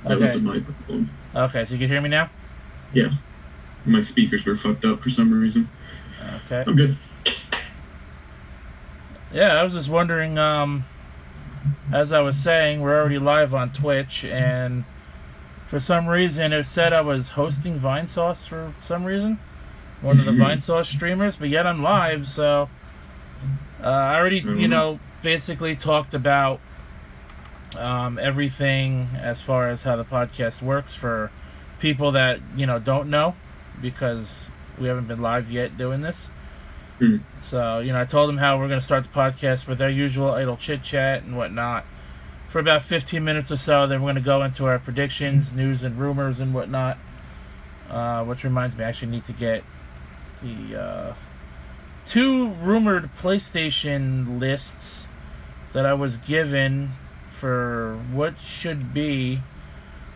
That Okay. wasn't my problem. Okay, so you can hear me now? Yeah, my speakers were fucked up for some reason. Okay. I'm good. Yeah, I was just wondering, as I was saying, we're already live on Twitch, and for some reason it said I was hosting Vinesauce for some reason. One of the Vinesauce streamers, but yet I'm live, so I already, I don't know. basically talked about everything as far as how the podcast works for people that, don't know, because we haven't been live yet doing this. Hmm. So, I told them how we're going to start the podcast with our usual idle chit chat and whatnot for about 15 minutes or so. Then we're going to go into our predictions, news, and rumors and whatnot. Which reminds me, I actually need to get the two rumored PlayStation lists that I was given for what should be,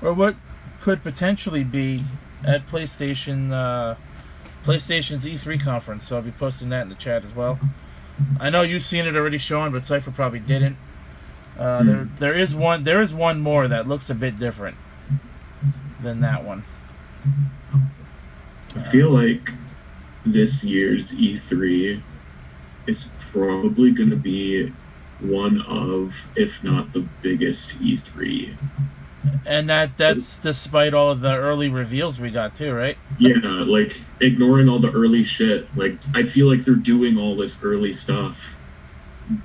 or what could potentially be, at PlayStation's E3 conference. So I'll be posting that in the chat as well. I know you've seen it already, Sean, but Cypher probably didn't. There is one more that looks a bit different than that one. I feel like this year's E3 is probably going to be one of, if not the biggest E3. And that's despite all of the early reveals we got too, right? Yeah, like ignoring all the early shit. Like I feel like they're doing all this early stuff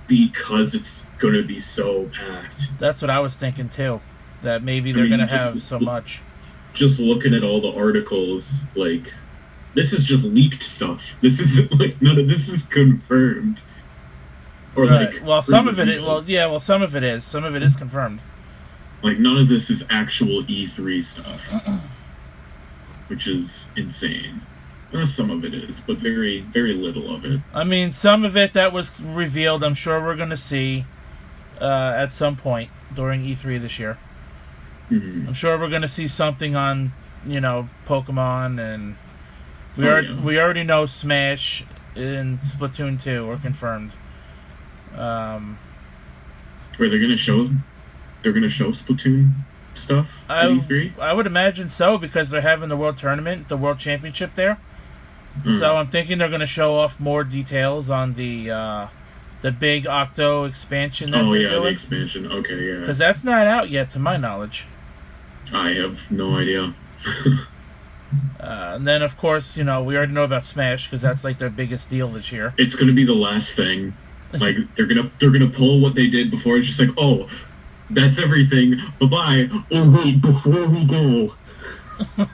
because it's going to be so packed. That's what I was thinking too. That maybe they're going to have so much. Just looking at all the articles, like this is just leaked stuff. This isn't like none of this is confirmed. Or right. like, well, some of it. Some of it is. Some of it is confirmed. Like none of this is actual E3 stuff, which is insane. Some of it is, but very, very little of it. I mean, some of it that was revealed, I'm sure we're going to see at some point during E3 this year. Mm-hmm. I'm sure we're going to see something on, Pokemon, and we already know Smash and Splatoon 2 are confirmed. Wait, they're gonna show Splatoon stuff at E3? I would imagine so, because they're having the World Tournament, the World Championship there. So I'm thinking they're going to show off more details on the big Octo expansion that they're doing. The expansion. Okay, yeah. Because that's not out yet, to my knowledge. I have no idea. And then, of course, we already know about Smash, because that's like their biggest deal this year. It's going to be the last thing. Like they're gonna pull what they did before. It's just like, oh, that's everything. Bye-bye. Oh wait, before we go. I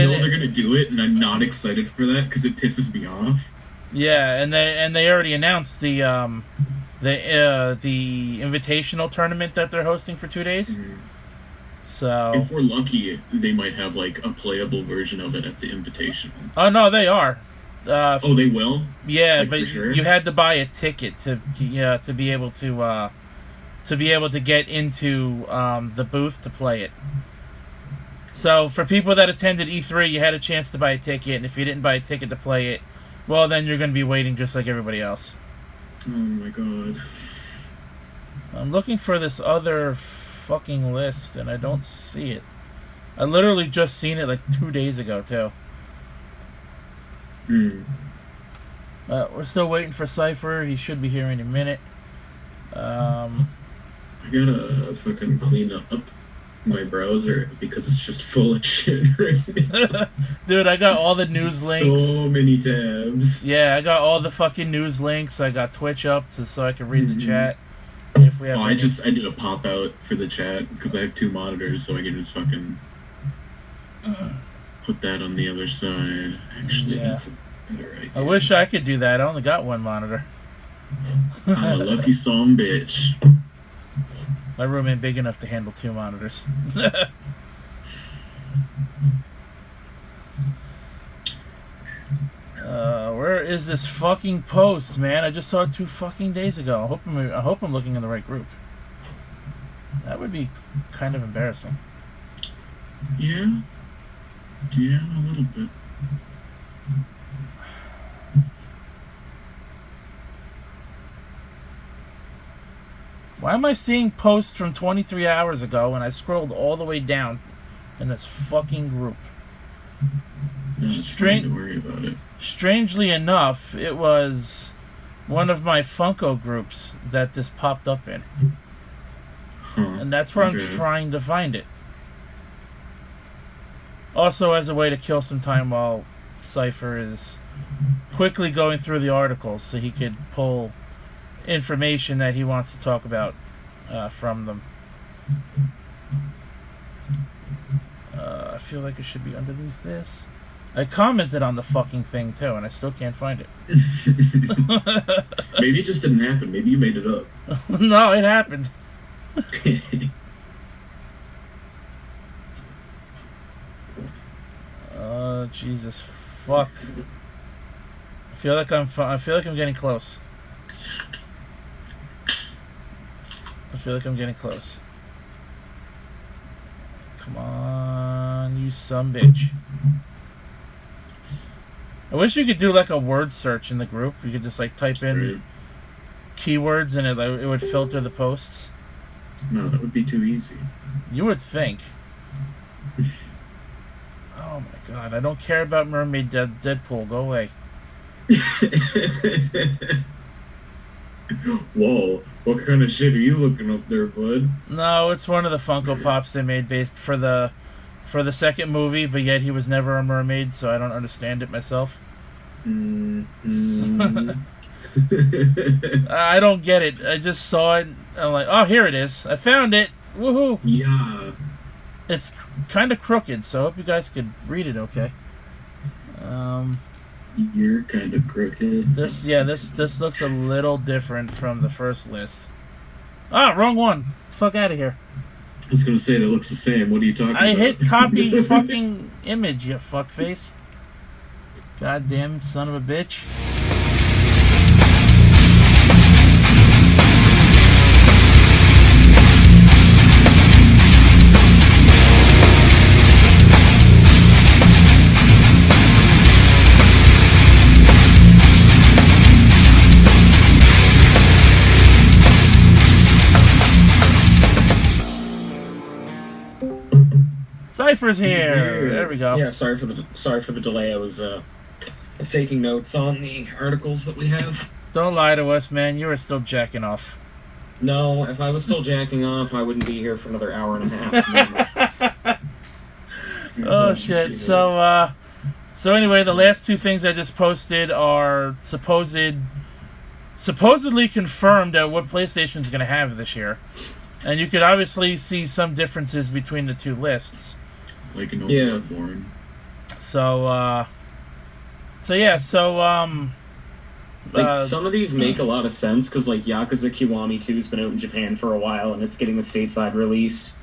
know they're gonna do it, and I'm not excited for that because it pisses me off. Yeah, and they already announced the invitational tournament that they're hosting for 2 days. Mm-hmm. So if we're lucky, they might have like a playable version of it at the invitational. Oh no, they are. They will. Yeah, like, but sure? You had to buy a ticket to be able to get into the booth to play it. So for people that attended E3, you had a chance to buy a ticket, and if you didn't buy a ticket to play it, well, then you're going to be waiting just like everybody else. Oh my god. I'm looking for this other fucking list, and I don't see it. I literally just seen it like 2 days ago, too. We're still waiting for Cypher. He should be here any minute. I gotta fucking clean up my browser because it's just full of shit right now. Dude, I got all the news links. So many tabs. Yeah, I got all the fucking news links. I got Twitch up so I can read the chat. If we have I did a pop out for the chat because I have 2 monitors, so I can just fucking put that on the other side. Actually, that's a better idea. I wish I could do that. I only got 1 monitor. I'm a lucky son bitch. My room ain't big enough to handle 2 monitors. Where is this fucking post, man? I just saw it 2 fucking days ago. I hope I'm looking in the right group. That would be kind of embarrassing. Yeah. Yeah, a little bit. Why am I seeing posts from 23 hours ago and I scrolled all the way down in this fucking group? Don't worry about it. Strangely enough, it was one of my Funko groups that this popped up in. Huh. And that's where I'm trying to find it. Also, as a way to kill some time while Cipher is quickly going through the articles so he could pull information that he wants to talk about from them. I feel like it should be underneath this. I commented on the fucking thing too, and I still can't find it. Maybe it just didn't happen. Maybe you made it up. No, it happened. Jesus, fuck. I feel like I'm getting close. Come on, you sumbitch. I wish you could do like a word search in the group. You could just like type in keywords and it would filter the posts. No, that would be too easy. You would think. Oh my god, I don't care about Mermaid Deadpool. Go away. Whoa, what kind of shit are you looking up there, bud? No, it's one of the Funko Pops they made based for the second movie, but yet he was never a mermaid, so I don't understand it myself. I don't get it. I just saw it. I'm like, oh, here it is. I found it. Woohoo! Yeah. It's kind of crooked, so I hope you guys could read it okay. You're kind of crooked. This looks a little different from the first list. Ah, wrong one. Fuck out of here. I was gonna say that looks the same. What are you talking about? I hit copy fucking image, you fuckface. Goddamn son of a bitch. Cypher's here. There we go. Yeah, sorry for the delay. I was taking notes on the articles that we have. Don't lie to us, man. You are still jacking off. No, if I was still jacking off, I wouldn't be here for another hour and a half. Oh shit. So anyway, the last two things I just posted are supposedly confirmed at what PlayStation's going to have this year. And you could obviously see some differences between the two lists. Like an old Bloodborne. Some of these make a lot of sense, because like Yakuza Kiwami 2 has been out in Japan for a while, and it's getting a stateside release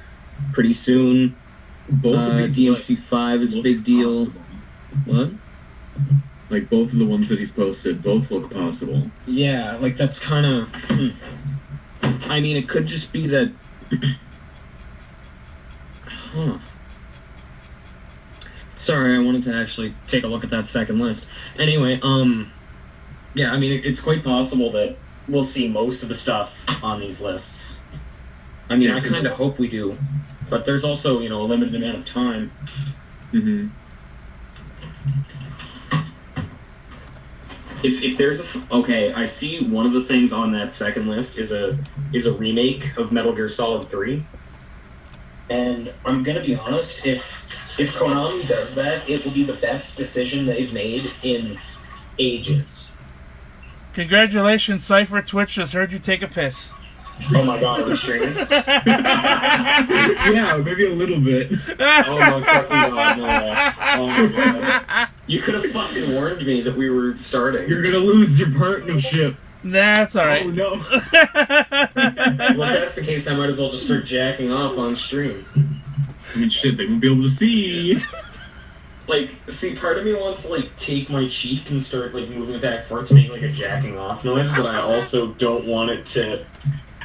pretty soon. Both of these DMC 5 is a big deal. What? Like both of the ones that he's posted, both look possible. Yeah, like that's kind of... I mean, it could just be that... Huh. Sorry, I wanted to actually take a look at that second list. Anyway, yeah, I mean, it's quite possible that we'll see most of the stuff on these lists. I mean, I kind of hope we do, but there's also, a limited amount of time. Mm-hmm. If there's okay, I see one of the things on that second list is a remake of Metal Gear Solid 3. And I'm gonna be honest, if Konami does that, it will be the best decision they've made in ages. Congratulations, Cypher. Twitch just heard you take a piss. Oh my god, are we streaming? Yeah, maybe a little bit. Oh my fucking god, no way. Oh my god. You could have fucking warned me that we were starting. You're gonna lose your partnership. That's alright. Oh no. Well, if that's the case, I might as well just start jacking off on stream. I mean, shit, they won't be able to see. Like, see, part of me wants to, like, take my cheek and start, like, moving it back and forth to make, like, a jacking off noise, but I also don't want it to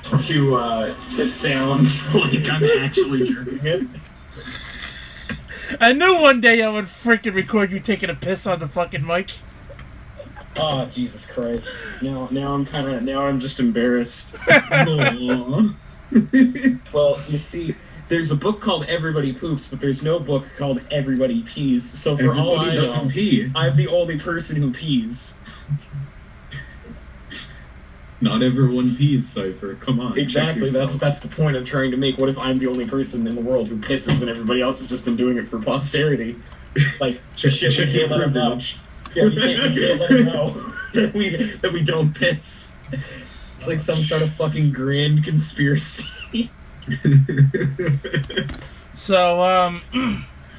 sound like I'm actually jerking it. I knew one day I would freaking record you taking a piss on the fucking mic. Oh, Jesus Christ! Now I'm just embarrassed. Aw. Well, you see, there's a book called Everybody Poops, but there's no book called Everybody Pees. So for all Everybody I doesn't know, pee. I'm the only person who pees. Not everyone pees, Cipher. Come on. Exactly. check yourself. That's the point I'm trying to make. What if I'm the only person in the world who pisses and everybody else has just been doing it for posterity? Like, shit, we can't let them know. Yeah, we can't let them know that we don't piss. It's like some sort of fucking grand conspiracy. So,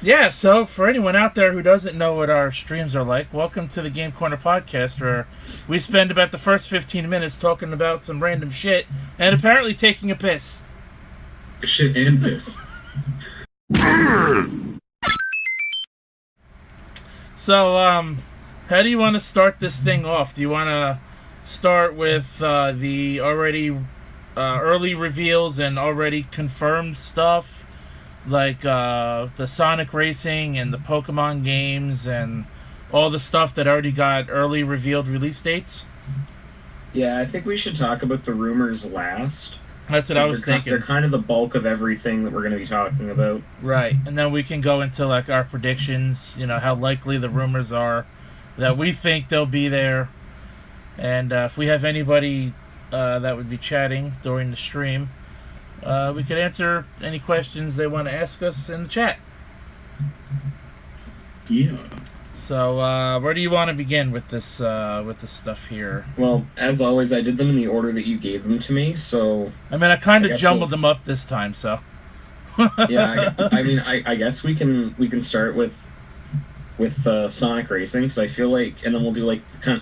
yeah, so for anyone out there who doesn't know what our streams are like, welcome to the Game Corner podcast, where we spend about the first 15 minutes talking about some random shit and apparently taking a piss. Shit and piss. So, how do you want to start this thing off? Do you want to start with the already early reveals and already confirmed stuff, like the Sonic Racing and the Pokemon games and all the stuff that already got early revealed release dates? Yeah, I think we should talk about the rumors last. That's what I was thinking. They're kind of the bulk of everything that we're going to be talking about. Right, and then we can go into like our predictions, how likely the rumors are that we think they'll be there. And if we have anybody that would be chatting during the stream, we could answer any questions they want to ask us in the chat. Yeah. So, where do you want to begin with this stuff here? Well, as always, I did them in the order that you gave them to me, so... I mean, I kind of jumbled them up this time, so... Yeah, I guess we can start with Sonic Racing, because I feel like... And then we'll do,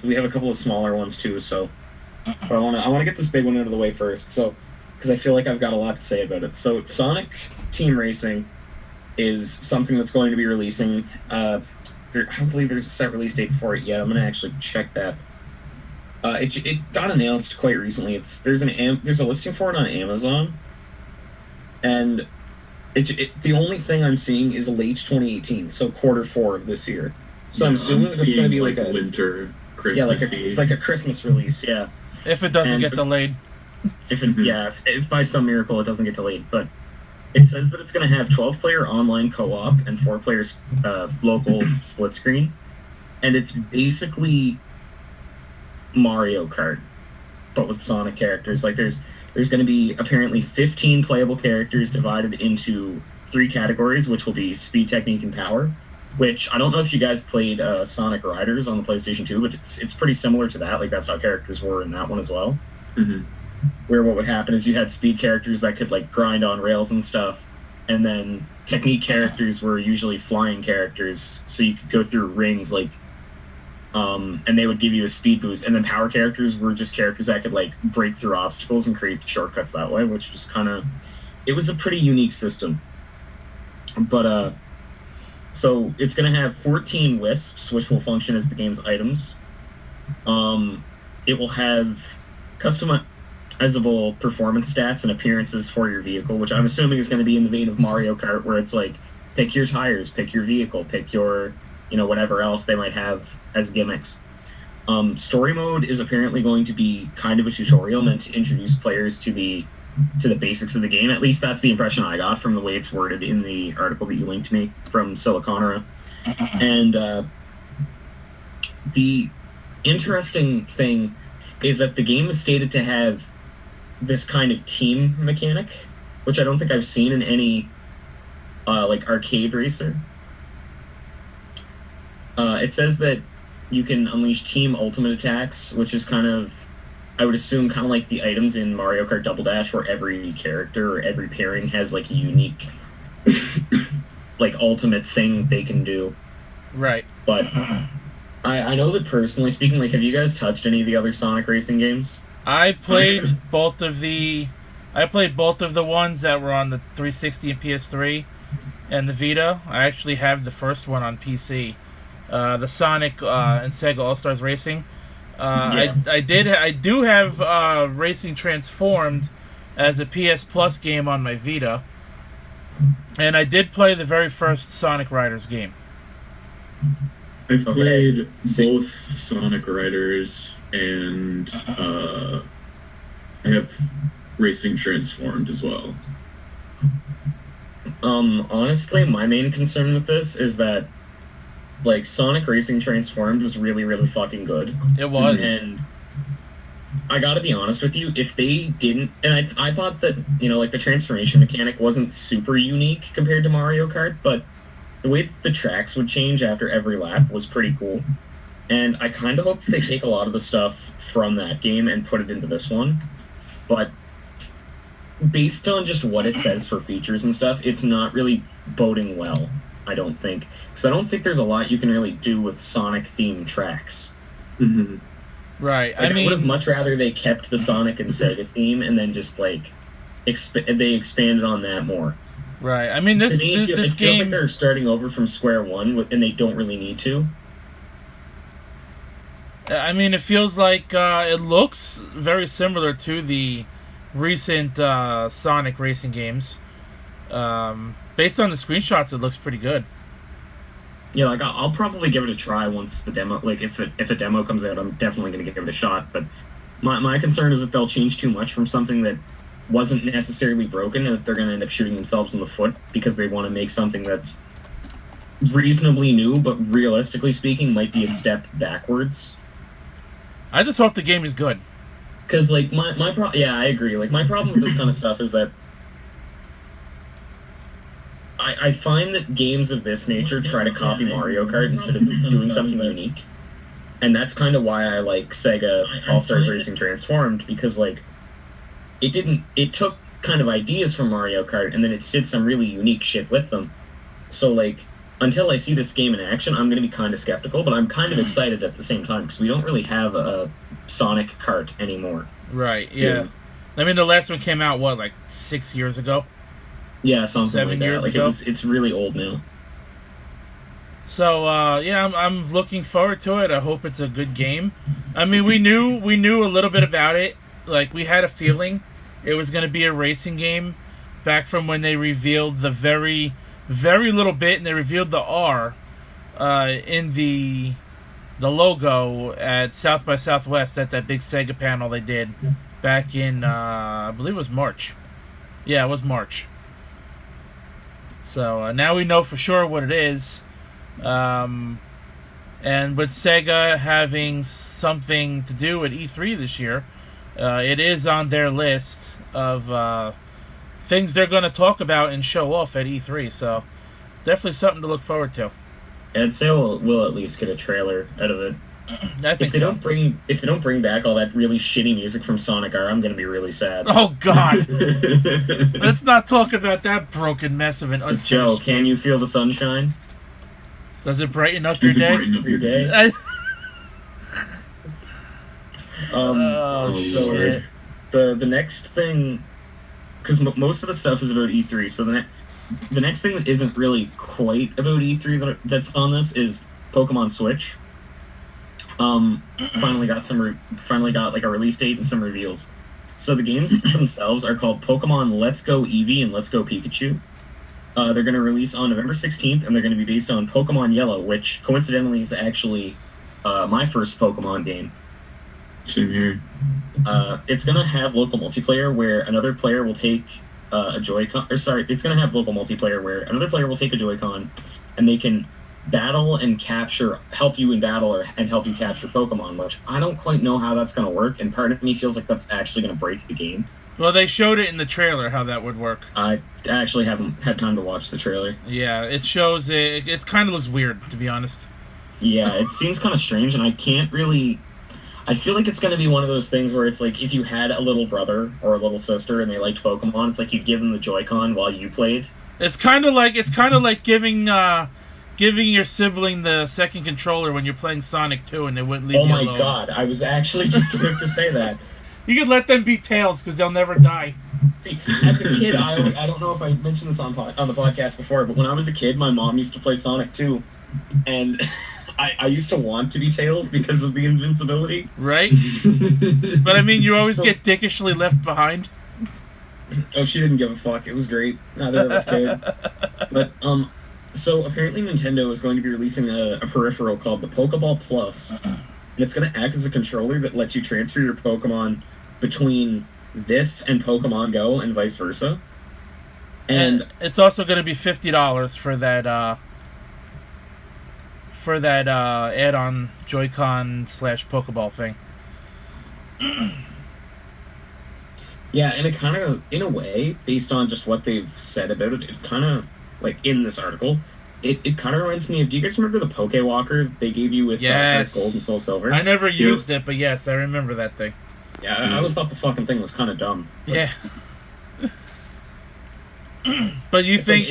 we have a couple of smaller ones, too, so... But I want to get this big one out of the way first, so... Because I feel like I've got a lot to say about it. So, Sonic Team Racing is something that's going to be releasing... I don't believe there's a set release date for it yet. I'm going to actually check that. It got announced quite recently. There's a listing for it on Amazon, and the only thing I'm seeing is late 2018, so Q4 of this year. So I'm assuming it's going to be like a winter Christmas. Yeah, like a Christmas release. Yeah. If it doesn't get delayed. If by some miracle it doesn't get delayed, but. It says that it's going to have 12-player online co-op and 4-player local split screen, and it's basically Mario Kart, but with Sonic characters. Like there's going to be apparently 15 playable characters divided into 3 categories, which will be speed, technique, and power. Which I don't know if you guys played Sonic Riders on the PlayStation 2, but it's pretty similar to that. Like that's how characters were in that one as well. Mm-hmm. Where what would happen is you had speed characters that could like grind on rails and stuff, and then technique characters were usually flying characters, so you could go through rings and they would give you a speed boost, and then power characters were just characters that could like break through obstacles and create shortcuts that way, which was it was a pretty unique system. But so it's going to have 14 wisps, which will function as the game's items. It will have customizable performance stats and appearances for your vehicle, which I'm assuming is going to be in the vein of Mario Kart, where it's like, pick your tires, pick your vehicle, pick your, whatever else they might have as gimmicks. Story mode is apparently going to be kind of a tutorial meant to introduce players to the basics of the game. At least that's the impression I got from the way it's worded in the article that you linked to me from Siliconera. And the interesting thing is that the game is stated to have this kind of team mechanic, which I don't think I've seen in any arcade racer. It says that you can unleash team ultimate attacks, which is kind of, I would assume, kind of like the items in Mario Kart Double Dash, where every character or every pairing has like a unique ultimate thing they can do. Right. But I know that personally speaking, have you guys touched any of the other Sonic Racing games? I played both of the ones that were on the 360 and PS3 and the Vita. I actually have the first one on PC. The Sonic and Sega All-Stars Racing. Yeah. I do have Racing Transformed as a PS Plus game on my Vita. And I did play the very first Sonic Riders game. I've Okay. played both Sonic Riders and I have Racing Transformed as well. Honestly, my main concern with this is that, like, Sonic Racing Transformed was really, really fucking good. It was. And I gotta be honest with you, if they didn't, and I thought that, you know, like, the transformation mechanic wasn't super unique compared to Mario Kart, but the way that the tracks would change after every lap was pretty cool. And I kind of hope that they take a lot of the stuff from that game and put it into this one. But based on just what it says for features and stuff, it's not really boding well, I don't think. Because I don't think there's a lot you can really do with Sonic-themed tracks. Mm-hmm. Right. Like, I mean, would have much rather they kept the Sonic and Sega theme and then just, like, they expanded on that more. right. I mean, this it feels game. like they're starting over from square one, and they don't really need to. I mean, it feels like it looks very similar to the recent Sonic racing games. Based on the screenshots, it looks pretty good. Yeah, like, I'll probably give it a try once the demo, like, if a demo comes out, I'm definitely going to give it a shot, but my concern is that they'll change too much from something that wasn't necessarily broken, and that they're going to end up shooting themselves in the foot because they want to make something that's reasonably new, but realistically speaking, might be a step backwards. I just hope the game is good. Because, like, yeah, I agree. Like, my problem with this kind of stuff is that I find that games of this nature try to copy Mario Kart instead of doing something unique. And that's kind of why I like Sega All-Stars Racing Transformed, because, like, it took kind of ideas from Mario Kart, and then it did some really unique shit with them. So, like, until I see this game in action, I'm going to be kind of skeptical, but I'm kind of excited at the same time, because we don't really have a Sonic Kart anymore. Right, yeah. I mean, the last one came out, what, like 6 years ago? Yeah, something 7 like that. years Like, ago? it's really old now. So, yeah, I'm looking forward to it. I hope it's a good game. I mean, we knew a little bit about it. Like, we had a feeling it was going to be a racing game back from when they revealed the very, very little bit, and they revealed the R in the logo at South by Southwest at that big Sega panel they did back in, I believe it was March. Yeah, it was March. So now we know for sure what it is. And with Sega having something to do at E3 this year, it is on their list of things they're going to talk about and show off at E3. So definitely something to look forward to. I'd say we'll at least get a trailer out of it. I think if they so. don't bring back all that really shitty music from Sonic R, I'm gonna be really sad. Oh God! Let's not talk about that broken mess of an unfinished Joe, game. can you feel the sunshine? Does it brighten up your day? Your day? Oh shit! The next thing, because most of the stuff is about E3, so the next thing that isn't really quite about E3 that's on this is Pokemon Switch. Finally got like a release date and some reveals. So the games themselves are called Pokemon Let's Go Eevee and Let's Go Pikachu. They're going to release on November 16th, and they're going to be based on Pokemon Yellow, which coincidentally is actually my first Pokemon game. Same here. It's going to have local multiplayer where another player will take a Joy-Con. It's going to have local multiplayer where another player will take a Joy-Con, and they can battle and help you in battle and help you capture Pokemon, which I don't quite know how that's going to work, and part of me feels like that's actually going to break the game. Well, they showed it in the trailer how that would work. I actually haven't had time to watch the trailer. Yeah, it shows it. It kind of looks weird, to be honest. Yeah, it seems kind of strange, and I can't really. I feel like it's going to be one of those things where it's like if you had a little brother or a little sister and they liked Pokemon, it's like you'd give them the Joy-Con while you played. It's kind of like giving your sibling the second controller when you're playing Sonic 2 and they wouldn't leave you alone. Oh my God, I was actually just about to say that. You could let them be Tails because they'll never die. See, as a kid, I don't know if I mentioned this on the podcast before, but when I was a kid, my mom used to play Sonic 2, and I used to want to be Tails because of the invincibility. Right? But I mean, you always get dickishly left behind. Oh, she didn't give a fuck. It was great. Neither of us cared. But So apparently Nintendo is going to be releasing a peripheral called the Pokeball Plus, and it's going to act as a controller that lets you transfer your Pokemon between this and Pokemon Go and vice versa. And it's also going to be $50 for that add-on Joy-Con / Pokeball thing. Yeah, and it kind of, in a way, based on just what they've said about it, it kind of, like, in this article, it kind of reminds me of, do you guys remember the Pokewalker they gave you with Yes. Gold and Soul Silver? I never used it, but yes, I remember that thing. Yeah, I always thought the fucking thing was kind of dumb. But Yeah. But you think...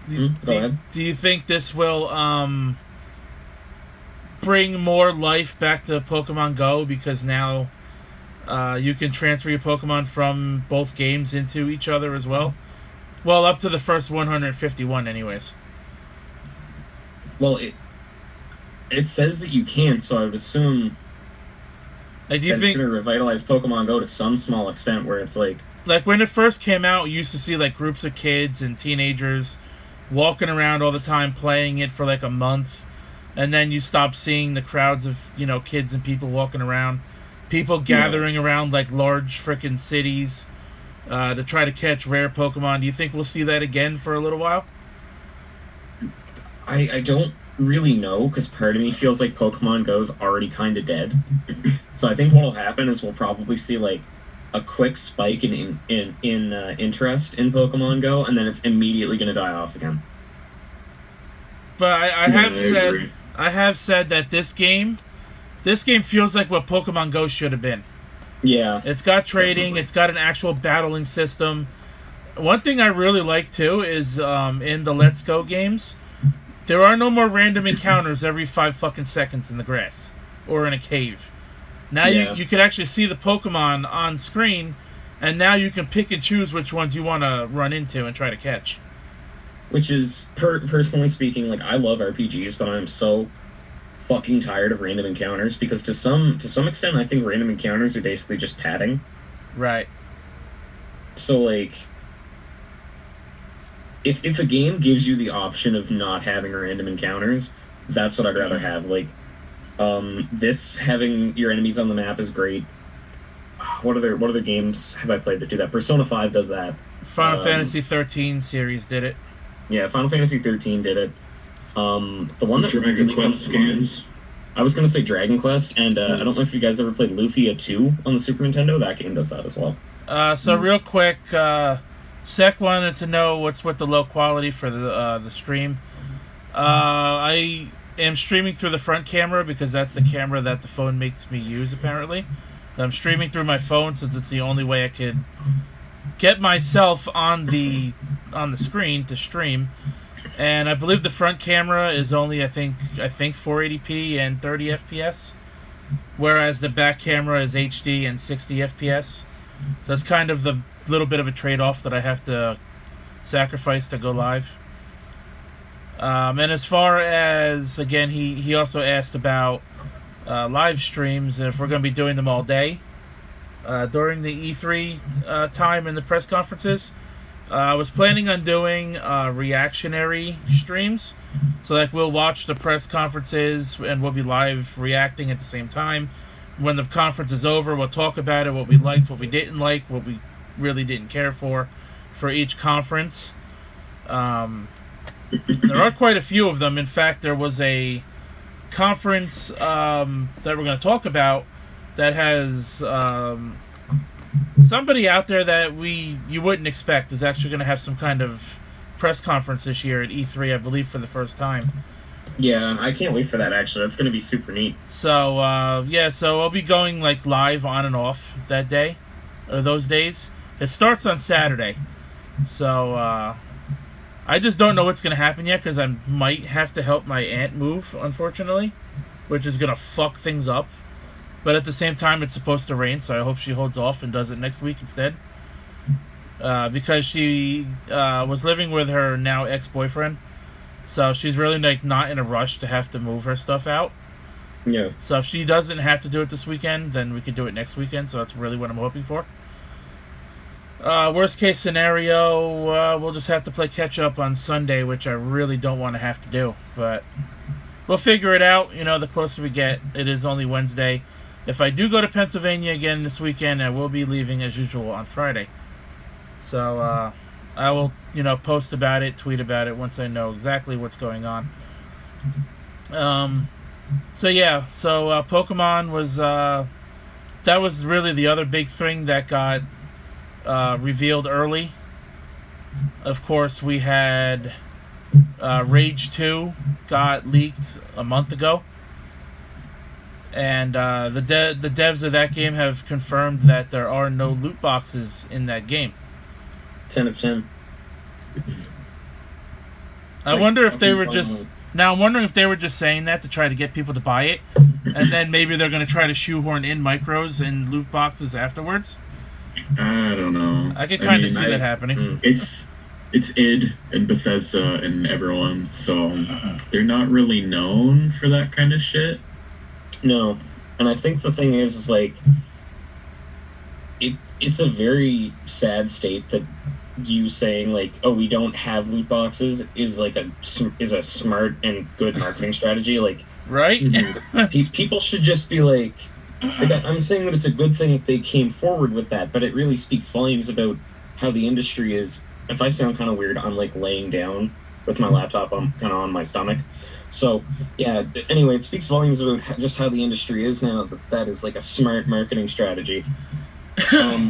Go ahead. Do you think this will bring more life back to Pokemon Go, because now you can transfer your Pokemon from both games into each other as well? Well, up to the first 151 anyways. Well, it says that you can't, so I would assume Like, do you it's think, going to revitalize Pokemon Go to some small extent, where it's like... like, when it first came out, you used to see, like, groups of kids and teenagers walking around all the time playing it for, like, a month, and then you stop seeing the crowds of, you know, kids and people walking around, people gathering around, like, large frickin' cities to try to catch rare Pokemon. Do you think we'll see that again for a little while? I don't really know, because part of me feels like Pokemon Go's already kind of dead. So I think what'll happen is we'll probably see, like, a quick spike in interest in Pokemon Go, and then it's immediately going to die off again. But I agree. have said that this game feels like what Pokemon Go should have been. Yeah. It's got trading. Definitely. It's got an actual battling system. One thing I really like too is in the Let's Go games, there are no more random encounters every 5 fucking seconds in the grass or in a cave. Now you can actually see the Pokemon on screen, and now you can pick and choose which ones you want to run into and try to catch. Which is, personally speaking, like, I love RPGs, but I'm so fucking tired of random encounters, because to some extent I think random encounters are basically just padding. Right. So, like, if a game gives you the option of not having random encounters, that's what I'd rather have. Like, this having your enemies on the map is great. What other games have I played that do that? Persona 5 does that. Final Fantasy 13 series did it. Yeah, Final Fantasy 13 did it. The one that Dragon really Quest comes to mind- games. I was gonna say Dragon Quest, and I don't know if you guys ever played Lufia 2 on the Super Nintendo. That game does that as well. So real quick, Chceck wanted to know what's with the low quality for the stream. I am streaming through the front camera because that's the camera that the phone makes me use, apparently. I'm streaming through my phone since it's the only way I could get myself on the screen to stream. And I believe the front camera is only I think 480p and 30 FPS, whereas the back camera is HD and 60 FPS. So that's kind of the little bit of a trade-off that I have to sacrifice to go live. And as far as, again, he also asked about live streams, if we're going to be doing them all day during the E3 time in the press conferences. I was planning on doing reactionary streams, so like we'll watch the press conferences and we'll be live reacting at the same time. When the conference is over, we'll talk about it, what we liked, what we didn't like, what we really didn't care for each conference. There are quite a few of them. In fact, there was a conference that we're going to talk about that has somebody out there that you wouldn't expect is actually going to have some kind of press conference this year at E3, I believe, for the first time. Yeah, I can't wait for that, actually. That's going to be super neat. So, so I'll be going, like, live on and off that day, or those days. It starts on Saturday. So, I just don't know what's going to happen yet, because I might have to help my aunt move, unfortunately, which is going to fuck things up. But at the same time, it's supposed to rain, so I hope she holds off and does it next week instead. Because she was living with her now ex-boyfriend, so she's really like not in a rush to have to move her stuff out. Yeah. So if she doesn't have to do it this weekend, then we can do it next weekend. So that's really what I'm hoping for. Worst case scenario, we'll just have to play catch up on Sunday, which I really don't want to have to do. But we'll figure it out. The closer we get, it is only Wednesday. If I do go to Pennsylvania again this weekend, I will be leaving as usual on Friday. So I will, post about it, tweet about it once I know exactly what's going on. So Pokemon was that was really the other big thing that got revealed early. Of course, we had Rage 2 got leaked a month ago. And the devs of that game have confirmed that there are no loot boxes in that game. 10 of 10. I'm wondering if they were just saying that to try to get people to buy it, and then maybe they're going to try to shoehorn in micros and loot boxes afterwards. I don't know. I could kind of see that happening. It's id and Bethesda and everyone, so they're not really known for that kind of shit. No, and I think the thing is like, it's a very sad state that you saying like, oh, we don't have loot boxes is like a smart and good marketing strategy. Like, right? People should just be like, I'm saying that it's a good thing that they came forward with that, but it really speaks volumes about how the industry is. If I sound kind of weird, I'm like laying down with my laptop. I'm kind of on my stomach. So, yeah, anyway, it speaks volumes about just how the industry is now, that is like a smart marketing strategy.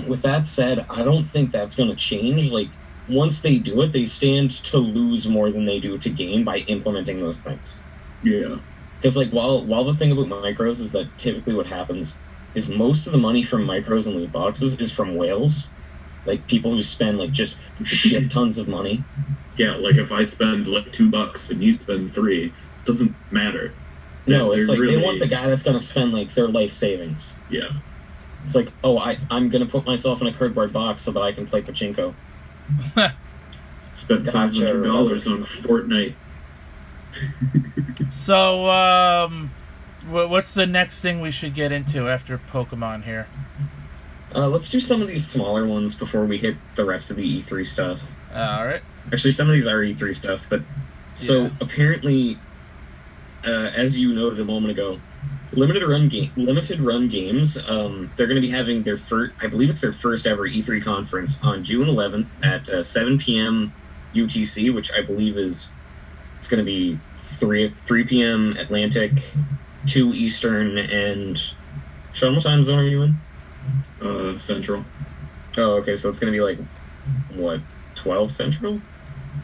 With that said, I don't think that's going to change. Like, once they do it, they stand to lose more than they do to gain by implementing those things. Yeah. Because, like, while the thing about micros is that typically what happens is most of the money from micros and loot boxes is from whales. Like, people who spend, like, just shit tons of money. Yeah, like, if I spend, like, $2 and you spend $3, doesn't matter. No, it's like, they want the guy that's going to spend, like, their life savings. Yeah. It's like, oh, I'm going to put myself in a cardboard box so that I can play pachinko. Spent $500 on Fortnite. So, what's the next thing we should get into after Pokemon here? Let's do some of these smaller ones before we hit the rest of the E3 stuff. Alright. Actually, some of these are E3 stuff, but... So, apparently, as you noted a moment ago, Limited Run Games, they're going to be having their first, I believe it's their first ever E3 conference on June 11th at 7 p.m. UTC, which I believe it's going to be 3 p.m. Atlantic, 2 Eastern, and... Sean, what time zone are you in? Central. Oh, okay, so it's going to be like, what, 12 Central?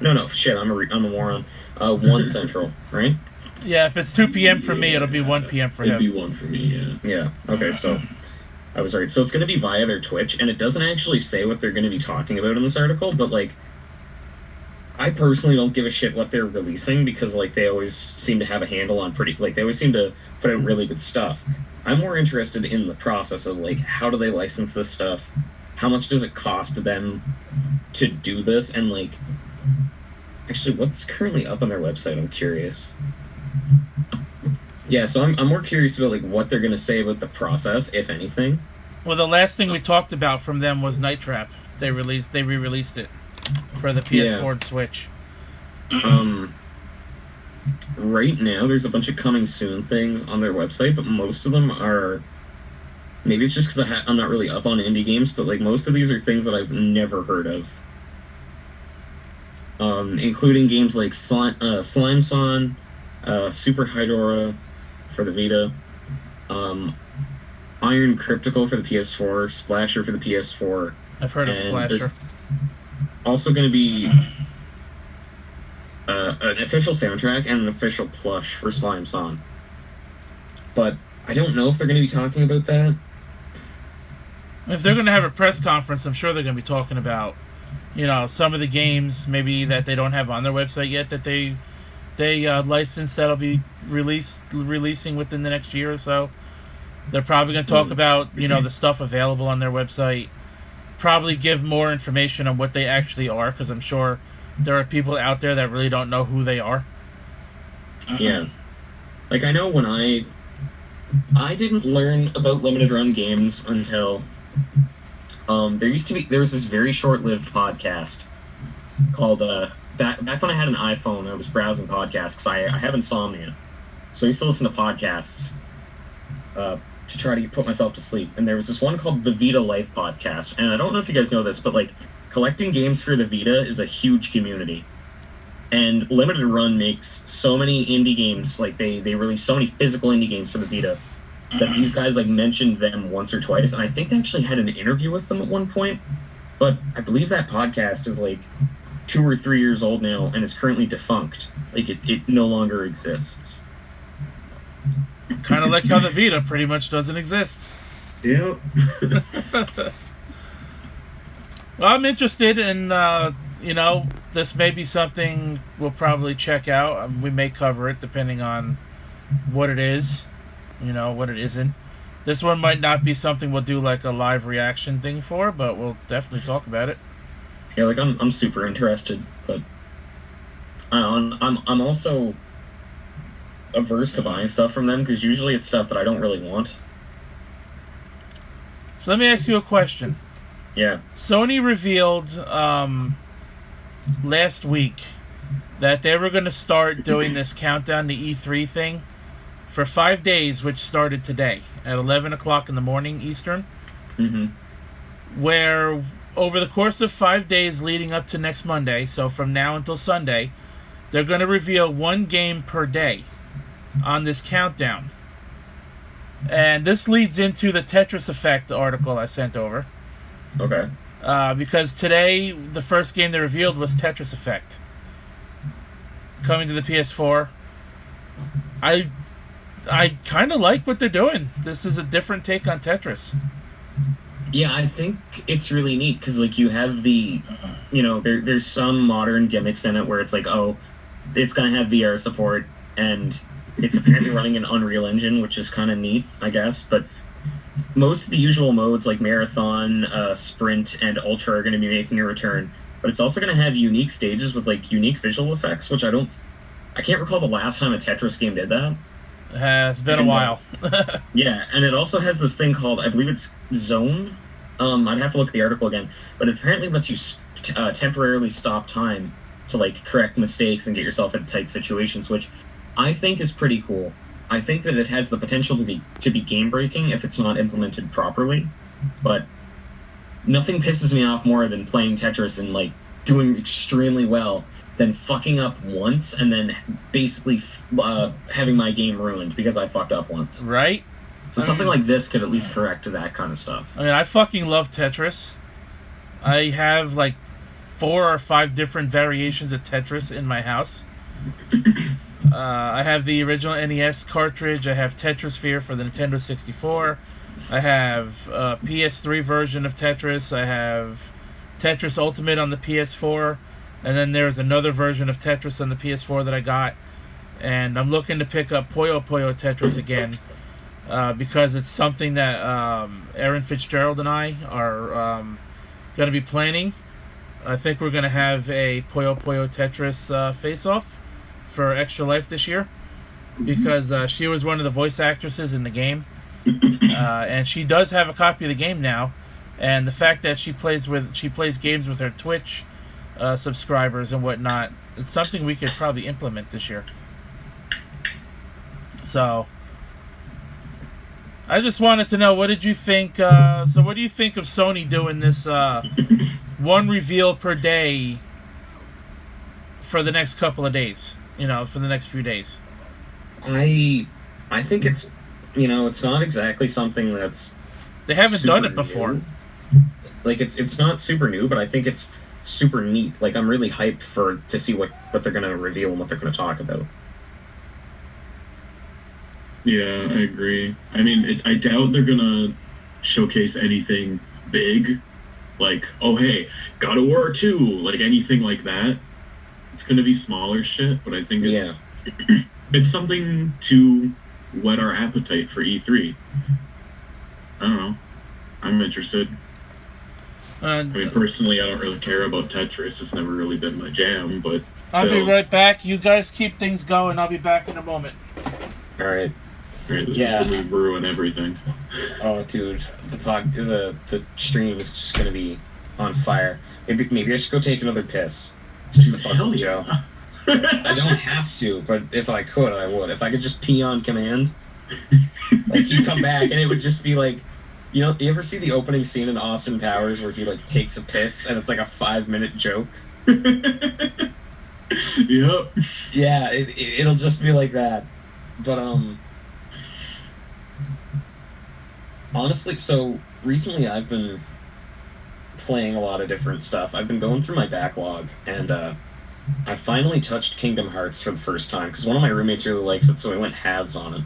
No, shit, I'm a moron. 1 Central, right? Yeah, if it's 2 p.m. for me, it'll be 1 p.m. for him. It'll be 1 for me, yeah. Yeah, okay, so I was right. So it's going to be via their Twitch, and it doesn't actually say what they're going to be talking about in this article, but, like, I personally don't give a shit what they're releasing because, like, they always seem to have a handle on they always seem to put out really good stuff. I'm more interested in the process of, like, how do they license this stuff? How much does it cost them to do this? And, like, actually, what's currently up on their website? I'm curious. Yeah, so I'm more curious about, like, what they're going to say about the process, if anything. Well, the last thing we talked about from them was Night Trap. They re-released it for the PS4 and Switch. Right now, there's a bunch of coming soon things on their website, but most of them are... Maybe it's just because I'm not really up on indie games, but, like, most of these are things that I've never heard of. Including games like Slime Son, Super Hydora for the Vita, Iron Cryptical for the PS4, Splasher for the PS4. I've heard of Splasher. Also going to be an official soundtrack and an official plush for Slime Son. But I don't know if they're going to be talking about that. If they're going to have a press conference, I'm sure they're going to be talking about, some of the games maybe that they don't have on their website yet that they license that'll be releasing within the next year or so. They're probably going to talk about, the stuff available on their website. Probably give more information on what they actually are, because I'm sure there are people out there that really don't know who they are. Yeah. Like, I know when I didn't learn about limited run games until There was this very short-lived podcast called back when I had an iPhone. I was browsing podcasts because I have insomnia, so I used to listen to podcasts to try to put myself to sleep. And there was this one called the Vita Life podcast, and I don't know if you guys know this, but like collecting games for the Vita is a huge community. And Limited Run makes so many indie games, like they release so many physical indie games for the Vita, that these guys like mentioned them once or twice, and I think they actually had an interview with them at one point. But I believe that podcast is like 2 or 3 years old now and is currently defunct. Like it no longer exists. Kind of like how the Vita pretty much doesn't exist. Yep. Well, I'm interested in, this may be something we'll probably check out. We may cover it depending on what it is, what it isn't. This one might not be something we'll do like a live reaction thing for, but we'll definitely talk about it. Yeah, like I'm super interested, but I'm also averse to buying stuff from them because usually it's stuff that I don't really want. So let me ask you a question. Yeah. Sony revealed last week that they were going to start doing this countdown to E3 thing for 5 days, which started today at 11 o'clock in the morning Eastern, where over the course of 5 days leading up to next Monday, so from now until Sunday, they're going to reveal one game per day on this countdown. And this leads into the Tetris Effect article I sent over. Okay. Because today, the first game they revealed was Tetris Effect. Coming to the PS4. I kind of like what they're doing. This is a different take on Tetris. Yeah, I think it's really neat because, like, you have the, there's some modern gimmicks in it where it's like, oh, it's going to have VR support, and it's apparently running an Unreal Engine, which is kind of neat, I guess. But most of the usual modes, like Marathon, Sprint, and Ultra, are going to be making a return. But it's also going to have unique stages with, like, unique visual effects, which I can't recall the last time a Tetris game did that. It's been a while. Yeah, and it also has this thing called, I believe it's Zone. I'd have to look at the article again, but it apparently lets you temporarily stop time to like correct mistakes and get yourself into tight situations, which I think is pretty cool. I think that it has the potential to be game breaking if it's not implemented properly. But nothing pisses me off more than playing Tetris and like doing extremely well, then fucking up once and then basically having my game ruined because I fucked up once. Right? So something like this could at least correct that kind of stuff. I mean, I fucking love Tetris. I have like 4 or 5 different variations of Tetris in my house. I have the original NES cartridge. I have Tetrisphere for the Nintendo 64. I have a PS3 version of Tetris. I have Tetris Ultimate on the PS4. And then there's another version of Tetris on the PS4 that I got. And I'm looking to pick up Puyo Puyo Tetris again. Because it's something that Erin Fitzgerald and I are going to be planning. I think we're going to have a Puyo Puyo Tetris face-off for Extra Life this year. Because she was one of the voice actresses in the game. And she does have a copy of the game now. And the fact that she plays games with her Twitch subscribers and whatnot, it's something we could probably implement this year. So I just wanted to know, what did you think? So what do you think of Sony doing this one reveal per day for the next couple of days? For the next few days. I think it's, it's not exactly something that's... They haven't done it before. New. Like, it's not super new, but I think it's super neat. Like, I'm really hyped to see what they're going to reveal and what they're going to talk about. Yeah, I agree. I mean, I doubt they're gonna showcase anything big, like, oh hey, God of War 2, like anything like that. It's gonna be smaller shit, but I think it's it's something to whet our appetite for E3. I don't know. I'm interested. I mean, personally, I don't really care about Tetris. It's never really been my jam, but I'll be right back. You guys keep things going. I'll be back in a moment. All right. Right, this Yeah. is when we ruin everything. Oh, dude, the stream is just gonna be on fire. Maybe I should go take another piss. Just to fuck Hell with Joe. yeah. I don't have to, but if I could, I would. If I could just pee on command, like he'd come back and it would just be like, you ever see the opening scene in Austin Powers where he like takes a piss and it's like a 5-minute joke? Yep. Yeah, it'll just be like that. But honestly, so recently I've been playing a lot of different stuff. I've been going through my backlog, and I finally touched Kingdom Hearts for the first time because one of my roommates really likes it, so I went halves on it.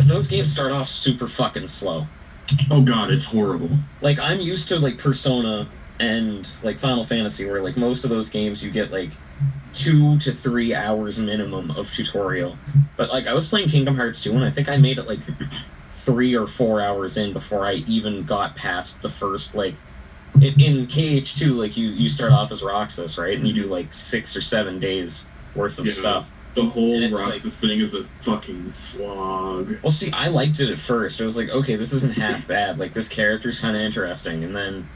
Those games start off super fucking slow. Oh god, it's horrible. Like, I'm used to like Persona and like Final Fantasy, where like most of those games you get like 2 to 3 hours minimum of tutorial. But like I was playing Kingdom Hearts 2 and I think I made it like 3 or 4 hours in before I even got past the first like in KH2 like you start off as Roxas, right? And you do like 6 or 7 days worth of stuff. The whole And it's Roxas like, thing is a fucking slog. well, see, I liked it at first. I was like, okay, this isn't half bad. Like this character's kind of interesting. And then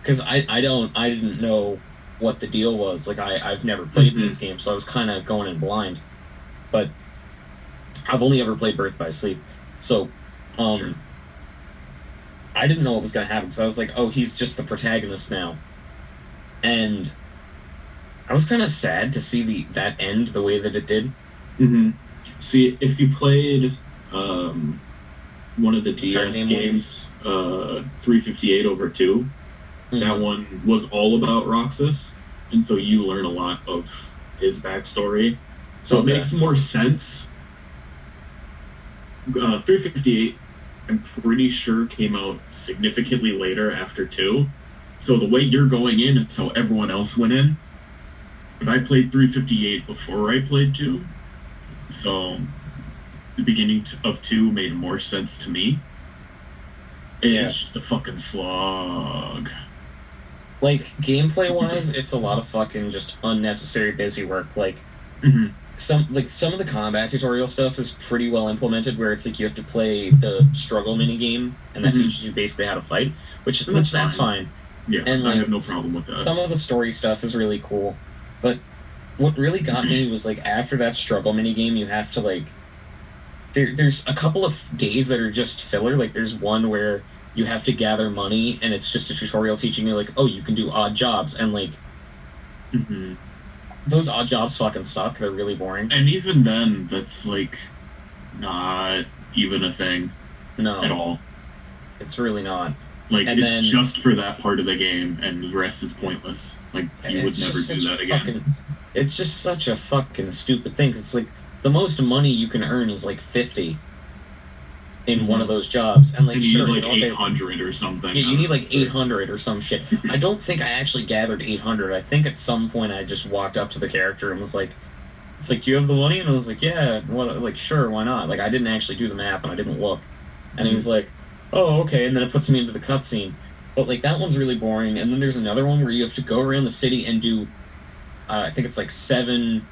because I didn't know what the deal was. Like I've never played these games, so I was kind of going in blind. But I've only ever played Birth by Sleep, so Sure. I didn't know what was gonna happen. So I was like, oh, he's just the protagonist now, and I was kind of sad to see that end the way that it did. Mm-hmm. See, if you played one of the DS games, 358 over 2. That one was all about Roxas, and so you learn a lot of his backstory. So it makes more sense. 358, I'm pretty sure, came out significantly later after 2. So the way you're going in is how everyone else went in. But I played 358 before I played 2. So the beginning of 2 made more sense to me. It's just a fucking slog. Like, gameplay-wise, it's a lot of fucking just unnecessary busy work. Like, some of the combat tutorial stuff is pretty well implemented, where it's like you have to play the struggle minigame, and that teaches you basically how to fight, which that's fine. Yeah, and I have no problem with that. Some of the story stuff is really cool, but what really got me was, like, after that struggle minigame, you have to, like... There's a couple of days that are just filler. Like, there's one where you have to gather money, and it's just a tutorial teaching you, like, oh, you can do odd jobs, and, like, those odd jobs fucking suck. They're really boring. And even then, that's, like, not even a thing. No. At all. It's really not. Like, it's just for that part of the game, and the rest is pointless. Like, you would never do that again. It's just such a fucking stupid thing, 'cause it's like, the most money you can earn is, like, 50 in one of those jobs, and like, and you sure, need like 800 or something. Yeah, you need like 800 or some shit. I don't think I actually gathered 800. I think at some point I just walked up to the character and was like, "It's like, do you have the money?" And I was like, "Yeah, what? Like, sure, why not?" Like, I didn't actually do the math and I didn't look. And he was like, "Oh, okay." And then it puts me into the cutscene. But like, that one's really boring. And then there's another one where you have to go around the city and do, I think it's like 7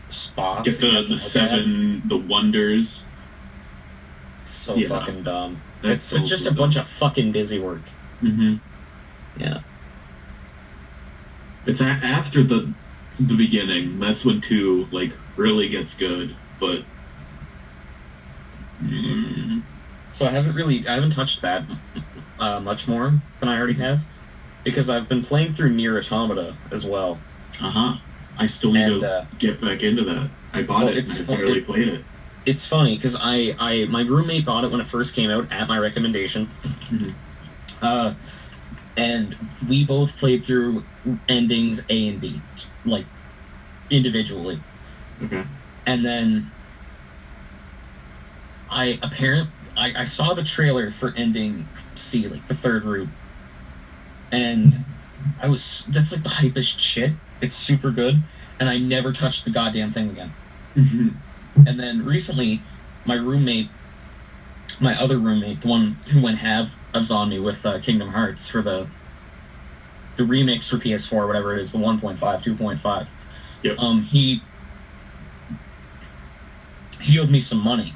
spots. Get the 7 the wonders. So fucking dumb. It's just a bunch of fucking busy work. Yeah. It's after the beginning. That's when 2 like really gets good. But so I haven't touched that much more than I already have, because I've been playing through Nier Automata as well. I still need to get back into that. I bought it and I barely played it. It's funny because my roommate bought it when it first came out at my recommendation, and we both played through endings A and B, like, individually. Okay. And then I saw the trailer for ending C, like the 3rd route, and that's like the hypest shit. It's super good, and I never touched the goddamn thing again. And then recently, my other roommate, the one who went halves on me with Kingdom Hearts for the remix for PS4, whatever it is, the 1.5, 2.5. Yep. he owed me some money,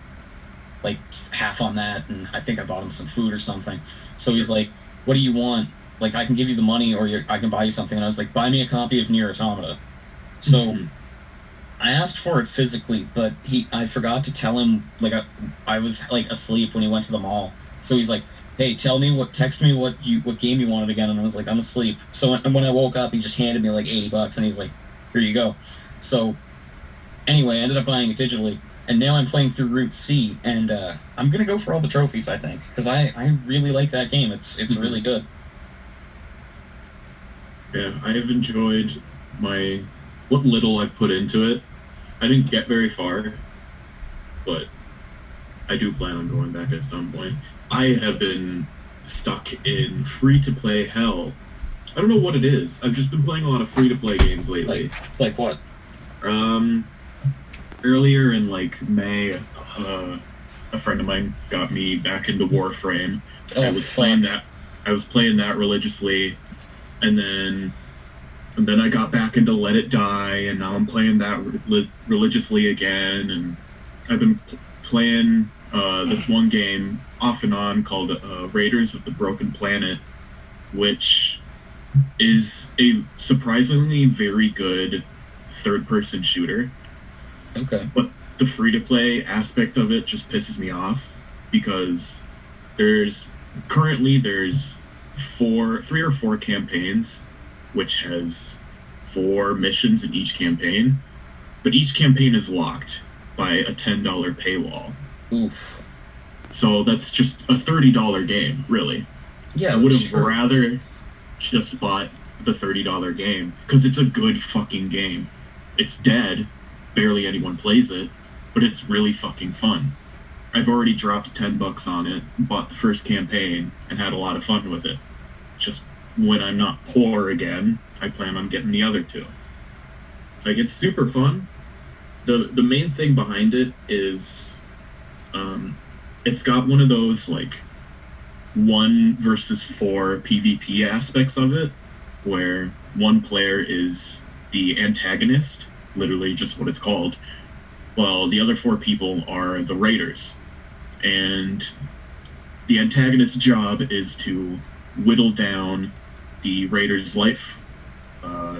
like half on that, and I think I bought him some food or something. So he's like, "What do you want? Like, I can give you the money, or I can buy you something." And I was like, "Buy me a copy of Nier Automata." So I asked for it physically, but I forgot to tell him, like, I was like asleep when he went to the mall. So he's like, "Hey, text me what game you wanted again." And I was like, "I'm asleep." So when I woke up, he just handed me like $80, and he's like, "Here you go." So anyway, I ended up buying it digitally, and now I'm playing through Route C, and I'm gonna go for all the trophies, I think, because I really like that game. It's really good. Yeah, I have enjoyed what little I've put into it. I didn't get very far, but I do plan on going back at some point. I have been stuck in free-to-play hell. I don't know what it is. I've just been playing a lot of free-to-play games lately. Like what? Earlier in like May, a friend of mine got me back into Warframe. Oh, I was playing that religiously, and then I got back into Let It Die, and now I'm playing that religiously again. And I've been playing this one game off and on called Raiders of the Broken Planet, which is a surprisingly very good third-person shooter. Okay. But the free-to-play aspect of it just pisses me off, because there's three or four campaigns, which has 4 missions in each campaign, but each campaign is locked by a $10 paywall. Oof. So that's just a $30 game, really. Yeah, I would have rather just bought the $30 game, because it's a good fucking game. It's dead, barely anyone plays it, but it's really fucking fun. I've already dropped $10 on it, bought the first campaign, and had a lot of fun with it. Just when I'm not poor again, I plan on getting the other 2. Like, it's super fun. The main thing behind it is, it's got one of those, like, 1 versus 4 PvP aspects of it, where one player is the antagonist, literally just what it's called, while the other 4 people are the raiders. And the antagonist's job is to whittle down the raiders' life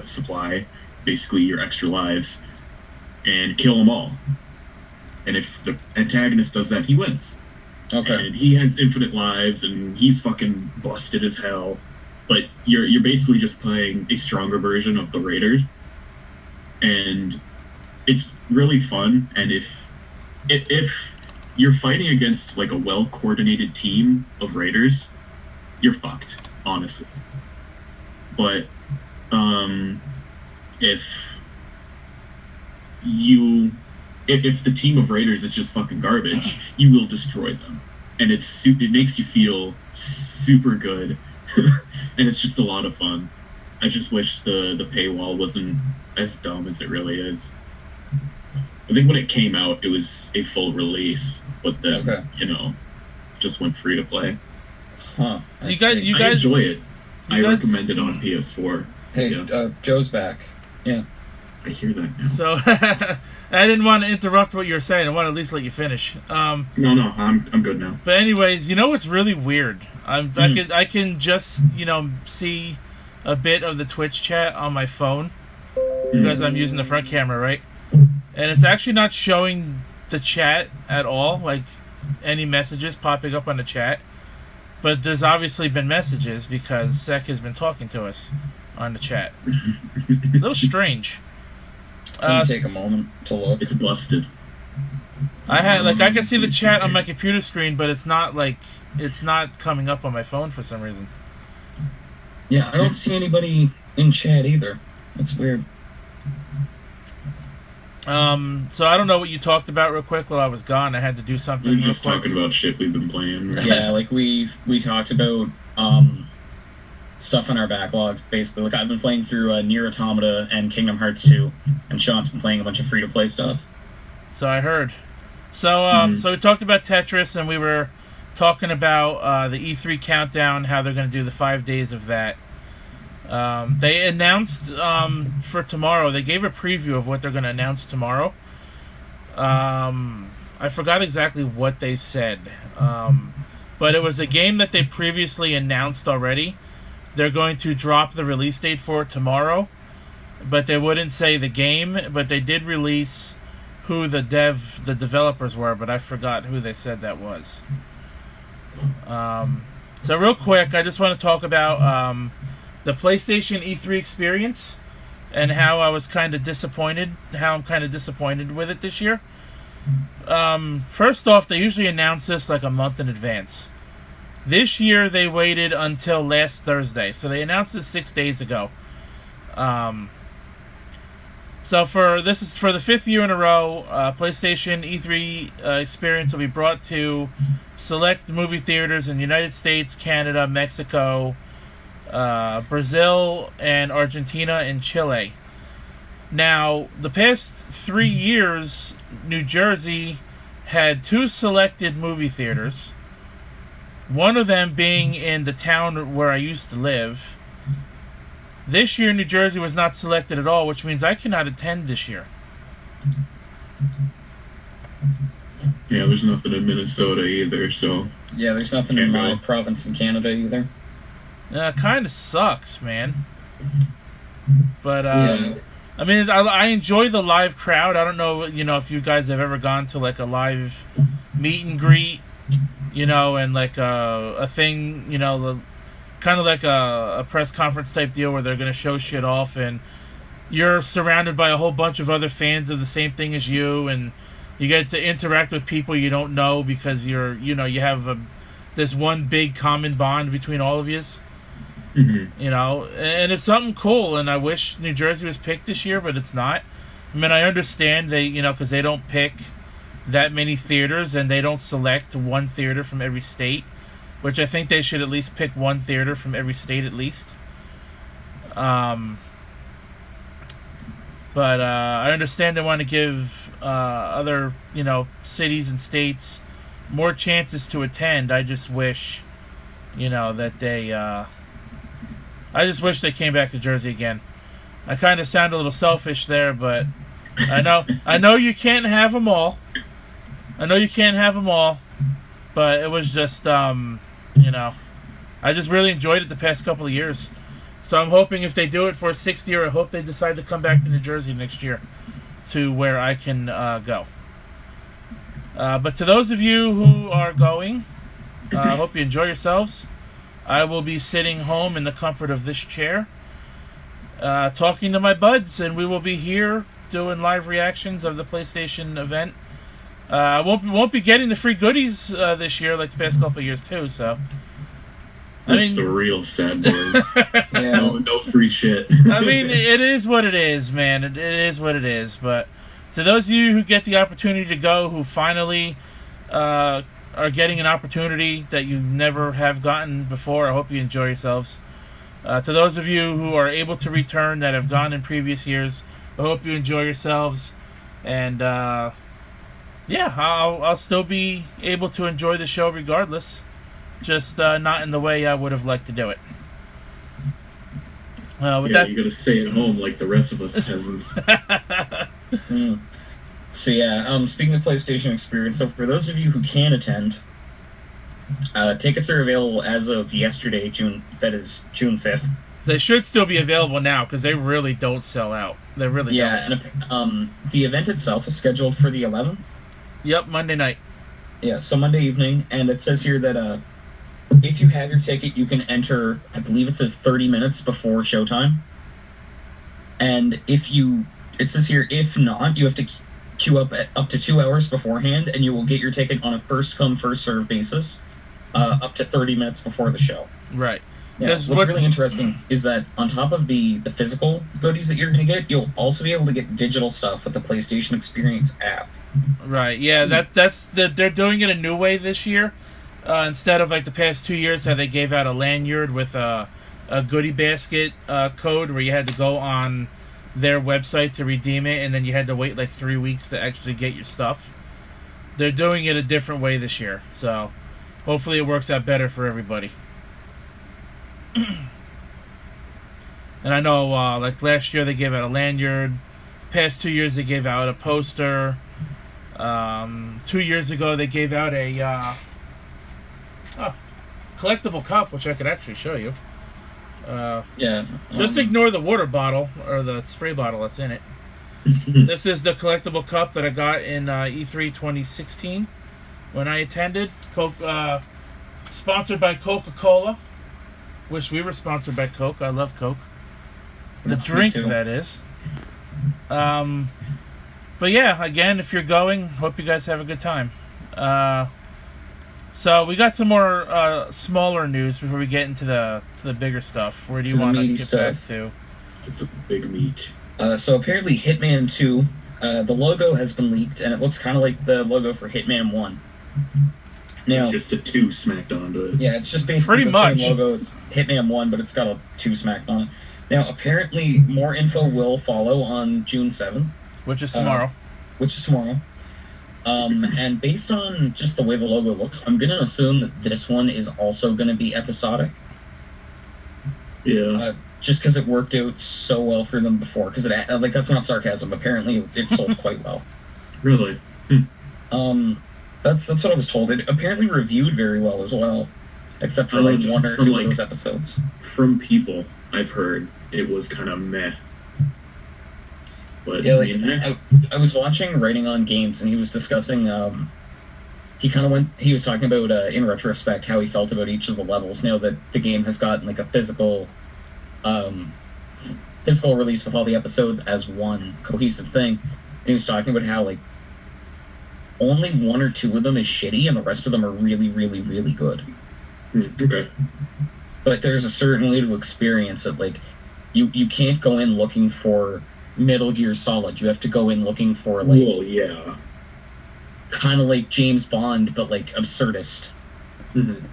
supply, basically your extra lives, and kill them all. And if the antagonist does that, he wins. Okay. And he has infinite lives, and he's fucking busted as hell. But you're basically just playing a stronger version of the raiders, and it's really fun. And if you're fighting against like a well-coordinated team of raiders, you're fucked, honestly. But if the team of raiders is just fucking garbage, you will destroy them, and it makes you feel super good, and it's just a lot of fun. I just wish the paywall wasn't as dumb as it really is. I think when it came out, it was a full release, but then just went free to play. Huh. So I guys enjoy it. I recommend it on PS4. Hey, Joe's back. Yeah. I hear that now. So I didn't want to interrupt what you were saying. I want to at least let you finish. No, I'm good now. But anyways, you know what's really weird? I can just see a bit of the Twitch chat on my phone because I'm using the front camera, right? And it's actually not showing the chat at all, like any messages popping up on the chat. But there's obviously been messages because Chceck has been talking to us on the chat. A little strange. Let me take a moment to look. It's busted. I can see the chat on my computer screen, but it's not coming up on my phone for some reason. Yeah, I don't see anybody in chat either. That's weird. So I don't know what you talked about real quick while I was gone. I had to do something. We're just talking about shit we've been playing. Right? Yeah, like we talked about stuff in our backlogs, basically. Like, I've been playing through Nier Automata and Kingdom Hearts 2, and Sean's been playing a bunch of free-to-play stuff. So I heard. So so we talked about Tetris, and we were talking about the E3 countdown, how they're going to do the 5 days of that. They announced for tomorrow, they gave a preview of what they're going to announce tomorrow. I forgot exactly what they said. But it was a game that they previously announced already. They're going to drop the release date for it tomorrow, but they wouldn't say the game, but they did release who the developers were, but I forgot who they said that was. So real quick, I just want to talk about the PlayStation E3 experience and how I'm kind of disappointed with it this year. First off, they usually announce this like a month in advance. This year they waited until last Thursday, so they announced this 6 days ago. So this is for the 5th year in a row. PlayStation E3 experience will be brought to select movie theaters in the United States, Canada, Mexico, Brazil, and Argentina and Chile. Now, the past 3 years, New Jersey had 2 selected movie theaters. One of them being in the town where I used to live. This year, New Jersey was not selected at all, which means I cannot attend this year. Yeah, there's nothing in Minnesota either, so... Yeah, there's nothing in my province in Canada either. Kind of sucks, man. But, Yeah. I mean, I enjoy the live crowd. I don't know, if you guys have ever gone to, like, a live meet and greet, and, like, a thing, kind of like a press conference type deal where they're going to show shit off, and you're surrounded by a whole bunch of other fans of the same thing as you, and you get to interact with people you don't know because you have this one big common bond between all of yous. Mm-hmm. And it's something cool, and I wish New Jersey was picked this year, but it's not. I mean, I understand because they don't pick that many theaters, and they don't select one theater from every state, which I think they should at least pick one theater from every state at least. But I understand they want to give other, cities and states more chances to attend. I just wish, that they... I just wish they came back to Jersey again. I kind of sound a little selfish there, but I know you can't have them all. But it was just, I just really enjoyed it the past couple of years. So I'm hoping if they do it for a 6th year, I hope they decide to come back to New Jersey next year to where I can go. But to those of you who are going, I hope you enjoy yourselves. I will be sitting home in the comfort of this chair, talking to my buds, and we will be here doing live reactions of the PlayStation event. I won't be getting the free goodies this year like the past couple of years too. So that's the real sad boys. Yeah. No free shit. I mean, it is what it is, man. It is what it is. But to those of you who get the opportunity to go, who finally are getting an opportunity that you never have gotten before, I hope you enjoy yourselves. To those of you who are able to return that have gone in previous years, I hope you enjoy yourselves. And I'll still be able to enjoy the show regardless, just not in the way I would have liked to do it. You gotta stay at home like the rest of us peasants. So speaking of PlayStation experience, so for those of you who can attend, tickets are available as of yesterday, June 5th. They should still be available now because they really don't sell out. They really don't. Yeah, and the event itself is scheduled for the 11th. Yep, Monday night. Yeah, so Monday evening, and it says here that if you have your ticket, you can enter, I believe it says 30 minutes before showtime. And it says here, if not, you have to queue up to 2 hours beforehand, and you will get your ticket on a first-come, first-served basis up to 30 minutes before the show. Right. Yeah, what's really interesting is that on top of the physical goodies that you're going to get, you'll also be able to get digital stuff with the PlayStation Experience app. Right, yeah, they're doing it a new way this year. Instead of like the past 2 years how they gave out a lanyard with a goodie basket code where you had to go on their website to redeem it, and then you had to wait like 3 weeks to actually get your stuff. They're doing it a different way this year, so hopefully it works out better for everybody. And I know like last year they gave out a lanyard, past 2 years they gave out a poster, 2 years ago, they gave out a collectible cup, which I could actually show you. Yeah. Just ignore the water bottle or the spray bottle that's in it. This is the collectible cup that I got in E3 2016 when I attended. Sponsored by Coca-Cola. Wish we were sponsored by Coke. I love Coke. The drink, that is. But yeah, again, if you're going, hope you guys have a good time. So we got some more smaller news before we get into the bigger stuff. Where do you want to get back to? It's a big meat. So apparently Hitman 2, the logo has been leaked, and it looks kind of like the logo for Hitman 1. Now, It's just a 2 smacked onto it. yeah, it's just basically the same logo as Hitman 1, but it's got a 2 smacked on it. Now, apparently, more info will follow on June 7th. Which is tomorrow. And based on just the way the logo looks, I'm going to assume that this one is also going to be episodic. Yeah. Just because it worked out so well for them before. Because that's not sarcasm. Apparently, it sold quite well. Really? That's what I was told. It apparently reviewed very well as well, except for like one or two of those episodes. From people I've heard, it was kind of meh. But yeah, I was watching Writing on Games, and he was discussing. He was talking about in retrospect how he felt about each of the levels now that the game has gotten like a physical release with all the episodes as one cohesive thing. And he was talking about how like only one or two of them is shitty, and the rest of them are really, really, really good. Okay. But there's a certain way to experience it. Like, you can't go in looking for Metal Gear Solid. You have to go in looking for, like... Well, yeah. Kind of like James Bond, but, like, absurdist. Mm-hmm.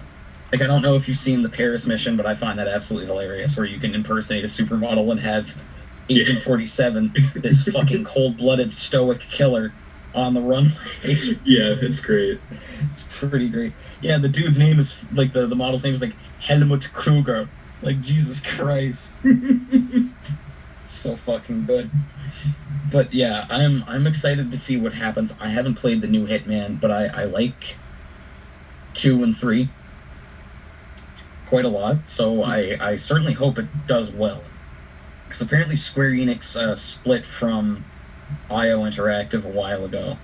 Like, I don't know if you've seen the Paris mission, but I find that absolutely hilarious, where you can impersonate a supermodel and have Agent 47, this fucking cold-blooded, stoic killer, on the runway. Yeah, it's great. It's pretty great. Yeah, the dude's name is, like, the model's name is, like, Helmut Kruger. Like, Jesus Christ. So fucking good. But, yeah, I'm excited to see what happens. I haven't played the new Hitman, but I like 2 and 3 quite a lot, so I certainly hope it does well. Because apparently Square Enix split from IO Interactive a while ago.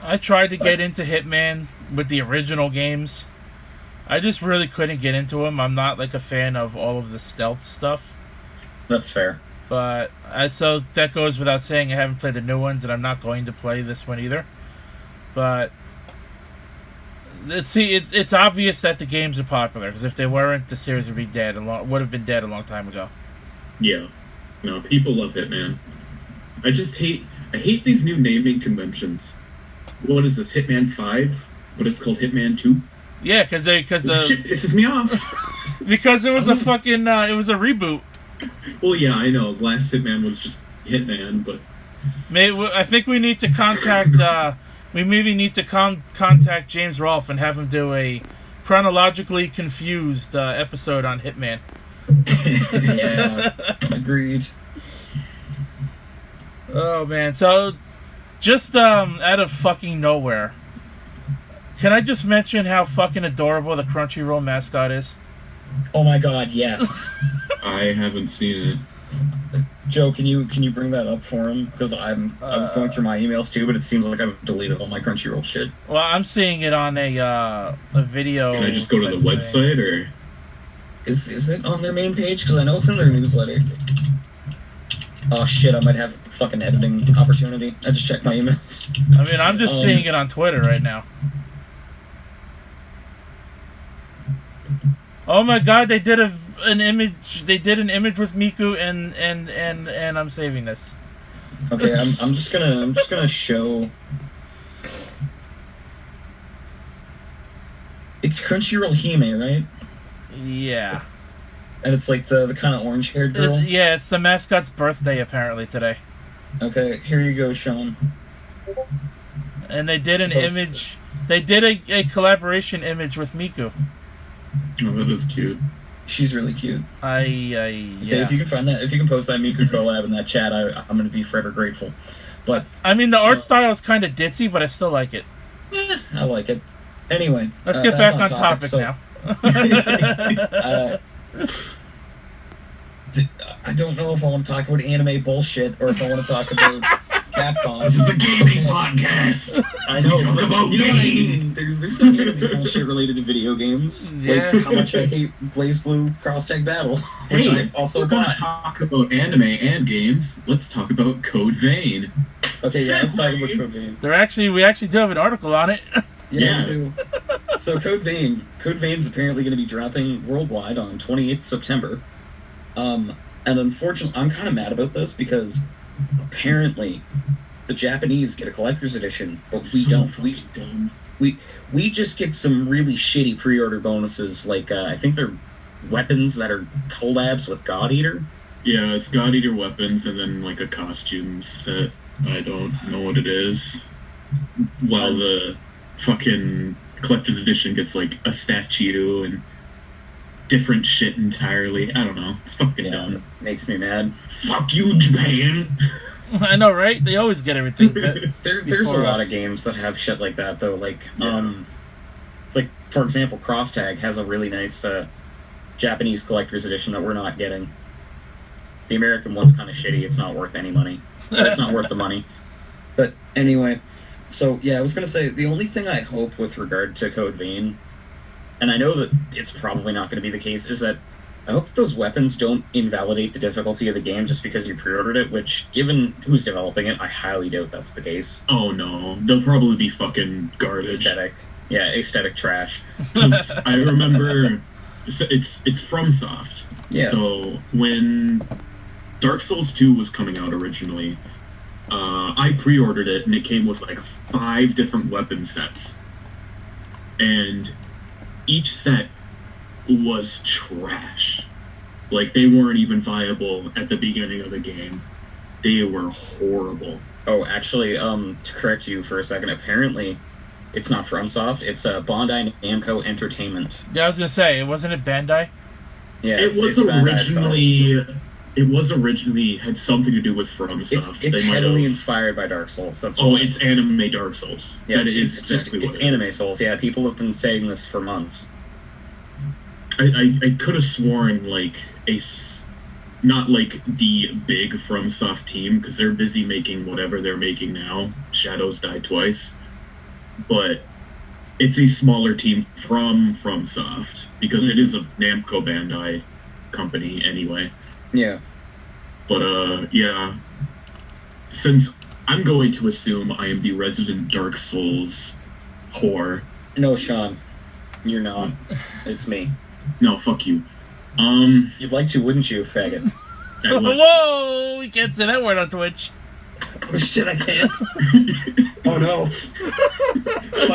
I tried to get into Hitman with the original games. I just really couldn't get into them. I'm not like a fan of all of the stealth stuff. That's fair. But so that goes without saying. I haven't played the new ones, and I'm not going to play this one either. But it's obvious that the games are popular, because if they weren't, the series would be dead. Would have been dead a long time ago. Yeah. No, people love Hitman. I hate these new naming conventions. What is this, Hitman 5? But it's called Hitman 2? Yeah, because shit pisses me off. Because it was a fucking it was a reboot. Well, yeah, I know. Last Hitman was just Hitman, but I think we need to contact we maybe need to contact James Rolfe and have him do a chronologically confused episode on Hitman. Yeah, agreed. Oh man, so just out of fucking nowhere, can I just mention how fucking adorable the Crunchyroll mascot is? Oh my god, yes. I haven't seen it. Joe, can you bring that up for him? Because I was going through my emails too, but it seems like I've deleted all my Crunchyroll shit. Well, I'm seeing it on a video. Can I just go to the website, or is it on their main page? Because I know it's in their newsletter. Oh shit, I might have a fucking editing opportunity. I just checked my emails. I mean, I'm just seeing it on Twitter right now. Oh my god, they did an image. They did an image with Miku, and I'm saving this. Okay, I'm just gonna show. It's Crunchyroll Hime, right? Yeah. And it's like the kind of orange-haired girl? Yeah, it's the mascot's birthday apparently today. Okay, here you go, Sean. And they did an image. They did a collaboration image with Miku. Oh, that is cute. She's really cute. Yeah. Okay, if you can find that, if you can post that Miku collab in that chat, I'm going to be forever grateful. But I mean, the art style is kind of ditzy, but I still like it. I like it. Anyway, Let's get back on topic so, now. I don't know if I want to talk about anime bullshit or if I want to talk about Capcom. This is a gaming podcast. I know, We talk but about you know what I gaming. mean? There's some anime bullshit related to video games. Yeah. Like how much I hate Blaze Blue Cross-Tag Battle, which Hey, I also we're gonna bought. talk about anime and games. Let's talk about Code Vein. Okay, yeah, let's talk about Code Vein. We actually do have an article on it. Yeah, we do. So Code Vein's apparently going to be dropping worldwide on 28th September. And unfortunately, I'm kind of mad about this because apparently the Japanese get a collector's edition, but we don't. We just get some really shitty pre-order bonuses, like I think they're weapons that are collabs with God Eater. Yeah, it's God Eater weapons and then like a costume set. I don't know what it is. While the fucking collector's edition gets like a statue and different shit entirely. I don't know. It's fucking dumb. Makes me mad. Fuck you, Japan. I know, right? They always get everything. There's a lot of games that have shit like that though. Like for example, Crosstag has a really nice Japanese collector's edition that we're not getting. The American one's kind of shitty. It's not worth any money. It's not worth the money. But anyway, so yeah, I was gonna say the only thing I hope with regard to Code Vein, and I know that it's probably not going to be the case, is that I hope those weapons don't invalidate the difficulty of the game just because you pre-ordered it, which, given who's developing it, I highly doubt that's the case. Oh no, they'll probably be fucking garbage. Aesthetic trash. 'Cause I remember it's FromSoft. Yeah. So when Dark Souls 2 was coming out originally, I pre-ordered it and it came with like 5 different weapon sets. And each set was trash. Like, they weren't even viable at the beginning of the game. They were horrible. Oh, actually, to correct you for a second, apparently it's not FromSoft, it's Bandai Namco Entertainment. Yeah, I was gonna say, wasn't it Bandai? Yeah, It was originally had something to do with FromSoft. It's They might heavily have- inspired by Dark Souls. That's Oh, why. it's anime Dark Souls. Yeah, That it's is just exactly what it's it anime is. Souls. Yeah, people have been saying this for months. I could have sworn like not like the big FromSoft team, because they're busy making whatever they're making now. Shadows Die Twice, but it's a smaller team from FromSoft because it is a Namco Bandai company anyway. Yeah. But yeah, since I'm going to assume I am the resident Dark Souls whore. No, Sean, you're not. It's me. No, fuck you. You'd like to, wouldn't you, faggot? Whoa! We can't say that word on Twitch. Oh shit, I can't. Oh no.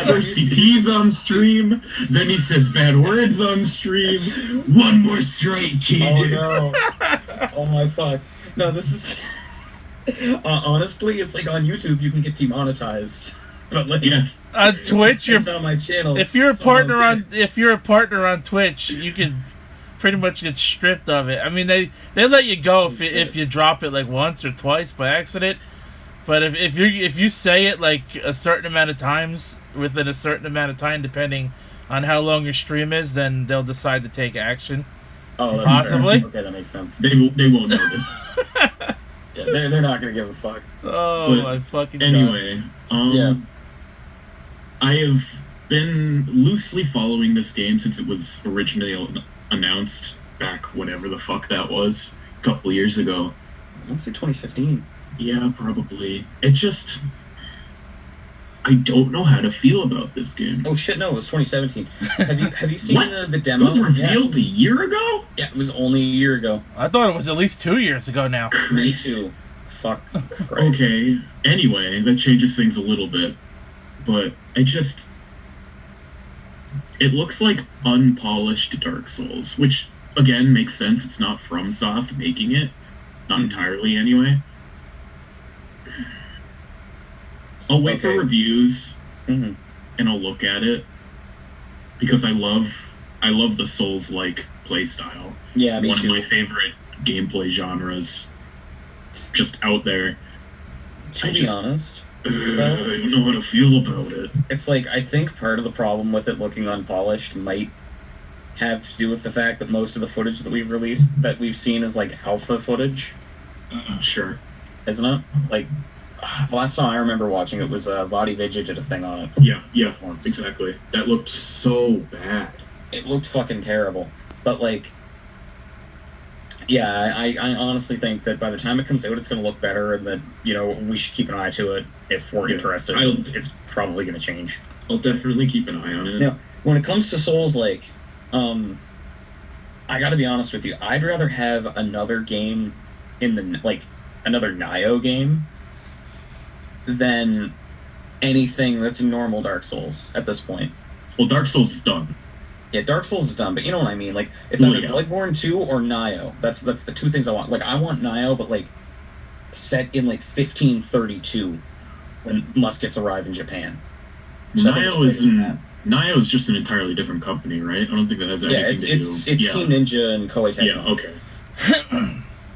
First he pees on stream, then he says bad words on stream. One more strike, kid. Oh no. Oh my fuck. No, this is... honestly, it's like on YouTube you can get demonetized. But like... Yeah. On Twitch, it's not my channel. if you're a so partner okay. if you're a partner on Twitch, you can pretty much get stripped of it. I mean, they let you go if you drop it like once or twice by accident. But if you say it like a certain amount of times within a certain amount of time, depending on how long your stream is, then they'll decide to take action. Oh, that's Possibly. fair. Okay, that makes sense. They won't notice. Yeah, they're not gonna give a fuck. Oh But my fucking anyway, Yeah. I have been loosely following this game since it was originally announced back whenever the fuck that was, a couple years ago. I want to say 2015. Yeah, probably. It just... I don't know how to feel about this game. Oh shit, no, it was 2017. Have you seen What? the demo? It was revealed a year ago? Yeah, it was only a year ago. I thought it was at least 2 years ago now. Me too. Fuck. Christ. Okay. Anyway, that changes things a little bit. But it looks like unpolished Dark Souls, which, again, makes sense. It's not FromSoft making it. Not entirely, anyway. I'll wait for Okay. reviews, Mhm. and I'll look at it. Because I love the Souls-like playstyle. Yeah, me One too. of my favorite gameplay genres just out there. To be honest, I don't know how to feel about it. it's like I think part of the problem with it looking unpolished might have to do with the fact that most of the footage that we've seen is like alpha footage, Sure. isn't it? Like the last time I remember watching it was Vadi Vidya did a thing on it. Yeah, Once. exactly. That looked so bad. It looked fucking terrible. But like, yeah, I honestly think that by the time it comes out, it's going to look better, and that we should keep an eye to it if we're interested. It's probably going to change. I'll definitely keep an eye on it. Now, when it comes to Souls-like, I got to be honest with you. I'd rather have another game another Nioh game than anything that's a normal Dark Souls at this point. Well, Dark Souls is done. Yeah, Dark Souls is done, but you know what I mean. Like, it's either Bloodborne 2 or Nioh. That's the two things I want. Like, I want Nioh, but like set in like 1532 when muskets arrive in Japan. Nioh is just an entirely different company, right? I don't think that has anything to do. It's Team Ninja and Koei Tecmo. Yeah, okay.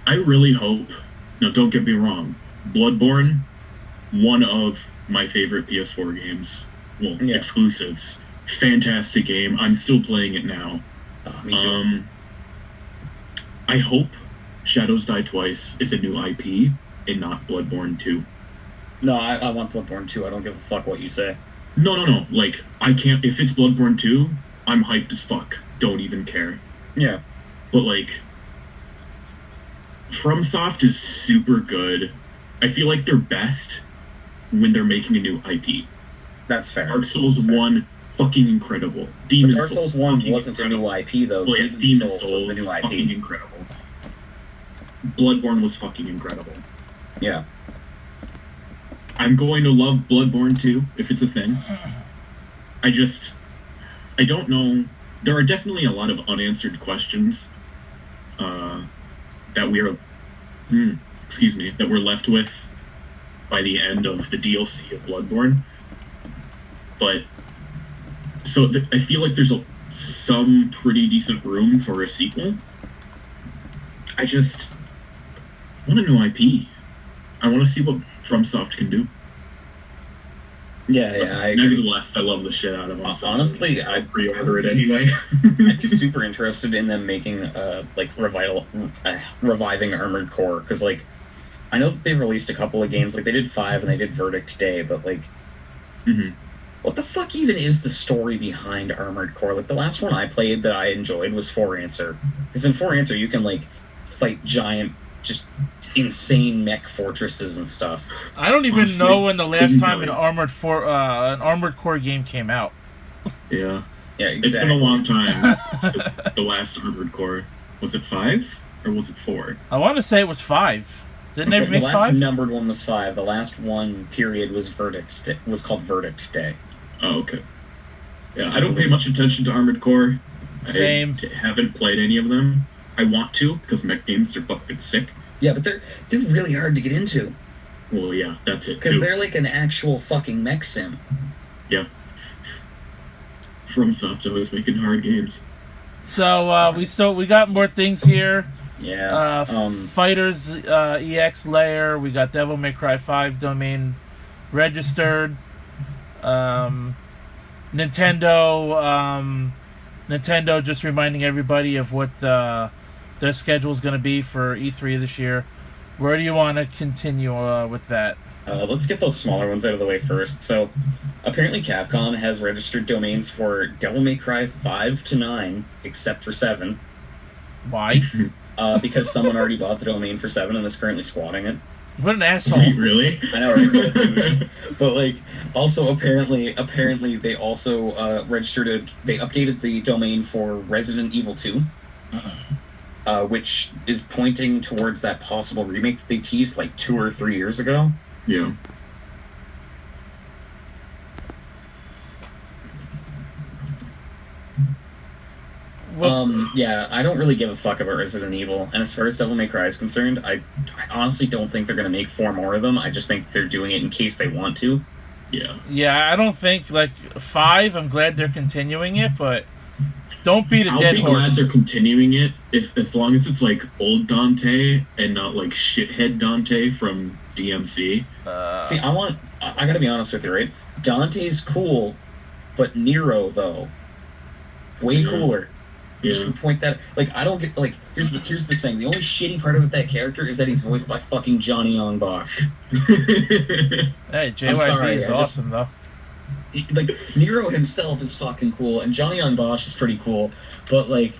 I really hope. Now, don't get me wrong. Bloodborne, one of my favorite PS4 games. Well, exclusives. Fantastic game. I'm still playing it now. Oh, me too. I hope Shadows Die Twice is a new IP and not Bloodborne 2. No, I want Bloodborne 2. I don't give a fuck what you say. No. Like, I can't. If it's Bloodborne 2, I'm hyped as fuck. Don't even care. Yeah. But, like, FromSoft is super good. I feel like they're best when they're making a new IP. That's fair. Dark Souls 1, fucking incredible. Dark Souls 1 wasn't a new IP, though. Well, Demon Souls was the new IP. Fucking incredible. Bloodborne was fucking incredible. Yeah. I'm going to love Bloodborne 2, if it's a thing. I don't know. There are definitely a lot of unanswered questions that we're left with by the end of the DLC of Bloodborne. But I feel like there's some pretty decent room for a sequel. I just want a new IP. I want to see what FromSoft can do. Yeah, I agree. Nevertheless, I love the shit out of them. Honestly, I'd pre-order it anyway. I'd be super interested in them making reviving Armored Core, because like I know that they've released a couple of games, like they did 5 and they did Verdict Day, but like, what the fuck even is the story behind Armored Core? Like the last one I played that I enjoyed was For Answer, because in For Answer you can like fight giant, just insane mech fortresses and stuff. I don't even know when the last time an Armored Core game came out. Yeah, exactly. It's been a long time since the last Armored Core. Was it 5 or was it 4? I want to say it was 5. Didn't they make 5? The last numbered one was 5. The last one period was called Verdict Day. Oh, okay. Yeah, I don't pay much attention to Armored Core. Same. I haven't played any of them. I want to, because mech games are fucking sick. Yeah, but they're really hard to get into. Well, yeah, that's it, because they're like an actual fucking mech sim. Yeah. FromSoft always making hard games. So, we got more things here. Yeah. Fighters EX layer. We got Devil May Cry 5 domain registered. Nintendo just reminding everybody of what their schedule is going to be for E3 this year. Where do you want to continue with that? Let's get those smaller ones out of the way first. So, apparently Capcom has registered domains for Devil May Cry 5 to 9, except for 7. Why? Because someone already bought the domain for 7 and is currently squatting it. What an asshole! Really? I know, right? But like, also apparently they also registered they updated the domain for Resident Evil 2, which is pointing towards that possible remake that they teased like 2 or 3 years ago. Yeah. Yeah, I don't really give a fuck about Resident Evil, and as far as Devil May Cry is concerned, I honestly don't think they're going to make 4 more of them. I just think they're doing it in case they want to. Yeah. Yeah, I don't think, like, 5, I'm glad they're continuing it, but Don't beat a I'll dead be horse. glad they're continuing it as long as it's like old Dante and not like shithead Dante from DMC. See, I gotta be honest with you, right? Dante's cool, but Nero though, way cooler. I'm just gonna point that. Like, I don't get like. Here's the thing. The only shitty part about that character is that he's voiced by fucking Johnny Young Bosch. Hey, JYP is awesome though. Like, Nero himself is fucking cool, and Johnny Young Bosch is pretty cool. But like,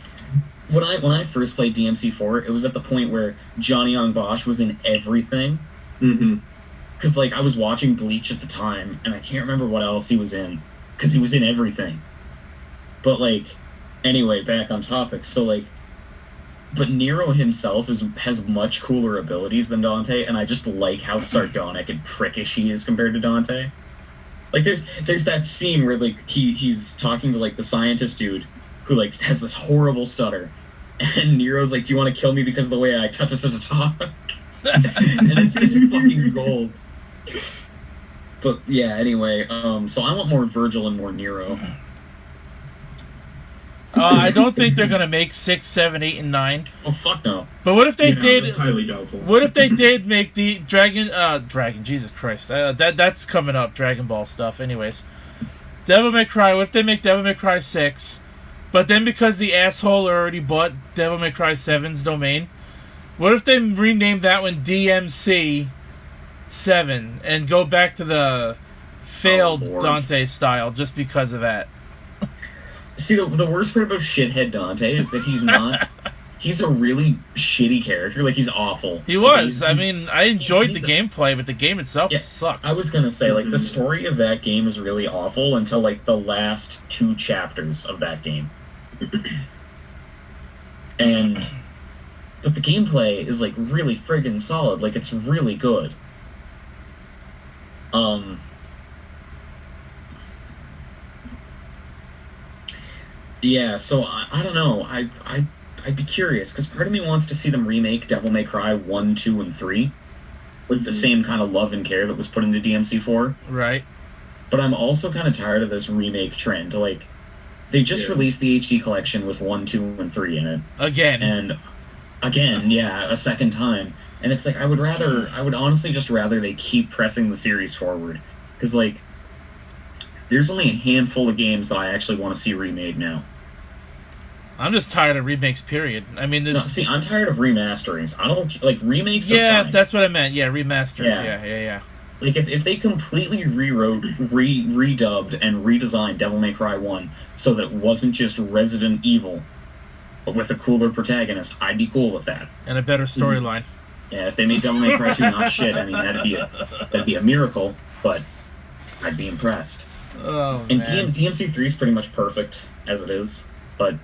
when I first played DMC4, it was at the point where Johnny Young Bosch was in everything. Mm-hmm. Because like I was watching Bleach at the time, and I can't remember what else he was in, because he was in everything. But like, anyway, back on topic. So like, but Nero himself has much cooler abilities than Dante, and I just like how sardonic and prickish he is compared to Dante. Like there's that scene where like he's talking to like the scientist dude who like has this horrible stutter, and Nero's like, "Do you want to kill me because of the way I talk?" And it's just fucking gold. But yeah, anyway, so I want more Virgil and more Nero. I don't think they're gonna make 6, 7, 8, and 9. Oh fuck no! But what if they did? It's highly doubtful. What if they did make the Dragon? Jesus Christ! That's coming up. Dragon Ball stuff. Anyways, Devil May Cry. What if they make Devil May Cry 6? But then because the asshole already bought Devil May Cry 7's domain, what if they rename that one DMC 7 and go back to the failed Dante style just because of that? See, the worst part about shithead Dante is that he's not. He's a really shitty character. Like, he's awful. He was. I mean, I enjoyed the gameplay, but the game itself sucked. I was gonna say, like, the story of that game is really awful until, like, the last 2 chapters of that game. But the gameplay is, like, really friggin' solid. Like, it's really good. Yeah, so I don't know. I'd be curious, because part of me wants to see them remake Devil May Cry 1, 2, and 3 with the same kind of love and care that was put into DMC4. Right. But I'm also kind of tired of this remake trend. Like, they just released the HD collection with 1, 2, and 3 in it. Again, a second time. And it's like, I would honestly just rather they keep pressing the series forward. Because, like, there's only a handful of games that I actually want to see remade now. I'm just tired of remakes, period. I mean, I'm tired of remasterings. I don't like remakes. Yeah, are fine. That's what I meant. Yeah, remasters. Yeah. Like if they completely rewrote, redubbed, and redesigned Devil May Cry 1 so that it wasn't just Resident Evil, but with a cooler protagonist, I'd be cool with that. And a better storyline. Yeah, if they made Devil May Cry 2 not shit, I mean that'd be a miracle, but I'd be impressed. Oh, and man. DMC3 is pretty much perfect as it is, but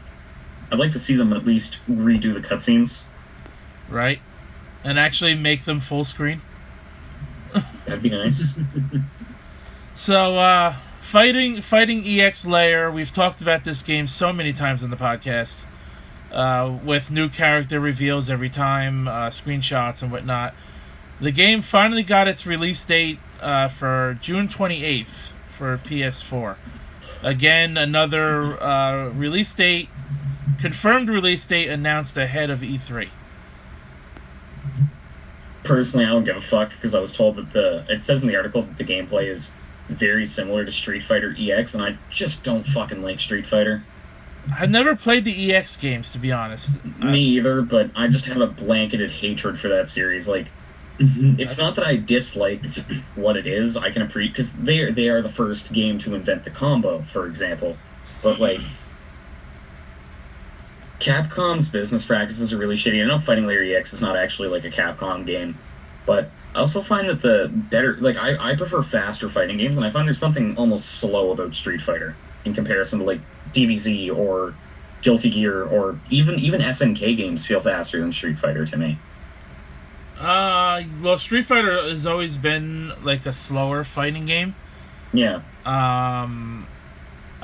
I'd like to see them at least redo the cutscenes. Right. And actually make them full screen. That'd be nice. So, fighting EX Layer, we've talked about this game so many times on the podcast, with new character reveals every time, screenshots and whatnot. The game finally got its release date for June 28th for PS4. Again, another release date, confirmed release date announced ahead of E3. Personally, I don't give a fuck, because I was told that it says in the article that the gameplay is very similar to Street Fighter EX, and I just don't fucking like Street Fighter. I've never played the EX games, to be honest. Me either, but I just have a blanketed hatred for that series. Like, it's not that I dislike what it is. I can appreciate, because they are the first game to invent the combo, for example. But like, Capcom's business practices are really shitty. I know Fighting Layer EX is not actually like a Capcom game, but I also find that I prefer faster fighting games, and I find there's something almost slow about Street Fighter in comparison to like DBZ or Guilty Gear, or even SNK games feel faster than Street Fighter to me. Well, Street Fighter has always been like a slower fighting game. Yeah.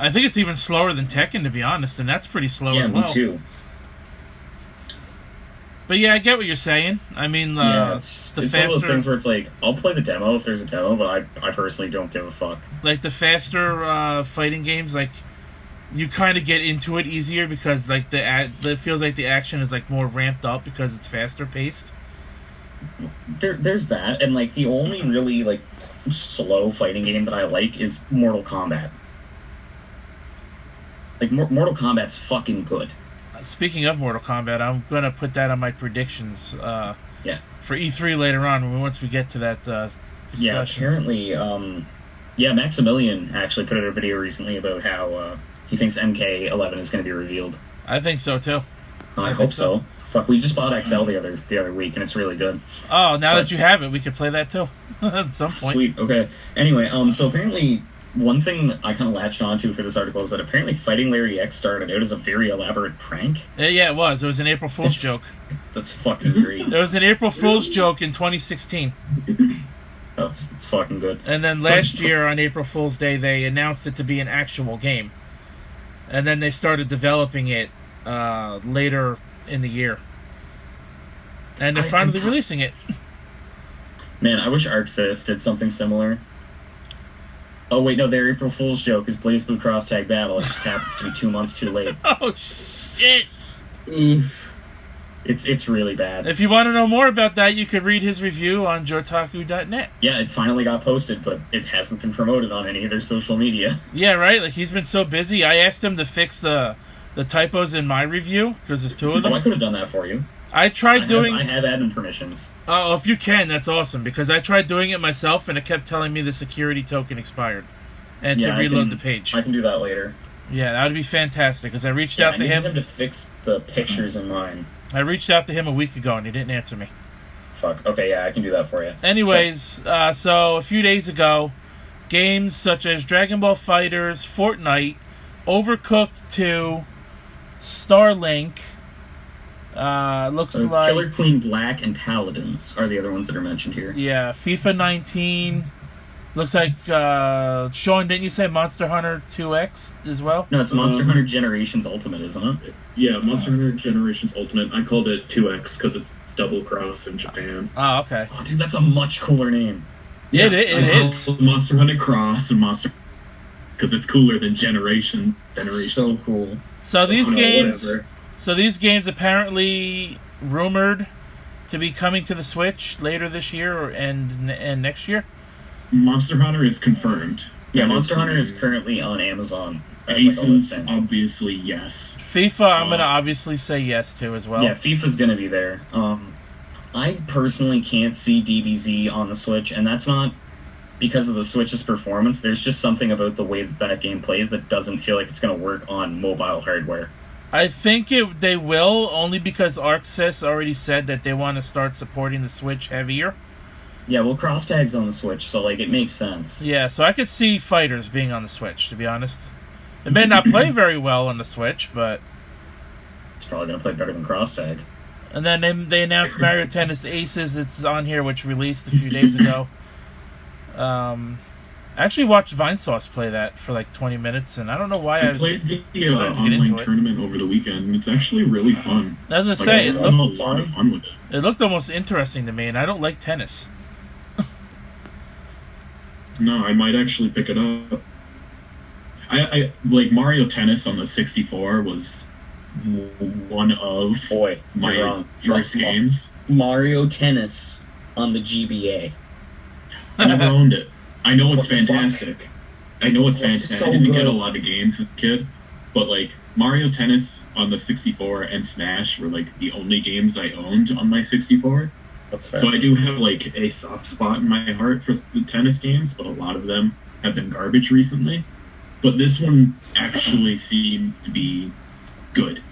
I think it's even slower than Tekken, to be honest, and that's pretty slow as well. Yeah, me too. But yeah, I get what you're saying. I mean, it's one of those things where it's like, I'll play the demo if there's a demo, but I personally don't give a fuck. Like the faster fighting games, like you kind of get into it easier because like it feels like the action is like more ramped up because it's faster paced. There's that, and like the only really like slow fighting game that I like is Mortal Kombat. Like Mortal Kombat's fucking good. Speaking of Mortal Kombat, I'm gonna put that on my predictions. Yeah. For E3 later on, once we get to that discussion. Yeah, apparently, Maximilian actually put out a video recently about how he thinks MK11 is going to be revealed. I think so too. I hope so. Fuck, we just bought XL the other week, and it's really good. Oh, now that you have it, we could play that too at some point. Sweet. Okay. Anyway, so apparently, one thing I kind of latched onto for this article is that apparently Fighting Larry X started out as a very elaborate prank. Yeah, it was. It was an April Fool's joke. That's fucking great. It was an April Fool's joke in 2016. It's fucking good. And then last year on April Fool's Day, they announced it to be an actual game. And then they started developing it later in the year. And they're finally releasing it. Man, I wish ArcSys did something similar. Oh, wait, no, their April Fool's joke is Blaze Blue Cross Tag Battle. It just happens to be 2 months too late. Oh, shit. Oof. It's really bad. If you want to know more about that, you could read his review on jotaku.net. Yeah, it finally got posted, but it hasn't been promoted on any of their social media. Yeah, right? Like, he's been so busy. I asked him to fix the typos in my review, because there's 2 of them. Oh, I could have done that for you. I tried doing... I have admin permissions. Oh, if you can, that's awesome, because I tried doing it myself, and it kept telling me the security token expired. And to reload the page. I can do that later. Yeah, that would be fantastic, because I reached out to him. I need him to fix the pictures in mine. I reached out to him a week ago, and he didn't answer me. Fuck. Okay, yeah, I can do that for you. Anyways, so a few days ago, games such as Dragon Ball FighterZ, Fortnite, Overcooked 2, Starlink, looks like... Killer Queen Black and Paladins are the other ones that are mentioned here. Yeah, FIFA 19... Looks like, Sean, didn't you say Monster Hunter 2X as well? No, it's Monster Hunter Generations Ultimate, isn't it? Yeah, Monster Hunter Generations Ultimate. I called it 2X because it's double cross in Japan. Oh, okay. Oh, dude, that's a much cooler name. Yeah, it is. Monster Hunter Cross and Monster... Because it's cooler than Generation. So cool. So these games apparently rumored to be coming to the Switch later this year and next year. Monster Hunter is confirmed. Yeah, Monster Hunter is currently on Amazon. Aces, obviously, yes. FIFA, I'm going to obviously say yes to as well. Yeah, FIFA's going to be there. I personally can't see DBZ on the Switch, and that's not because of the Switch's performance. There's just something about the way that game plays that doesn't feel like it's going to work on mobile hardware. I think they will, only because ArcSys already said that they want to start supporting the Switch heavier. Yeah, well, cross tags on the Switch, so like it makes sense. Yeah, so I could see FighterZ being on the Switch, to be honest. It may not play very well on the Switch, but it's probably gonna play better than cross tag. And then they announced Mario Tennis Aces. It's on here, which released a few days ago. I actually watched Vinesauce play that for like 20 minutes, and I don't know why I played the online tournament over the weekend. It's actually really fun. I was gonna say, it looked a lot of fun with it. It looked almost interesting to me, and I don't like tennis. No, I might actually pick it up. I like Mario Tennis on the 64 was one of my first games. Mario Tennis on the GBA. I never owned it. I know it's fantastic. I know it's fantastic. So I didn't get a good. lot of games as a kid, but like Mario Tennis on the 64 and Smash were like the only games I owned on my 64. That's fair. So I do have like a soft spot in my heart for the tennis games, but a lot of them have been garbage recently. But this one actually seemed to be good.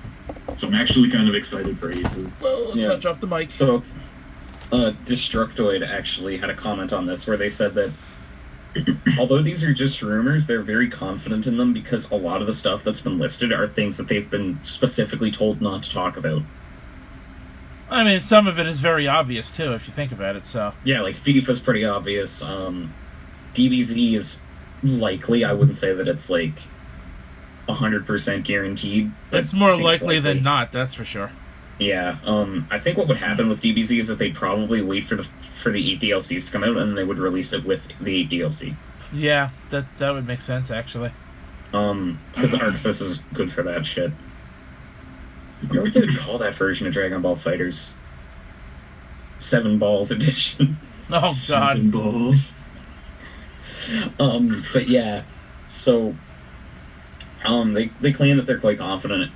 So I'm actually kind of excited for Aces. Well, let's not drop the mic. So, Destructoid actually had a comment on this where they said that although these are just rumors, they're very confident in them because a lot of the stuff that's been listed are things that they've been specifically told not to talk about. I mean, some of it is very obvious, too, if you think about it, so... Yeah, like, FIFA's pretty obvious. DBZ is likely. I wouldn't say that it's, like, 100% guaranteed. It's more likely than not, that's for sure. Yeah, I think what would happen with DBZ is that they'd probably wait for the 8 DLCs to come out, and then they would release it with the 8 DLC. Yeah, that would make sense, actually. Because Arxis is good for that shit. I wonder what they would call that version of Dragon Ball FighterZ. 7 Balls Edition. Oh God. 7 balls. But yeah, so they claim that they're quite confident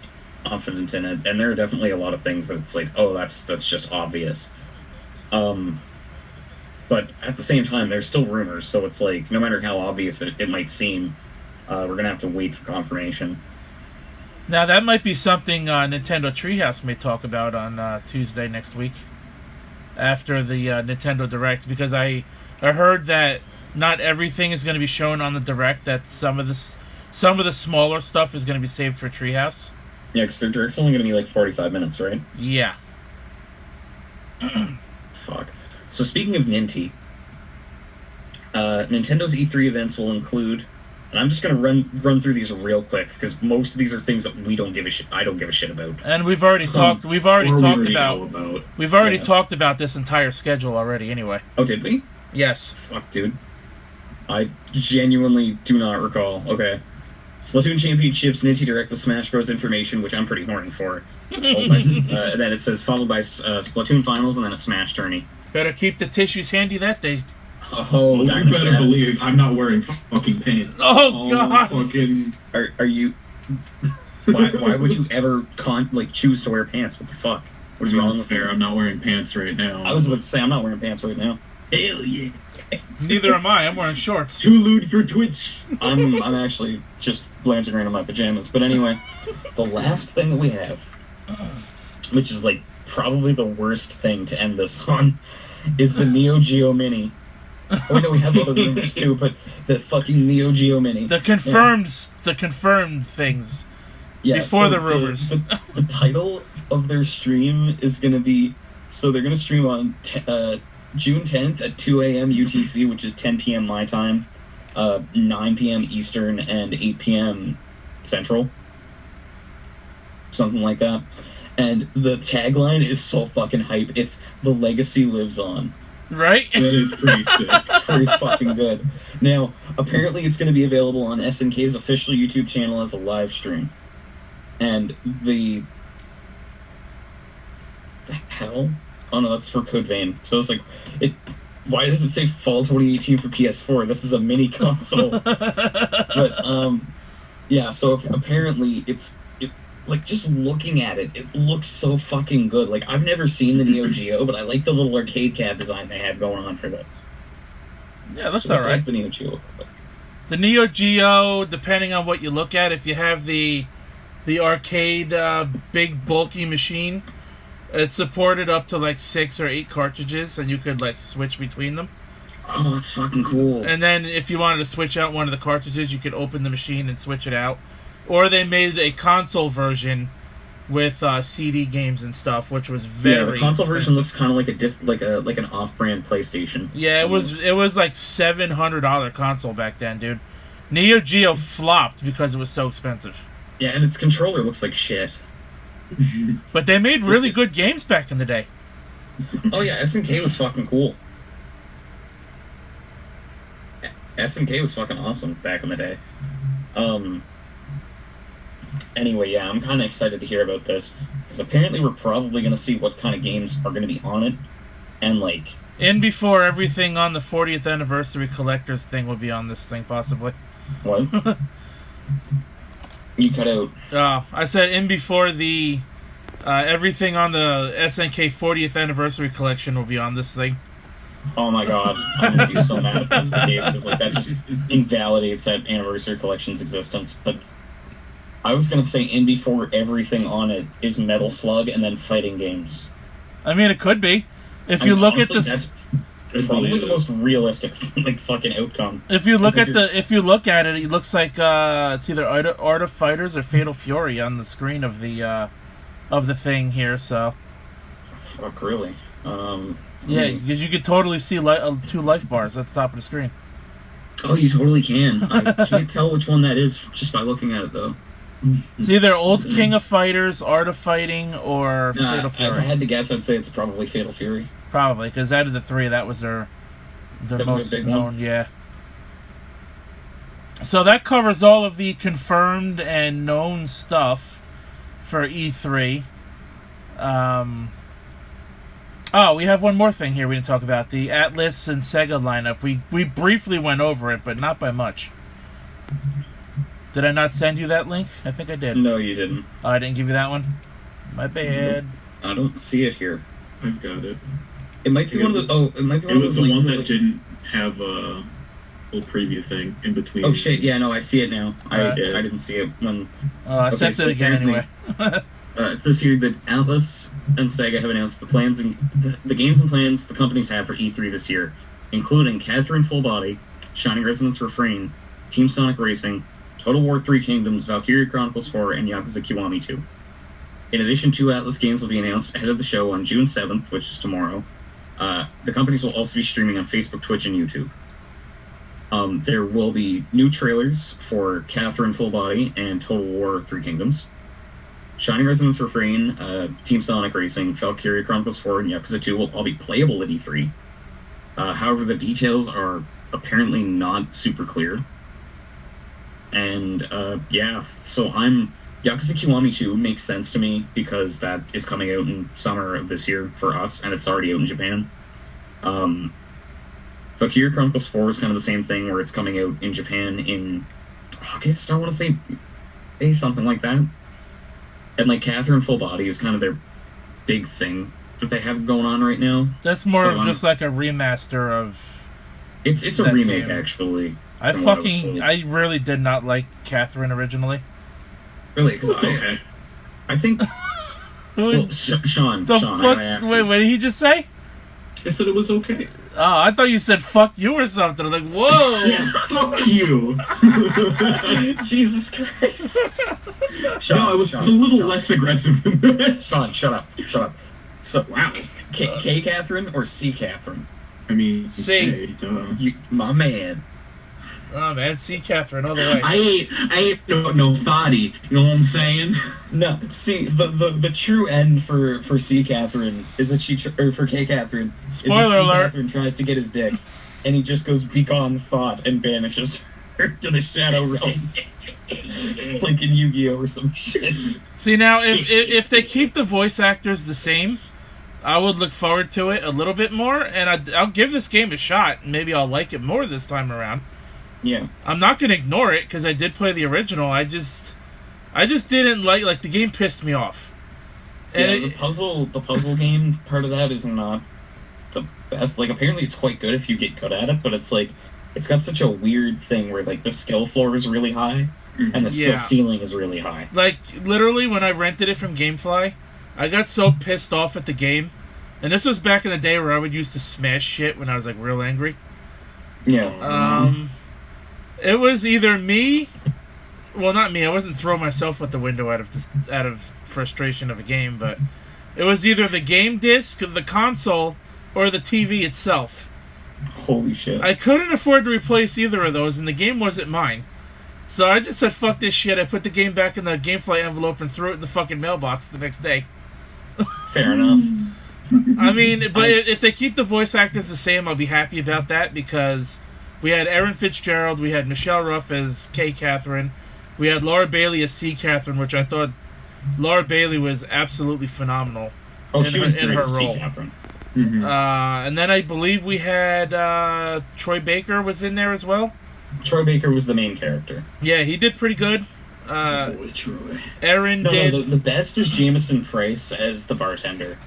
in it, and there are definitely a lot of things that it's like, oh, that's just obvious. But at the same time, there's still rumors, so it's like, no matter how obvious it might seem, we're gonna have to wait for confirmation. Now that might be something Nintendo Treehouse may talk about on Tuesday next week, after the Nintendo Direct, because I heard that not everything is going to be shown on the Direct. That some of the smaller stuff is going to be saved for Treehouse. Yeah, because their Direct's only gonna be like 45 minutes, right? Yeah. Fuck. So speaking of Ninty, Nintendo's E3 events will include, and I'm just gonna run through these real quick because most of these are things that we don't give a shit. I don't give a shit about. And we've already talked. We've already talked about. About. We've already Yeah. talked about this entire schedule already. Anyway. Oh, did we? Yes. Fuck, dude. I genuinely do not recall. Okay. Splatoon Championships, Ninty Direct with Smash Bros. Information, which I'm pretty horny for. And then it says followed by Splatoon Finals and then a Smash tourney. Better keep the tissues handy that day. Oh, Well, you Diamond better Stats. believe I'm not wearing fucking pants. Oh God. Fucking. Are you? Why would you ever choose to wear pants? What the fuck? What is wrong That's with fair. you? I'm not wearing pants right now. I was about to say I'm not wearing pants right now. Hell yeah. Neither am I. I'm wearing shorts. Too lewd for Twitch. I'm actually just glancing around in my pajamas. But anyway, the last thing that we have, which is like probably the worst thing to end this on, is the Neo Geo Mini. Oh no, we have other rumors too, but the fucking Neo Geo Mini. The confirmed things. Yeah, before so the rumors. The title of their stream is going to be, so they're going to stream on June 10th at 2 a.m. UTC, which is 10 p.m. my time, 9 p.m. Eastern, and 8 p.m. Central. Something like that. And the tagline is so fucking hype. It's "The Legacy Lives On." Right? That is pretty sick. It's pretty fucking good. Now, apparently it's going to be available on SNK's official YouTube channel as a live stream. And the hell? Oh no, that's for Code Vein. So it's like, why does it say Fall 2018 for PS4? This is a mini console. But yeah. So apparently like just looking at it, it looks so fucking good. Like I've never seen the Neo Geo, but I like the little arcade cab design they have going on for this. Yeah, that's So what alright. does the Neo Geo look like? The Neo Geo, depending on what you look at, if you have the arcade big bulky machine, it's supported up to like 6 or 8 cartridges, and you could like switch between them. Oh, that's fucking cool. And then if you wanted to switch out one of the cartridges, you could open the machine and switch it out. Or they made a console version with CD games and stuff, which was very the console version expensive. looks kind of like an off-brand PlayStation. Yeah, it was like $700 console back then, dude. Neo Geo flopped because it was so expensive. Yeah, and its controller looks like shit. But they made really good games back in the day. Oh yeah, SNK was fucking cool. SNK was fucking awesome back in the day. Anyway, yeah, I'm kind of excited to hear about this because apparently we're probably going to see what kind of games are going to be on it, and like In before everything on the 40th anniversary collector's thing will be on this thing, possibly. what? You cut out. I said in before the everything on the SNK 40th anniversary collection will be on this thing. Oh my god, I'm gonna be so mad if that's the case because like that just invalidates that anniversary collection's existence. But I was gonna say in before everything on it is Metal Slug and then fighting games. I mean, it could be. If you look honestly, at this, that's probably the most realistic like fucking outcome. if you look It's like at if you look at it, it looks like it's either Art of Fighters or Fatal Fury on the screen of the thing here. So Fuck, really? yeah, because you could totally see 2 life bars at the top of the screen. Oh, you totally can. I can't tell which one that is just by looking at it though. It's either Old King of Fighters, Art of Fighting, or Fatal If Fury. I had to guess, I'd say it's probably Fatal Fury. Probably, because out of the 3, that was their That was most their big known. one? Yeah. So that covers all of the confirmed and known stuff for E3. Oh, we have one more thing here we didn't talk about. The Atlas and Sega lineup. We briefly went over it, but not by much. Did I not send you that link? I think I did. No, you didn't. Oh, I didn't give you that one? My bad. I don't see it here. I've got it. It might be one of the. Oh, it might be one of It was those the links one that didn't have a little preview thing in between. Oh shit! Yeah, no, I see it now. I Yeah. didn't see it when. Oh, I sent so it again apparently- anyway. It says here that Atlas and Sega have announced the plans and the games and plans the companies have for E3 this year, including Catherine Full Body, Shining Resonance Refrain, Team Sonic Racing, Total War 3 Kingdoms, Valkyria Chronicles 4, and Yakuza Kiwami 2. In addition, 2 Atlas games will be announced ahead of the show on June 7th, which is tomorrow. The companies will also be streaming on Facebook, Twitch, and YouTube. There will be new trailers for Catherine Full Body and Total War 3 Kingdoms. Shining Resonance Refrain, Team Sonic Racing, Valkyria Chronicles 4, and Yakuza 2 will all be playable at E3. However, the details are apparently not super clear. And, yeah, so Yakuza Kiwami 2 makes sense to me because that is coming out in summer of this year for us, and it's already out in Japan. Valkyria Chronicles 4 is kind of the same thing, where it's coming out in Japan in August, I want to say, May, something like that. And, like, Catherine Full Body is kind of their big thing that they have going on right now. That's more So of just like a remaster of... It's a that remake, game. actually. I from what I was told. really did not like Catherine originally. Really, because It's okay. I think... Well, Sean, I gotta ask Wait, you. what did he just say? I said it was okay. Oh, I thought you said fuck you or something. I'm like, whoa! Yeah, fuck you. Jesus Christ. No, I was a little less aggressive than that. Sean, shut up. So, Wow. K Catherine or C Catherine? I mean, See. okay, duh. My man. Oh man, see Catherine all the way. I ain't no thotty. You know what I'm saying? No, see, the true end for C Catherine is that or for K Catherine is that Spoiler C alert. Catherine tries to get his dick, and he just goes begone thought and banishes her to the Shadow Realm, like in Yu-Gi-Oh or some shit. See now, if they keep the voice actors the same, I would look forward to it a little bit more, and I'll give this game a shot. Maybe I'll like it more this time around. Yeah. I'm not gonna ignore it because I did play the original. I just didn't like the game pissed me off. And Yeah, the puzzle game part of that is not the best. Like, apparently it's quite good if you get good at it, but it's like, it's got such a weird thing where, like, the skill floor is really high, and the skill Yeah. ceiling is really high. like literally when I rented it from GameFly, I got so pissed off at the game. And this was back in the day where I would used to smash shit when I was like real angry. Yeah. It was either me, well, not me. I wasn't throwing myself out the window out of frustration of a game, but it was either the game disc, the console, or the TV itself. Holy shit. I couldn't afford to replace either of those, and the game wasn't mine. So I just said, "Fuck this shit." I put the game back in the GameFly envelope and threw it in the fucking mailbox the next day. Fair enough. I mean, but if they keep the voice actors the same, I'll be happy about that because we had Erin Fitzgerald, we had Michelle Ruff as K. Catherine, we had Laura Bailey as C. Catherine, which I thought Laura Bailey was absolutely phenomenal. Oh, she was in great her as T. role. Catherine. Mm-hmm. And then I believe we had Troy Baker was in there as well. Troy Baker was the main character. Yeah, he did pretty good. Boy, Troy. Erin did. No, the best is Jameson Price as the bartender.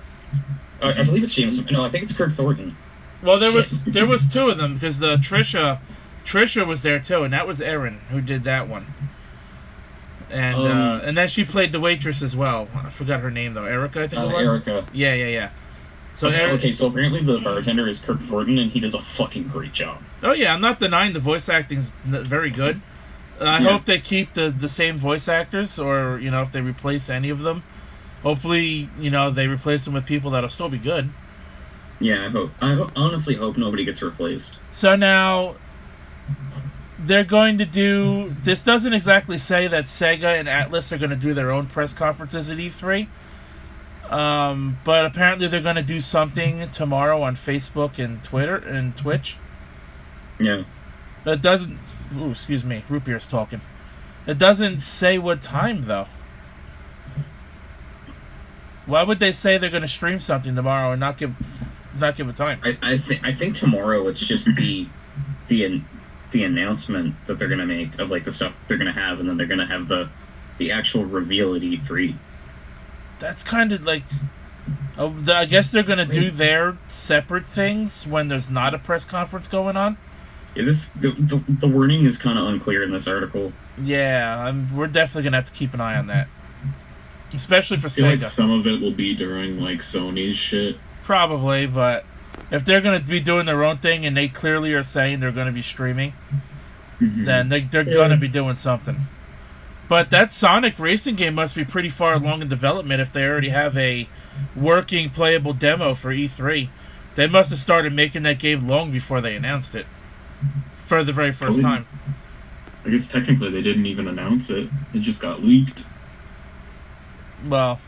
I believe it's Jameson. No, I think it's Kirk Thornton. Well, there was two of them because the Trisha was there too, and that was Erin who did that one. And then she played the waitress as well. I forgot her name though. Erica, I think it was. Erica. Yeah. So Okay, so apparently the bartender is Kirk Thornton, and he does a fucking great job. Oh yeah, I'm not denying the voice acting's very good. I hope they keep the same voice actors, or if they replace any of them, hopefully they replace them with people that'll still be good. Yeah, I honestly hope nobody gets replaced. So now they're going to do. This doesn't exactly say that Sega and Atlas are going to do their own press conferences at E3. But apparently they're going to do something tomorrow on Facebook and Twitter and Twitch. Yeah. It doesn't. Ooh, excuse me. Root beer's talking. It doesn't say what time though. Why would they say they're going to stream something tomorrow and not give a time? I think tomorrow it's just the announcement that they're going to make of like the stuff they're going to have, and then they're going to have the actual reveal at E3. That's kind of like. I guess they're going to do their separate things when there's not a press conference going on. Yeah, the wording is kind of unclear in this article. Yeah, we're definitely going to have to keep an eye on that. Especially for I feel Sega. like some of it will be during like Sony's shit. Probably, but if they're going to be doing their own thing and they clearly are saying they're going to be streaming, then they're going to be doing something. But that Sonic racing game must be pretty far along in development if they already have a working playable demo for E3. They must have started making that game long before they announced it for the very first time. I guess technically they didn't even announce it. It just got leaked. Well,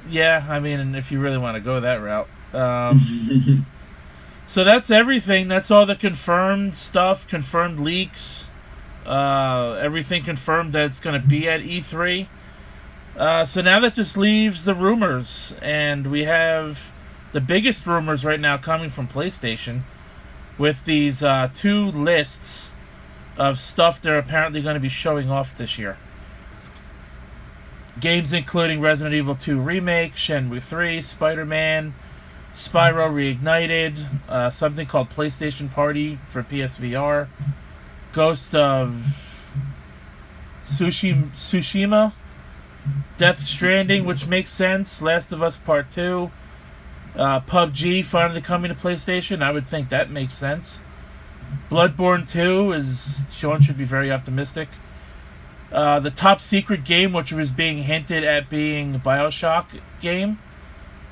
yeah, I mean, if you really want to go that route. So that's everything. That's all the confirmed stuff, confirmed leaks. Everything confirmed that it's going to be at E3. So now that just leaves the rumors. And we have the biggest rumors right now coming from PlayStation with these 2 lists of stuff they're apparently going to be showing off this year. Games including Resident Evil 2 Remake, Shenmue 3, Spider-Man, Spyro Reignited, something called PlayStation Party for PSVR, Ghost of Tsushima, Death Stranding, which makes sense, Last of Us Part 2, PUBG finally coming to PlayStation. I would think that makes sense. Bloodborne 2 is Sean should be very optimistic. The top secret game, which was being hinted at being BioShock game.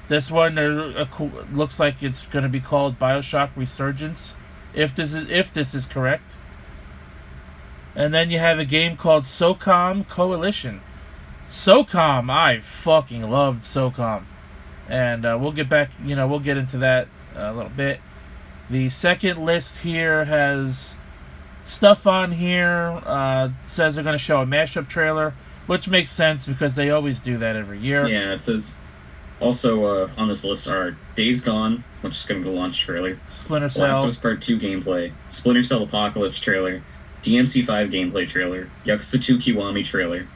This one looks like it's going to be called BioShock Resurgence, if this is correct. And then you have a game called SOCOM Coalition. SOCOM, I fucking loved SOCOM, and we'll get into that a little bit. The second list here has stuff on here. Says they're going to show a mashup trailer, which makes sense because they always do that every year. Yeah, it says also on this list are Days Gone, which is going to go launch trailer, Splinter Cell, Last of Us Part 2 gameplay, Splinter Cell Apocalypse trailer, DMC 5 gameplay trailer, Yakuza 2 Kiwami trailer,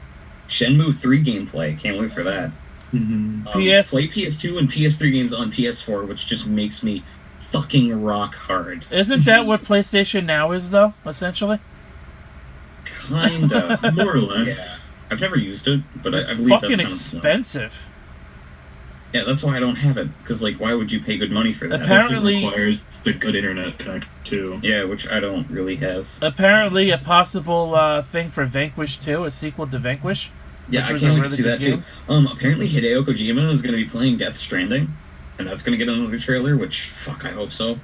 Shenmue 3 gameplay. Can't wait for that. Play PS2 and PS3 games on PS4, which just makes me fucking rock hard. Isn't that what PlayStation Now is, though, essentially? Kinda. More or less. Yeah. I've never used it, but It's I believe that's fucking kind expensive. Yeah, that's why I don't have it. Because, like, why would you pay good money for that? Apparently, it requires the good internet connect too. Yeah, which I don't really have. Apparently, a possible thing for Vanquish 2, a sequel to Vanquish. Yeah, I can't wait to see that too. Apparently Hideo Kojima is going to be playing Death Stranding, and that's going to get another trailer. Which, fuck, I hope so.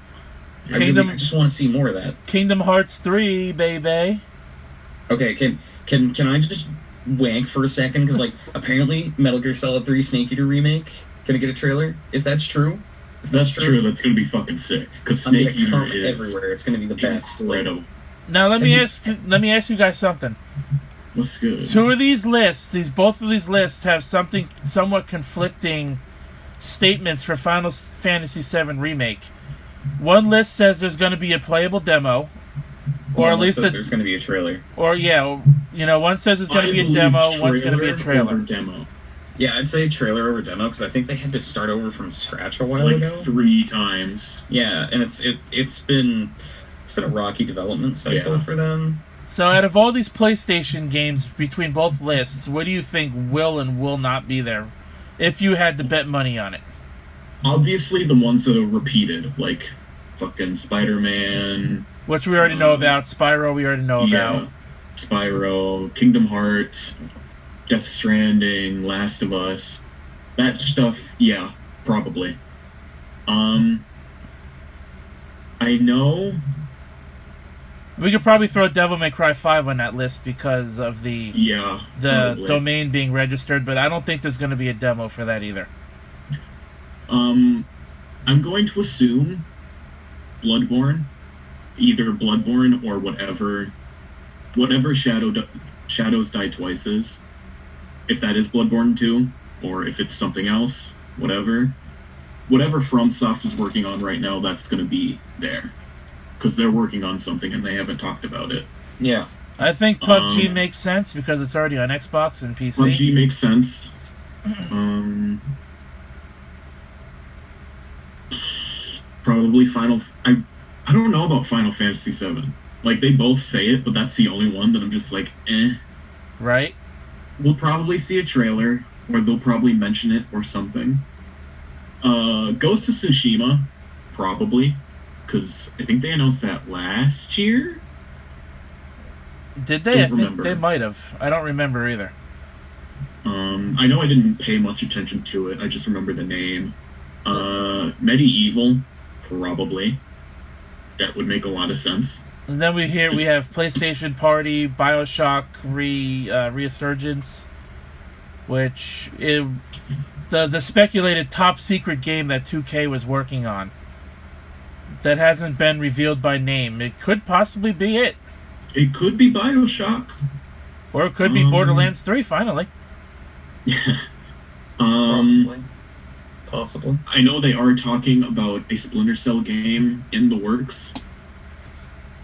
I just want to see more of that. Kingdom Hearts 3, baby. Okay, can I just wank for a second? Because like, apparently Metal Gear Solid 3 Snake Eater remake. Can I get a trailer? If that's true. If that's true, that's going to be fucking sick. Because Snake Eater is everywhere. It's going to be the best. Incredible. Now let me ask you guys something. What's good? Two of these lists, both of these lists have something somewhat conflicting statements for Final Fantasy VII Remake. One list says there's going to be a playable demo, or at least there's going to be a trailer. Or one says there's going to be a demo, one's going to be a trailer. Demo. Yeah, I'd say trailer over demo because I think they had to start over from scratch a while ago. 3 times. Yeah, and it's been a rocky development cycle for them. So out of all these PlayStation games between both lists, what do you think will and will not be there if you had to bet money on it? Obviously the ones that are repeated, like fucking Spider-Man. Which we already know about. Spyro we already know about. Spyro, Kingdom Hearts, Death Stranding, Last of Us. That stuff, yeah, probably. I know... We could probably throw Devil May Cry 5 on that list because of the domain being registered, but I don't think there's going to be a demo for that either. I'm going to assume Bloodborne either Bloodborne or whatever Shadows Die Twice is. If that is Bloodborne 2, or if it's something else, whatever FromSoft is working on right now, that's going to be there. Because they're working on something and they haven't talked about it. Yeah. I think PUBG makes sense because it's already on Xbox and PC. PUBG makes sense. Probably I don't know about Final Fantasy VII. Like, they both say it, but that's the only one that I'm just like, eh. Right? We'll probably see a trailer, or they'll probably mention it or something. Ghost of Tsushima, probably, because I think they announced that last year. Did they? I think they might have. I don't remember either. I know I didn't pay much attention to it. I just remember the name. Medieval, probably. That would make a lot of sense. And then we have PlayStation Party, BioShock Resurgence, which is the speculated top secret game that 2K was working on. That hasn't been revealed by name. It could possibly be it. It could be BioShock. Or it could be Borderlands 3, finally. Yeah. Probably. Possible. I know they are talking about a Splinter Cell game in the works.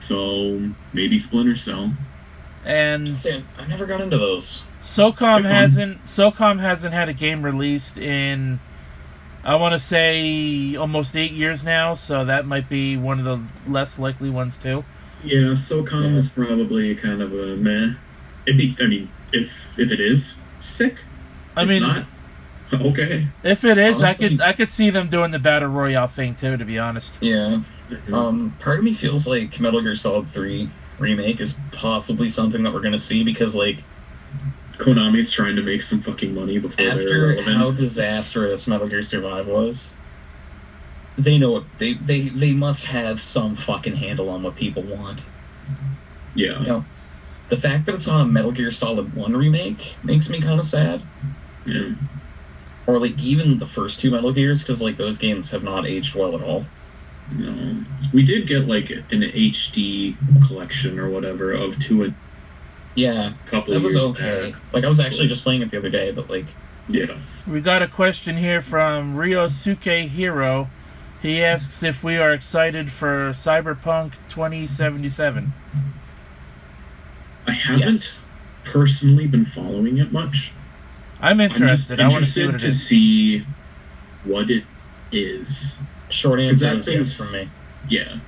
So, maybe Splinter Cell. And I never got into those. SOCOM hasn't had a game released in, I want to say, almost 8 years now, so that might be one of the less likely ones too. Yeah, SOCOM is probably kind of a meh. If it is, sick. Not, okay. If it is, Honestly, I could see them doing the Battle Royale thing too, to be honest. Yeah. Part of me feels like Metal Gear Solid 3 remake is possibly something that we're gonna see because, like, Konami's trying to make some fucking money before they're after relevant. how disastrous Metal Gear Survive was, they know what they must have some fucking handle on what people want. Yeah. You know, the fact that it's on a Metal Gear Solid 1 remake makes me kind of sad. Yeah. Or, like, even the first two Metal Gears, because, like, those games have not aged well at all. No. We did get, like, an HD collection or whatever of two Yeah, couple that was years okay. back. Like, I was actually just playing it the other day, but, like... Yeah. We got a question here from Ryosuke Hiro. He asks if we are excited for Cyberpunk 2077. I haven't personally been following it much. I'm interested. I want to see what it to is. see what it is. Short answer is that yes thing's- from me. Yeah.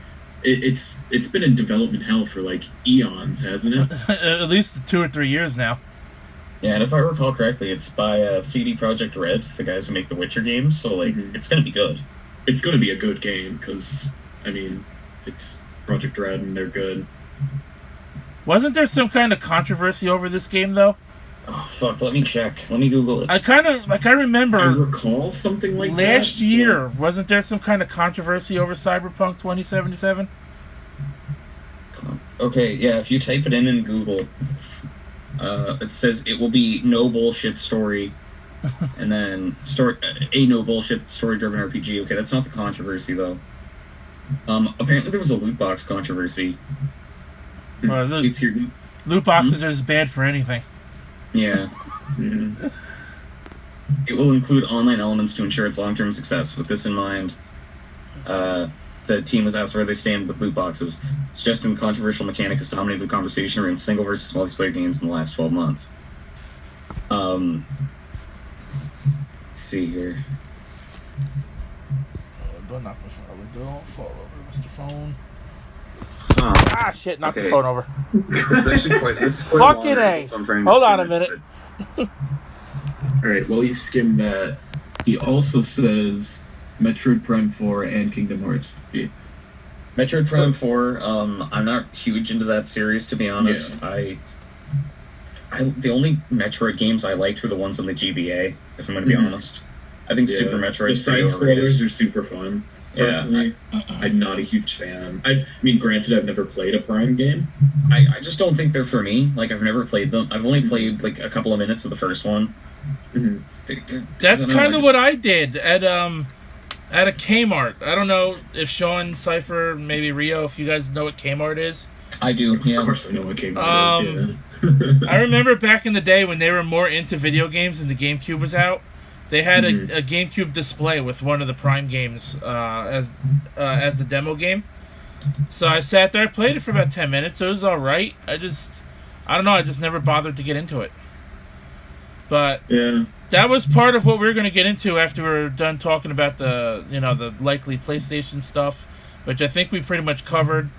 It's been in development hell for, like, eons, hasn't it? At least 2 or 3 years now. Yeah, and if I recall correctly, it's by CD Projekt Red, the guys who make the Witcher games, so, like, it's gonna be good. It's going to be a good game, because, I mean, it's Project Red and they're good. Wasn't there some kind of controversy over this game, though? Oh, fuck, let me check. Let me Google it. I remember I recall something like that. last year, wasn't there some kind of controversy over Cyberpunk 2077? Okay, yeah, if you type it in Google, it says it will be no bullshit story, and then a no bullshit story-driven RPG. Okay, that's not the controversy, though. Apparently there was a loot box controversy. Well, It's here. loot boxes are just bad for anything. Yeah. Yeah. It will include online elements to ensure its long-term success. With this in mind, the team was asked where they stand with loot boxes, suggesting the controversial mechanic has dominated the conversation around single versus multiplayer games in the last 12 months. Let's see here. Don't knock my phone over. Don't fall over, Mr. Phone. Huh. Ah, shit, knock the Okay. phone over. This is actually quite. This is quite Fucking long, A. so I'm trying to Hold on skim a it, minute. Alright, while you skim that, he also says Metroid Prime 4 and Kingdom Hearts 3. Metroid Prime 4, I'm not huge into that series, to be honest. Yeah. The only Metroid games I liked were the ones on the GBA, if I'm going to be honest. I think Super The Metroid's pretty side overrated. scrollers are super fun. Personally, I'm not a huge fan. I mean, granted, I've never played a Prime game. I just don't think they're for me. Like, I've never played them. I've only played, like, a couple of minutes of the first one. Mhm. That's kind of what I did at At a Kmart. I don't know if Sean, Cypher, maybe Rio, if you guys know what Kmart is. I do, yeah. Of course I know what Kmart is, yeah. I remember back in the day when they were more into video games and the GameCube was out, they had a GameCube display with one of the Prime games as the demo game. So I sat there, I played it for about 10 minutes. It was alright. I don't know, I just never bothered to get into it. But yeah, that was part of what we were going to get into after we were done talking about the likely PlayStation stuff, which I think we pretty much covered.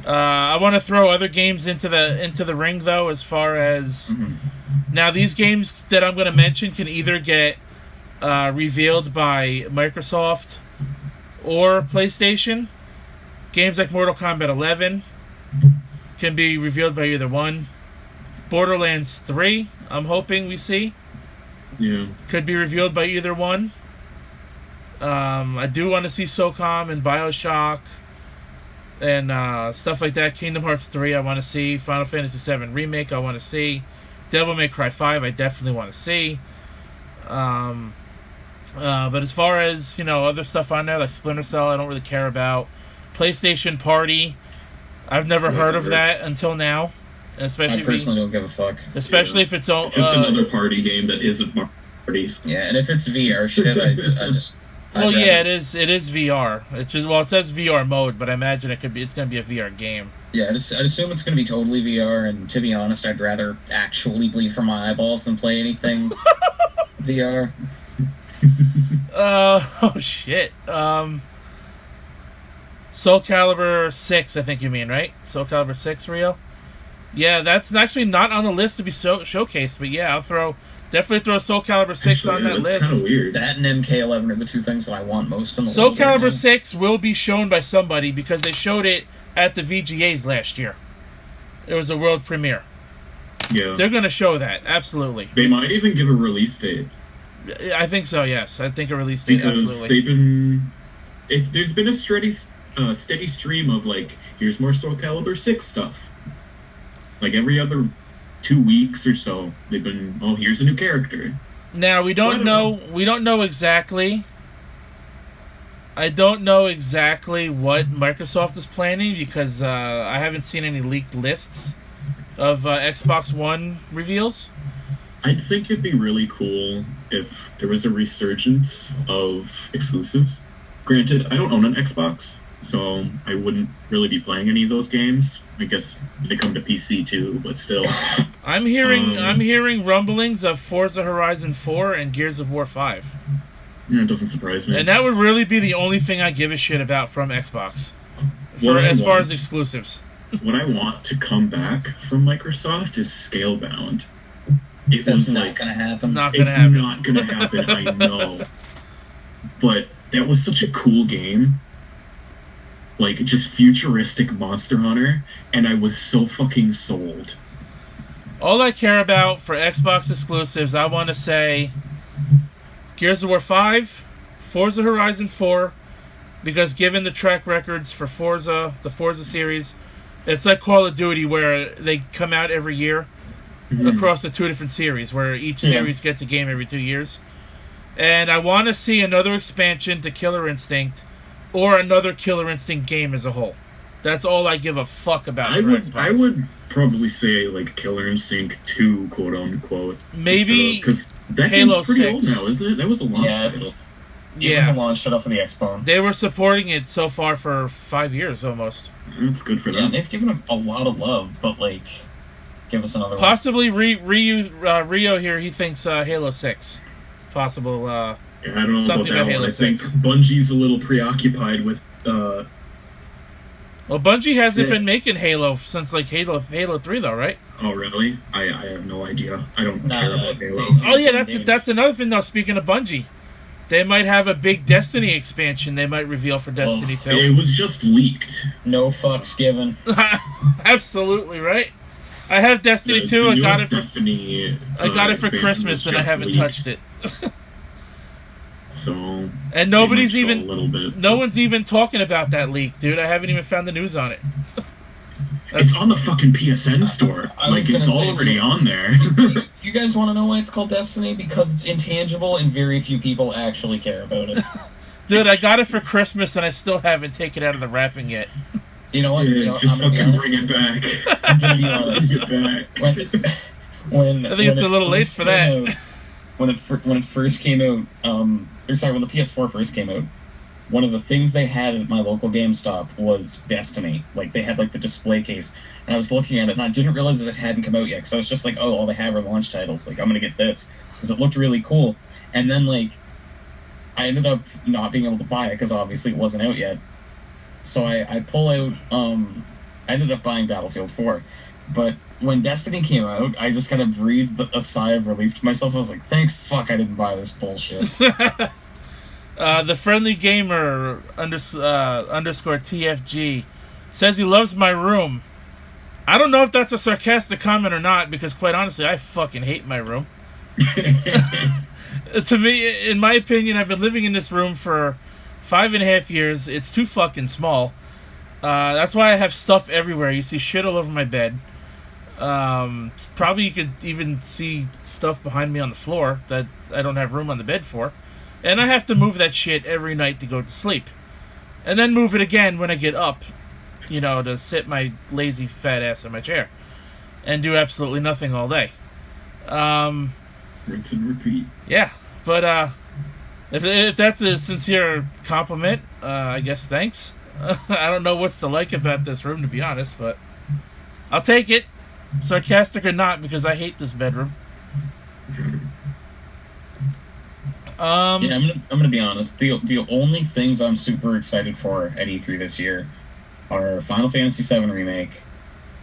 I want to throw other games into the ring though, as far as now these games that I'm going to mention can either get revealed by Microsoft or PlayStation. Games like Mortal Kombat 11 can be revealed by either one. Borderlands 3, I'm hoping we see. Yeah. Could be revealed by either one. I do want to see SOCOM and BioShock and stuff like that. Kingdom Hearts 3, I want to see. Final Fantasy 7 Remake, I want to see. Devil May Cry 5, I definitely want to see. But as far as, other stuff on there, like Splinter Cell, I don't really care about. PlayStation Party, I've never heard of that until now. Especially I personally don't give a fuck. Especially if it's all just another party game that isn't parties. Yeah, and if it's VR shit, I just. Well, yeah, it is. It is VR. It says VR mode, but I imagine it's gonna be a VR game. Yeah, I'd assume it's gonna be totally VR. And to be honest, I'd rather actually bleed from my eyeballs than play anything VR. Oh shit. Soul Calibur 6, I think you mean, right? Soul Calibur 6, Rio? Yeah, that's actually not on the list to be showcased, but yeah, I'll definitely throw Soul Calibur 6 on that list. Kind of weird. That and MK11 are the two things that I want most in the Soul world. Calibur 6 will be shown by somebody because they showed it at the VGAs last year. It was a world premiere. Yeah. They're going to show that, absolutely. They might even give a release date. I think so, yes. I think a release date, because absolutely. There's been a steady stream of, like, here's more Soul Calibur 6 stuff. Like, every other 2 weeks or so, they've been, here's a new character. Now, we don't know exactly. I don't know exactly what Microsoft is planning because I haven't seen any leaked lists of Xbox One reveals. I think it'd be really cool if there was a resurgence of exclusives. Granted, I don't own an Xbox, so I wouldn't really be playing any of those games. I guess they come to PC too, but still. I'm hearing rumblings of Forza Horizon 4 and Gears of War 5. Yeah, it doesn't surprise me. And that would really be the only thing I give a shit about from Xbox. As far as exclusives. What I want to come back from Microsoft is Scalebound. That's not going to happen. It's not going to happen, I know. But that was such a cool game. Like, just futuristic Monster Hunter, and I was so fucking sold. All I care about for Xbox exclusives, I want to say Gears of War 5, Forza Horizon 4, because given the track records for the Forza series, it's like Call of Duty where they come out every year across the two different series, where each series gets a game every 2 years. And I want to see another expansion to Killer Instinct, or another Killer Instinct game as a whole. That's all I give a fuck about Xbox. I would probably say, like, Killer Instinct 2, quote unquote. Maybe because that Halo game's pretty 6. old now, isn't it? That was a launch title. It was a launch title for the Xbox. They were supporting it so far for 5 years almost. That's good for them. Yeah, they've given them a lot of love, but, like, give us another Possibly Rio here, he thinks Halo 6. Possible, I don't know something about that Halo one. 6. I think Bungie's a little preoccupied with, Well, Bungie hasn't been making Halo since, like, Halo 3, though, right? Oh, really? I have no idea. I don't care about Halo. Oh, yeah, that's another thing, though, speaking of Bungie. They might have a big Destiny expansion they might reveal for Destiny 2. It was just leaked. No fucks given. Absolutely, right? I have Destiny 2. I got it for Christmas, and I haven't touched it. So, and no one's even talking about that leak, dude. I haven't even found the news on it. It's on the fucking PSN store. It's already on there. You guys want to know why it's called Destiny? Because it's intangible and very few people actually care about it. Dude, I got it for Christmas and I still haven't taken it out of the wrapping yet. You know what? Yeah, You know, just I'm gonna fucking be bring it back. I'm gonna be honest. Bring it back. When I think it's a little late for that. When it first came out, when the PS4 first came out, one of the things they had at my local GameStop was Destiny. Like, they had, like, the display case. And I was looking at it, and I didn't realize that it hadn't come out yet. So I was just like, oh, all they have are launch titles. Like, I'm going to get this. Because it looked really cool. And then, like, I ended up not being able to buy it, because obviously it wasn't out yet. So I pull out, I ended up buying Battlefield 4. But when Destiny came out, I just kind of breathed a sigh of relief to myself. I was like, thank fuck I didn't buy this bullshit. The friendly gamer underscore TFG says he loves my room. I don't know if that's a sarcastic comment or not, because quite honestly, I fucking hate my room. To me, in my opinion, I've been living in this room for 5.5 years. It's too fucking small. That's why I have stuff everywhere. You see shit all over my bed. Probably you could even see stuff behind me on the floor that I don't have room on the bed for. And I have to move that shit every night to go to sleep. And then move it again when I get up, to sit my lazy fat ass in my chair. And do absolutely nothing all day. Rinse and repeat. Yeah, but if that's a sincere compliment, I guess thanks. I don't know what's to like about this room, to be honest, but I'll take it, sarcastic or not, because I hate this bedroom. Yeah, I'm gonna be honest. The only things I'm super excited for at E3 this year are Final Fantasy VII Remake.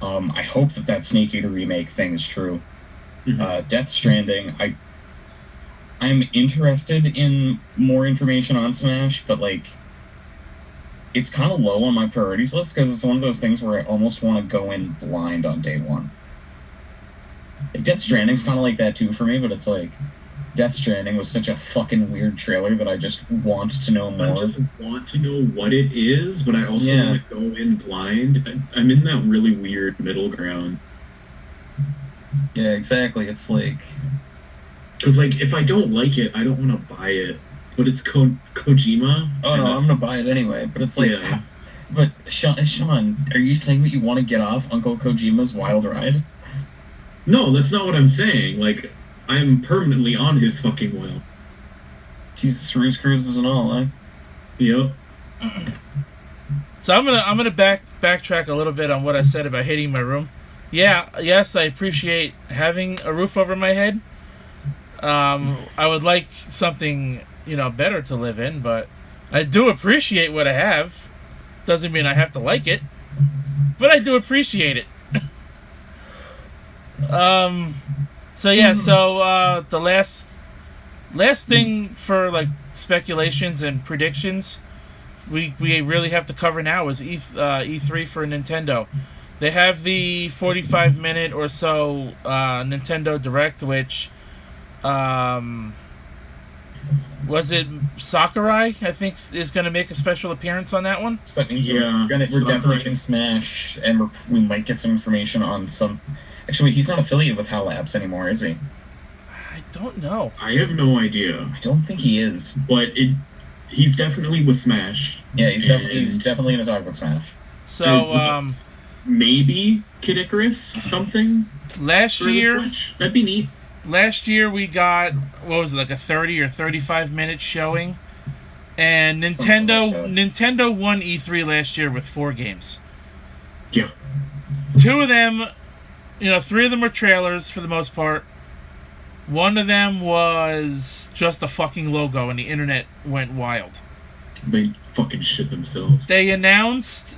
I hope that Snake Eater remake thing is true. Mm-hmm. Death Stranding. I'm interested in more information on Smash, but like, it's kind of low on my priorities list because it's one of those things where I almost want to go in blind on day one. Like, Death Stranding's kind of like that too for me, but it's like, Death Stranding was such a fucking weird trailer that I just want to know more. I just want to know what it is, but I also want to go in blind. I'm in that really weird middle ground. Yeah, exactly. It's like... Because, like, if I don't like it, I don't want to buy it. But it's Kojima. Oh, no, I'm going to buy it anyway. But it's like... Yeah. But, Sean, are you saying that you want to get off Uncle Kojima's wild ride? No, that's not what I'm saying. Like, I'm permanently on his fucking wheel. Jesus, Ruse Cruises and all, eh? Yep. So I'm gonna backtrack a little bit on what I said about hating my room. Yes, I appreciate having a roof over my head. I would like something, better to live in, but I do appreciate what I have. Doesn't mean I have to like it, but I do appreciate it. So the last thing for like speculations and predictions we really have to cover now is E3 for Nintendo. They have the 45-minute or so Nintendo Direct, which was it Sakurai, I think, is going to make a special appearance on that one. So that means we're definitely getting Smash, and we might get some information on some... Actually, he's not affiliated with HAL Labs anymore, is he? I don't know. I have no idea. I don't think he is. But he's definitely with Smash. Yeah, he's definitely going to talk about Smash. So, maybe Kid Icarus, something? Last year... That'd be neat. Last year we got, what was it, like a 30 or 35-minute showing? And Nintendo won E3 last year with 4 games. Yeah. 2 of them... 3 of them were trailers for the most part. 1 of them was just a fucking logo, and the internet went wild. They fucking shit themselves. They announced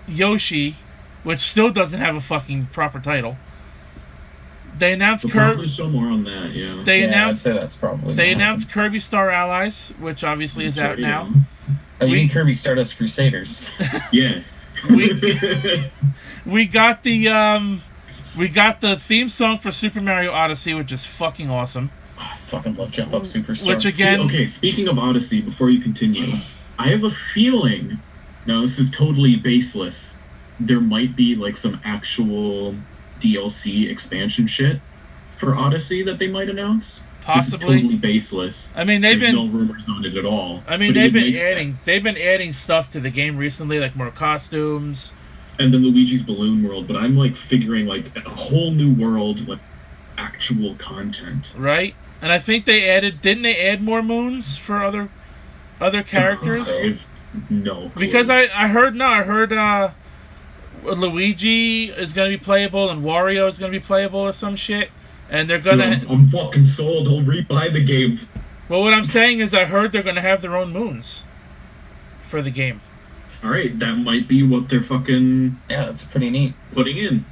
Yoshi, which still doesn't have a fucking proper title. They announced Kirby. Show more on that, yeah. I'd say that's probably. They announced Kirby Star Allies, which obviously is out now. Oh, you mean Kirby Stardust Crusaders? Yeah. We got the theme song for Super Mario Odyssey, which is fucking awesome. Oh, I fucking love Jump Up Superstar. Which again... Okay, speaking of Odyssey, before you continue, I have a feeling, now this is totally baseless, there might be like some actual DLC expansion shit for Odyssey that they might announce. Possibly. This is totally baseless. I mean, There's no rumors on it at all. I mean, But it would make they've been adding stuff to the game recently, like more costumes. And then Luigi's Balloon World, but I'm like figuring like a whole new world, like actual content. Right? And I think didn't they add more moons for other characters? No. Clue. Because I heard Luigi is going to be playable and Wario is going to be playable or some shit. And they're going to... I'm fucking sold. I'll rebuy the game. Well, what I'm saying is I heard they're going to have their own moons for the game. Alright, that might be what they're fucking... Yeah, that's pretty neat. Putting in.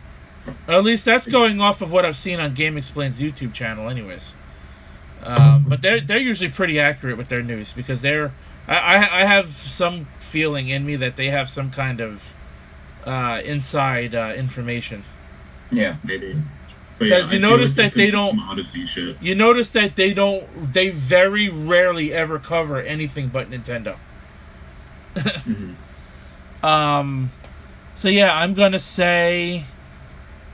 Or at least that's going off of what I've seen on Game Explain's YouTube channel anyways. But they're usually pretty accurate with their news because I have some feeling in me that they have some kind of inside information. Yeah, maybe. Because you notice that they don't. Odyssey shit. You notice that they don't. They very rarely ever cover anything but Nintendo. Mm-hmm. So yeah, I'm gonna say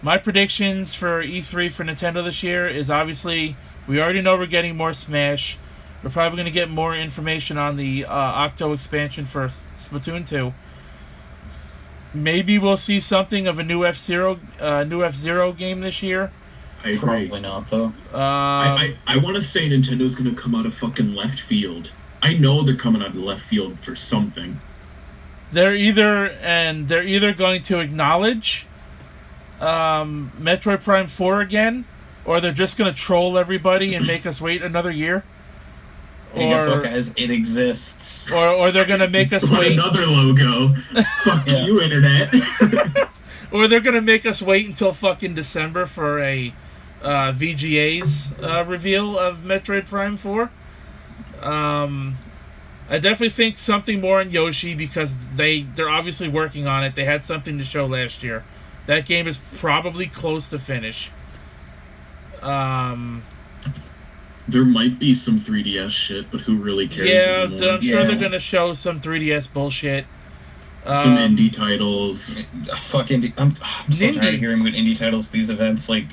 my predictions for E3 for Nintendo this year is obviously we already know we're getting more Smash. We're probably gonna get more information on the Octo expansion for Splatoon 2. Maybe we'll see something of a new F-Zero game this year. I agree. Probably not though. I want to say Nintendo's gonna come out of fucking left field. I know they're coming out of left field for something. They're either going to acknowledge Metroid Prime 4 again, or they're just going to troll everybody and make us wait another year. Hey, guess what, guys? It exists. Or they're going to make us wait another logo. Fuck you, internet. Or they're going to make us wait until fucking December for a VGA's reveal of Metroid Prime 4. I definitely think something more on Yoshi because they're obviously working on it. They had something to show last year. That game is probably close to finish. There might be some 3DS shit, but who really cares anymore? Yeah, I'm sure they're going to show some 3DS bullshit. Some indie titles. Fuck indie. I'm so tired of hearing about indie titles at these events. Like,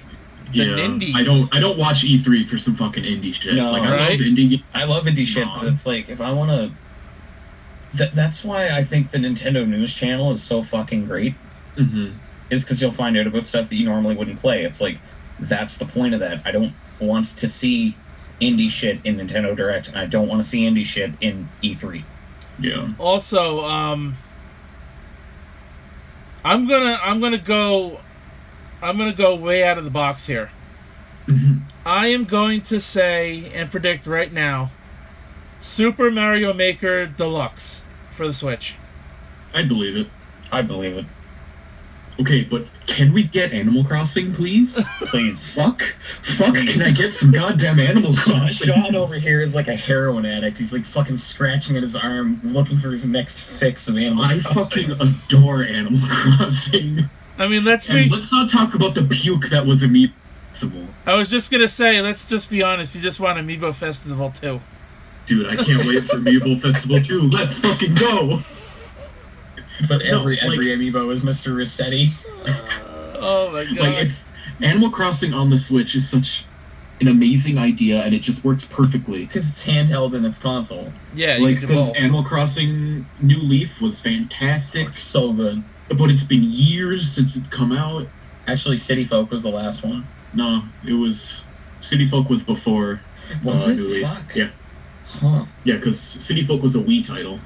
Nindies. I don't watch E3 for some fucking indie shit. No, like, I love indie games. I love indie shit, but it's like, if I want to... That's why I think the Nintendo News channel is so fucking great. Mm-hmm. Is because you'll find out about stuff that you normally wouldn't play. It's like, that's the point of that. I don't want to see indie shit in Nintendo Direct, and I don't want to see indie shit in E3. Yeah. Also, I'm gonna go way out of the box here. Mm-hmm. I am going to say and predict right now Super Mario Maker Deluxe for the Switch. I believe it. I believe it. Okay, but can we get Animal Crossing, please? Please. Fuck, can I get some goddamn Animal Crossing? Sean over here is like a heroin addict. He's like fucking scratching at his arm, looking for his next fix of Animal Crossing. I fucking adore Animal Crossing. I mean, let's not talk about the puke that was Amiibo Festival. I was just gonna say, let's just be honest. You just want Amiibo Festival 2. Dude, I can't wait for Amiibo Festival 2. Let's fucking go! But every Amiibo is Mr. Rossetti. Oh my god! Like, it's Animal Crossing on the Switch is such an amazing idea, and it just works perfectly. Because it's handheld in its console. Yeah, like because Animal Crossing New Leaf was fantastic. It's so good. But it's been years since it's come out. Actually, City Folk was the last one. No, it was City Folk was before. Was it? New Leaf. Fuck. Yeah. Huh. Yeah, because City Folk was a Wii title.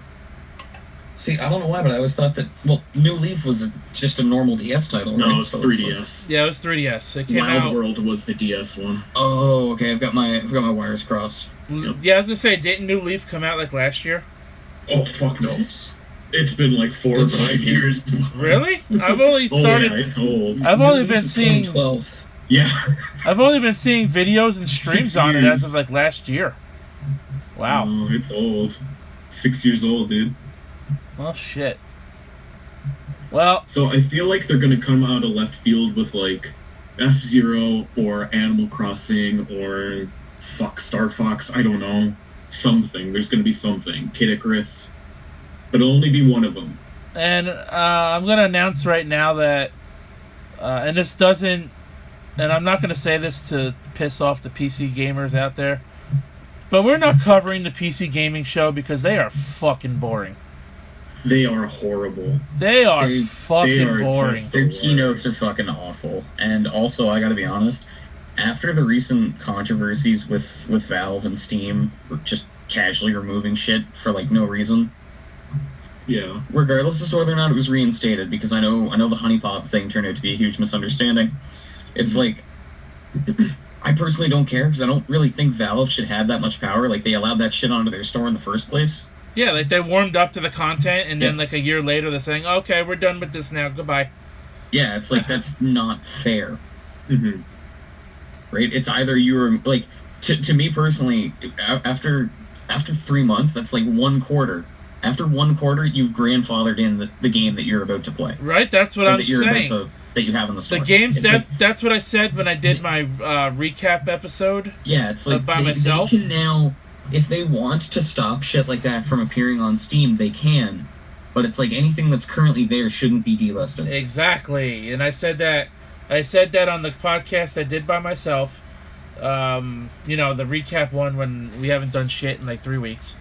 See, I don't know why, but I always thought that, well, New Leaf was just a normal DS title, no, right? No, it's 3DS. Yeah, it was 3DS. It came Wild out... World was the DS one. Oh, okay, I've got my wires crossed. Yep. Yeah, I was gonna say, didn't New Leaf come out like last year? Oh, fuck no. It's been like 4 or 5 years. Really? I've only started... Oh, yeah, it's old. I've only been seeing... 2012. Yeah. I've only been seeing videos and streams on it as of like last year. Wow. Oh, it's old. 6 years old, dude. Well, shit. Well... So I feel like they're gonna come out of left field with like F-Zero or Animal Crossing or Star Fox, I don't know. Something. There's gonna be something. Kid Icarus. But it'll only be one of them. And I'm gonna announce right now that and this doesn't and I'm not going to say this to piss off the PC gamers out there, but we're not covering the PC gaming show because they are fucking boring. They are horrible. They are They fucking are boring. just- Their worst. keynotes are fucking awful. And also, I gotta be honest, after the recent controversies with Valve and Steam just casually removing shit for like no reason, Yeah. regardless as to whether or not it was reinstated, because I know the honeypot thing turned out to be a huge misunderstanding. It's like, I personally don't care, because I don't really think Valve should have that much power. Like, they allowed that shit onto their store in the first place. Yeah, like they warmed up to the content, and then Yeah. like a year later they're saying, okay, we're done with this now, goodbye. Yeah, it's like, that's not fair, hmm right? It's either you're, like, to me personally, after 3 months, that's like 1 quarter. After 1 quarter, you've grandfathered in the game that you're about to play. Right? That's what Or I'm that you're saying. about to, that you have in the store. The games, It's like, that's what I said when I did my recap episode. yeah, it's like by they myself. can now, if they want to stop shit like that from appearing on Steam, they can. But it's like anything that's currently there shouldn't be delisted. Exactly. And I said that on the podcast I did by myself. The recap one when we haven't done shit in like 3 weeks.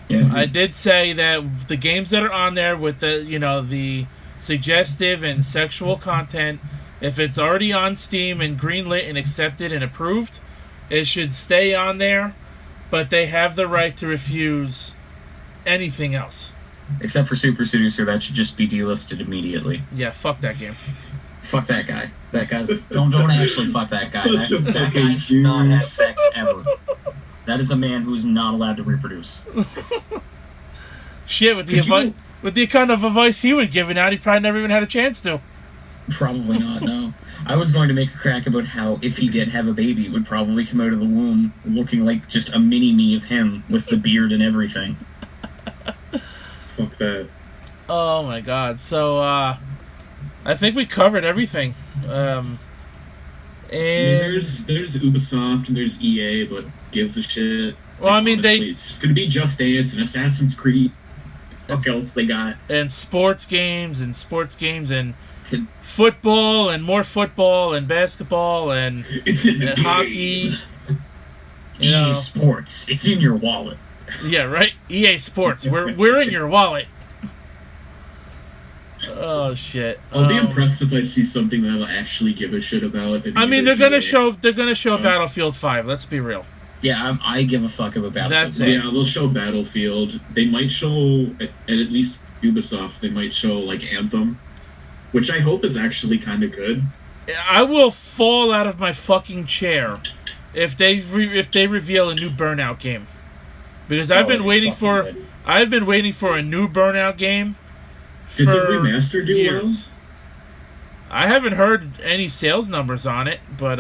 Yeah. I did say that the games that are on there with the suggestive and sexual content, if it's already on Steam and greenlit and accepted and approved, it should stay on there, but they have the right to refuse anything else. Except for Super Seducer, that should just be delisted immediately. Yeah, fuck that game. Fuck that guy. That guy's don't actually fuck that guy. Such a That guy fucking should not dude. have sex ever. That is a man who is not allowed to reproduce. Shit, with the Could you- with the kind of advice he was giving out, he probably never even had a chance to. Probably not, no. I was going to make a crack about how if he did have a baby, it would probably come out of the womb looking like just a mini-me of him with the beard and everything. Fuck that. Oh my god. So I think we covered everything. And There's Ubisoft and there's EA, but gives a shit. Well, I mean, honestly, it's just gonna be Just Dance and Assassin's Creed. What else they got? and sports games and football and more football and basketball and It's in the game. hockey. You know, EA Sports, it's in your wallet. yeah, right. EA Sports. We're in your wallet. Oh shit. I'll be impressed if I see something that I'll actually give a shit about. I mean, they're gonna show Battlefield 5. Let's be real. Yeah, I give a fuck about Battlefield. That's it. Yeah, they'll show Battlefield. They might show, at least Ubisoft, they might show, like, Anthem, which I hope is actually kind of good. I will fall out of my fucking chair if they reveal a new Burnout game, because I've been waiting for a new Burnout game for Did the remaster do years. I haven't heard any sales numbers on it, but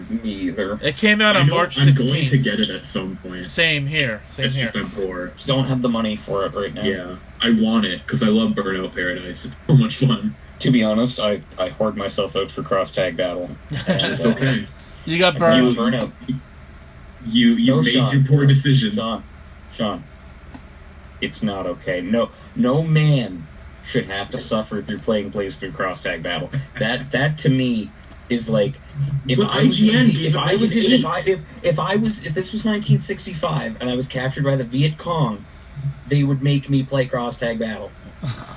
Me either. it came out I on know March I'm going 16th. to get it at some point. Same here. It's just I'm poor. Just don't have the money for it right now. Yeah, I want it because I love Burnout Paradise. It's so much fun. To be honest, I hoard myself out for cross tag battle. It's okay. You got You burned. burnout. You No, made Sean. your poor decision. Sean, it's not okay. No man should have to suffer through playing PlayStation cross tag battle. That to me is like if But I was IGN in, gave if it I like was an in, eight. if this was 1965 and I was captured by the Viet Cong, they would make me play cross tag battle.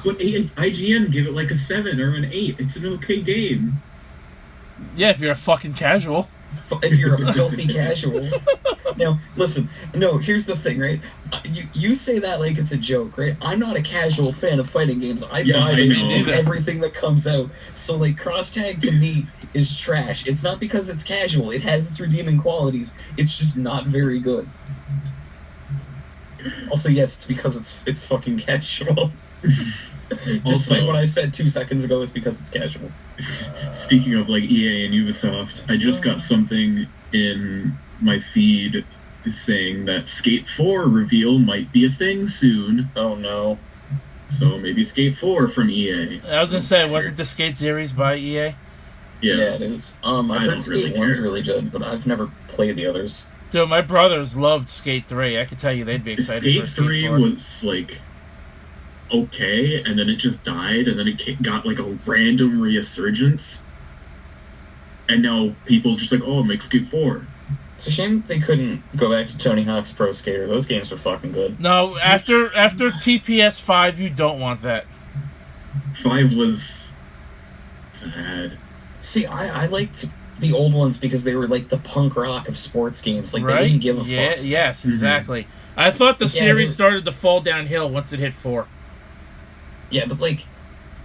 But IGN give it like a 7 or an 8. It's an okay game. Yeah, if you're a fucking casual. If you're a filthy casual. Now, listen. No, here's the thing, right? You say that like it's a joke, right? I'm not a casual fan of fighting games. I Yeah, buy I know. everything that comes out. So, like, cross tag to me is trash. It's not because it's casual. It has its redeeming qualities. It's just not very good. Also, yes, it's because it's fucking casual. Despite what I said 2 seconds ago, it's because it's casual. Speaking of like EA and Ubisoft, I just got something in my feed saying that Skate 4 reveal might be a thing soon. Oh no. So maybe Skate 4 from EA. I was gonna say, was it the Skate series by EA? Yeah. Yeah, it is. I've I heard don't Skate really 1's care. really good, but I've never played the others. Dude, my brothers loved Skate 3. I could tell you they'd be excited Skate for Skate 3 4. was like okay, and then it just died, and then it got like a random resurgence. and now people just like, oh, it makes Skate 4. It's a shame that they couldn't go back to Tony Hawk's Pro Skater. Those games were fucking good. No, after TPS 5, you don't want that. 5 was sad. See, I liked the old ones because they were like the punk rock of sports games. Like, right? they didn't give a fuck. Yes, exactly. I thought the series they- started to fall downhill once it hit 4. Yeah, but like,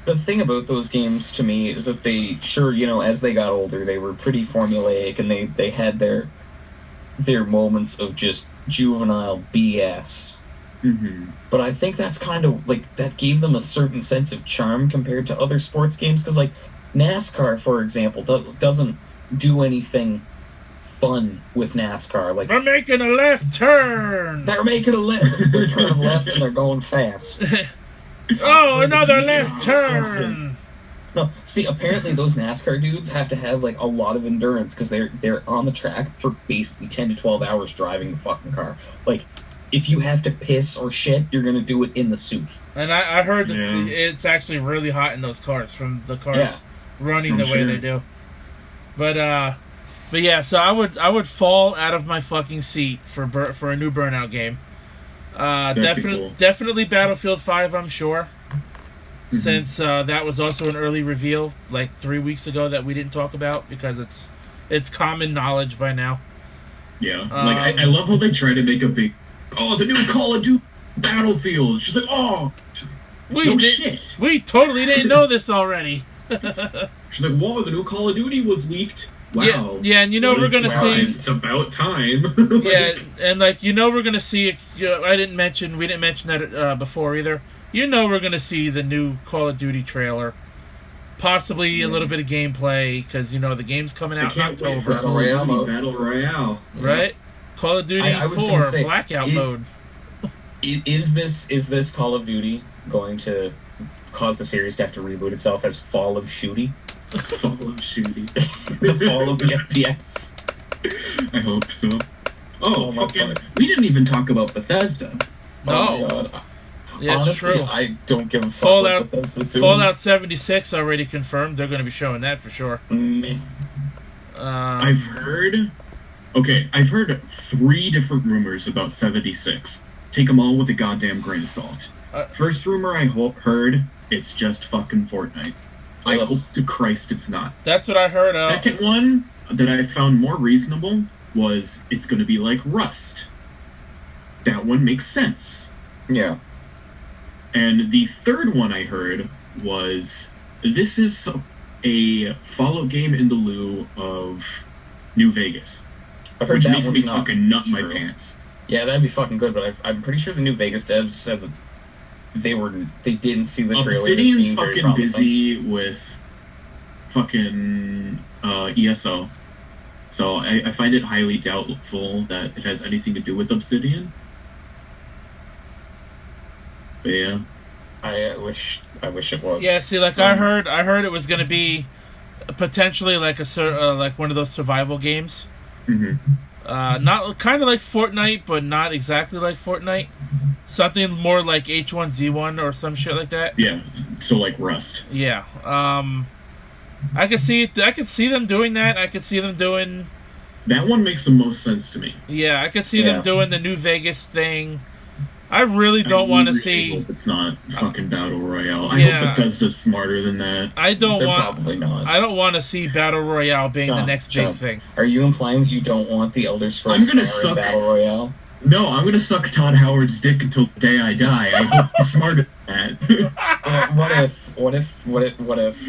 the thing about those games to me is that they, sure, you know, as they got older, they were pretty formulaic, and they had their moments of just juvenile BS. Mm-hmm. But I think that's kind of, like, that gave them a certain sense of charm compared to other sports games, because, like, NASCAR, for example, doesn't do anything fun with NASCAR. Like, We're making a left turn! they're making a left, they're turning left, and they're going fast. Oh, another left turn! No, see, apparently those NASCAR dudes have to have, like, a lot of endurance, because they're on the track for basically 10 to 12 hours driving the fucking car. Like, if you have to piss or shit, you're gonna do it in the suit. And I heard that it's actually really hot in those cars from the cars running the way they do. But yeah, so I would fall out of my fucking seat for a new Burnout game. Definitely Battlefield 5, I'm sure. Mm-hmm. Since that was also an early reveal, like 3 weeks ago, that we didn't talk about because it's common knowledge by now. Yeah, like I love how they try to make a big, the new Call of Duty Battlefield. She's like, shit. We totally didn't know this already. She's like, whoa, the new Call of Duty was leaked. Wow. Yeah, and we're gonna see. It's about time. Yeah, and we're gonna see. We didn't mention that before either. We're gonna see the new Call of Duty trailer, possibly a little bit of gameplay because the game's coming out in October. Battle Royale, right? Call of Duty 4 Blackout mode. Is this Call of Duty going to cause the series to have to reboot itself as Fall of Shooty? Fall of Shooty. The fall of the FPS. I hope so. Fucking! We didn't even talk about Bethesda. No. Oh my god. Yeah, honestly, it's true. I don't give a fuck what Bethesda's doing. Fallout 76 already confirmed. They're going to be showing that for sure. I've heard 3 different rumors about 76. Take them all with a goddamn grain of salt. First rumor I heard, it's just fucking Fortnite. I hope to Christ it's not. That's what I heard. Second one that I found more reasonable was it's going to be like Rust. That one makes sense. Yeah. And the third one I heard was this is a Fallout game in the lieu of New Vegas. I've heard which that makes one's me fucking nut my pants. Yeah, that'd be fucking good, but I'm pretty sure the New Vegas devs said that they didn't see the trailer. Obsidian's fucking busy with fucking ESO. So I find it highly doubtful that it has anything to do with Obsidian. But yeah. I wish it was. Yeah, see, like I heard it was gonna be potentially like like one of those survival games. Mm-hmm. Not kind of like Fortnite, but not exactly like Fortnite. Something more like H1Z1 or some shit like that. Yeah, so like Rust. Yeah. I could see them doing that. I could see them doing. That one makes the most sense to me. Yeah, I could see them doing the New Vegas thing. I really don't want to see. Hope it's not fucking Battle Royale. I Yeah. hope Bethesda's smarter than that. Probably not. I don't want to see Battle Royale being the next big thing. Are you implying that you don't want the Elder Scrolls Battle Royale? No, I'm gonna suck Todd Howard's dick until the day I die. I hope he's smarter than that. What if?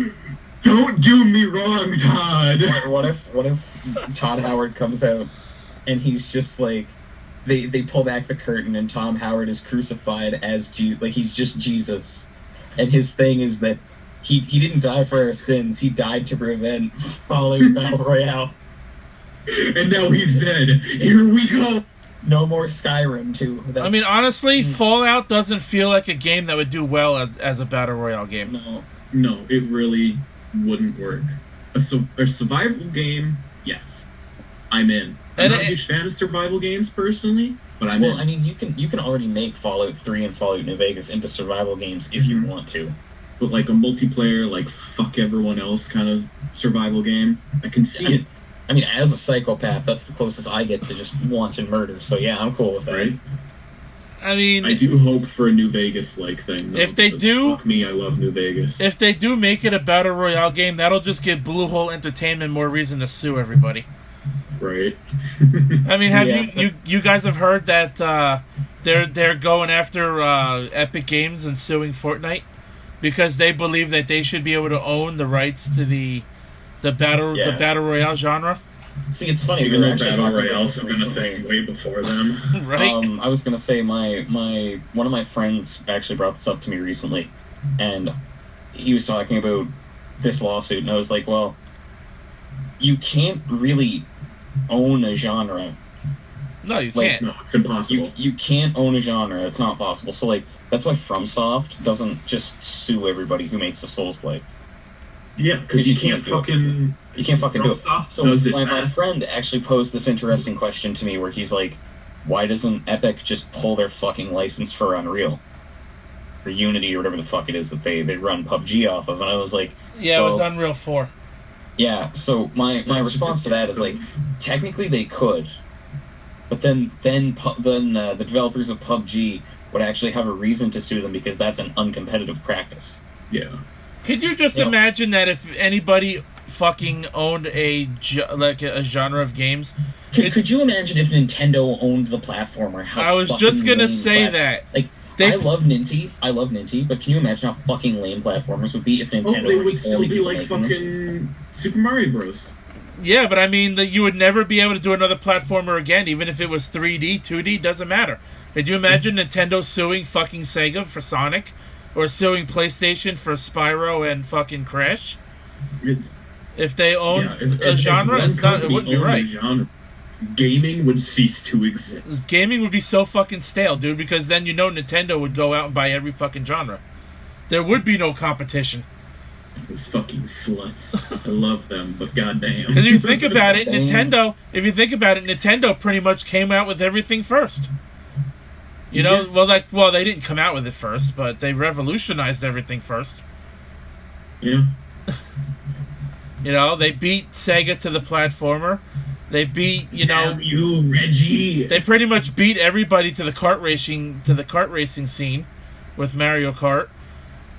Don't do me wrong, Todd. What if Todd Howard comes out and he's just like, they pull back the curtain and Tom Howard is crucified as Jesus, like he's just Jesus, and his thing is that he didn't die for our sins, he died to prevent following Battle Royale. And now he's dead. Here we go. No more Skyrim too. I mean, honestly, Fallout doesn't feel like a game that would do well as a Battle Royale game. No, it really wouldn't work. A survival game, yes. I'm in. I'm not a huge fan of survival games personally, but I'm in. I mean, you can already make Fallout 3 and Fallout New Vegas into survival games if you want to. but like a multiplayer, like fuck everyone else kind of survival game, I can see it. I mean, as a psychopath, that's the closest I get to just wanton murder. So yeah, I'm cool with that. Right? I mean, I do hope for a New Vegas-like thing, though. If they because do- fuck me, I love New Vegas. if they do make it a battle royale game, that'll just give Blue Hole Entertainment more reason to sue everybody. Right? I mean, have Yeah. you guys have heard that they're going after Epic Games and suing Fortnite because they believe that they should be able to own the rights to the battle royale genre, See, it's funny. Even we were though actually Battle talking about Royale's this been a recently. thing way before them. right? I was gonna say my one of my friends actually brought this up to me recently, and he was talking about this lawsuit, and I was like, well, you can't really own a genre. No, you like, can't. No, it's impossible. You can't own a genre. It's not possible. So like that's why FromSoft doesn't just sue everybody who makes a Souls-like. Yeah, because you can't fucking... You can't fucking do it. FromSoft So does it my best. friend actually posed this interesting question to me where he's like, why doesn't Epic just pull their fucking license for Unreal? Or Unity or whatever the fuck it is that they run PUBG off of? And I was like, Yeah, it was well, Unreal 4. yeah, so my That's response to just a that is like, joke. technically they could, but then the developers of PUBG would actually have a reason to sue them because that's an uncompetitive practice. Yeah. Could you just Yeah. imagine that if anybody fucking owned a genre of games? Could you imagine if Nintendo owned the platformer? How I was fucking just gonna lame say that. Like, They- I love Ninty, but can you imagine how fucking lame platformers would be if Nintendo Oh, they were would the still only be people like making them? fucking Super Mario Bros. Yeah, but I mean that you would never be able to do another platformer again, even if it was 3D, 2D, doesn't matter. Could you imagine Nintendo suing fucking Sega for Sonic, or suing PlayStation for Spyro and fucking Crash? If they own a genre, one it's not. It company wouldn't be owned a right. genre, gaming would cease to exist. Gaming would be so fucking stale, dude. Because then Nintendo would go out and buy every fucking genre. There would be no competition. Those fucking sluts. I love them, but goddamn. Because if you think about it, Nintendo pretty much came out with everything first. You know, Yeah. well, they didn't come out with it first, but they revolutionized everything first. Yeah. You know, they beat Sega to the platformer. They beat, Damn you, Reggie. they pretty much beat everybody to the kart racing scene with Mario Kart.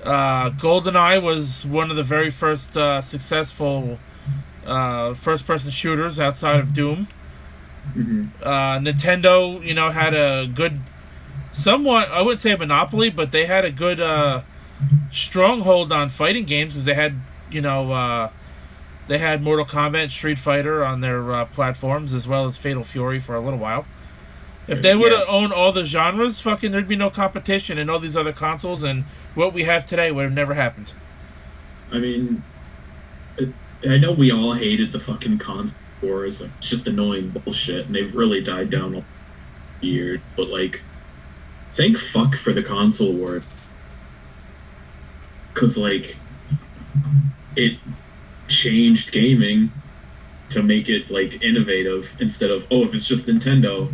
GoldenEye was one of the very first successful first-person shooters outside of Doom. Mm-hmm. Nintendo, had a good, somewhat, I wouldn't say a monopoly, but they had a good stronghold on fighting games, because they had, they had Mortal Kombat and Street Fighter on their platforms, as well as Fatal Fury for a little while. If they would have owned all the genres, fucking, there'd be no competition in all these other consoles, and what we have today would have never happened. I mean, I know we all hated the fucking console wars. Like, it's just annoying bullshit, and they've really died down over the years. But, like, thank fuck for the console war. Because, like, it changed gaming to make it, like, innovative instead of, if it's just Nintendo,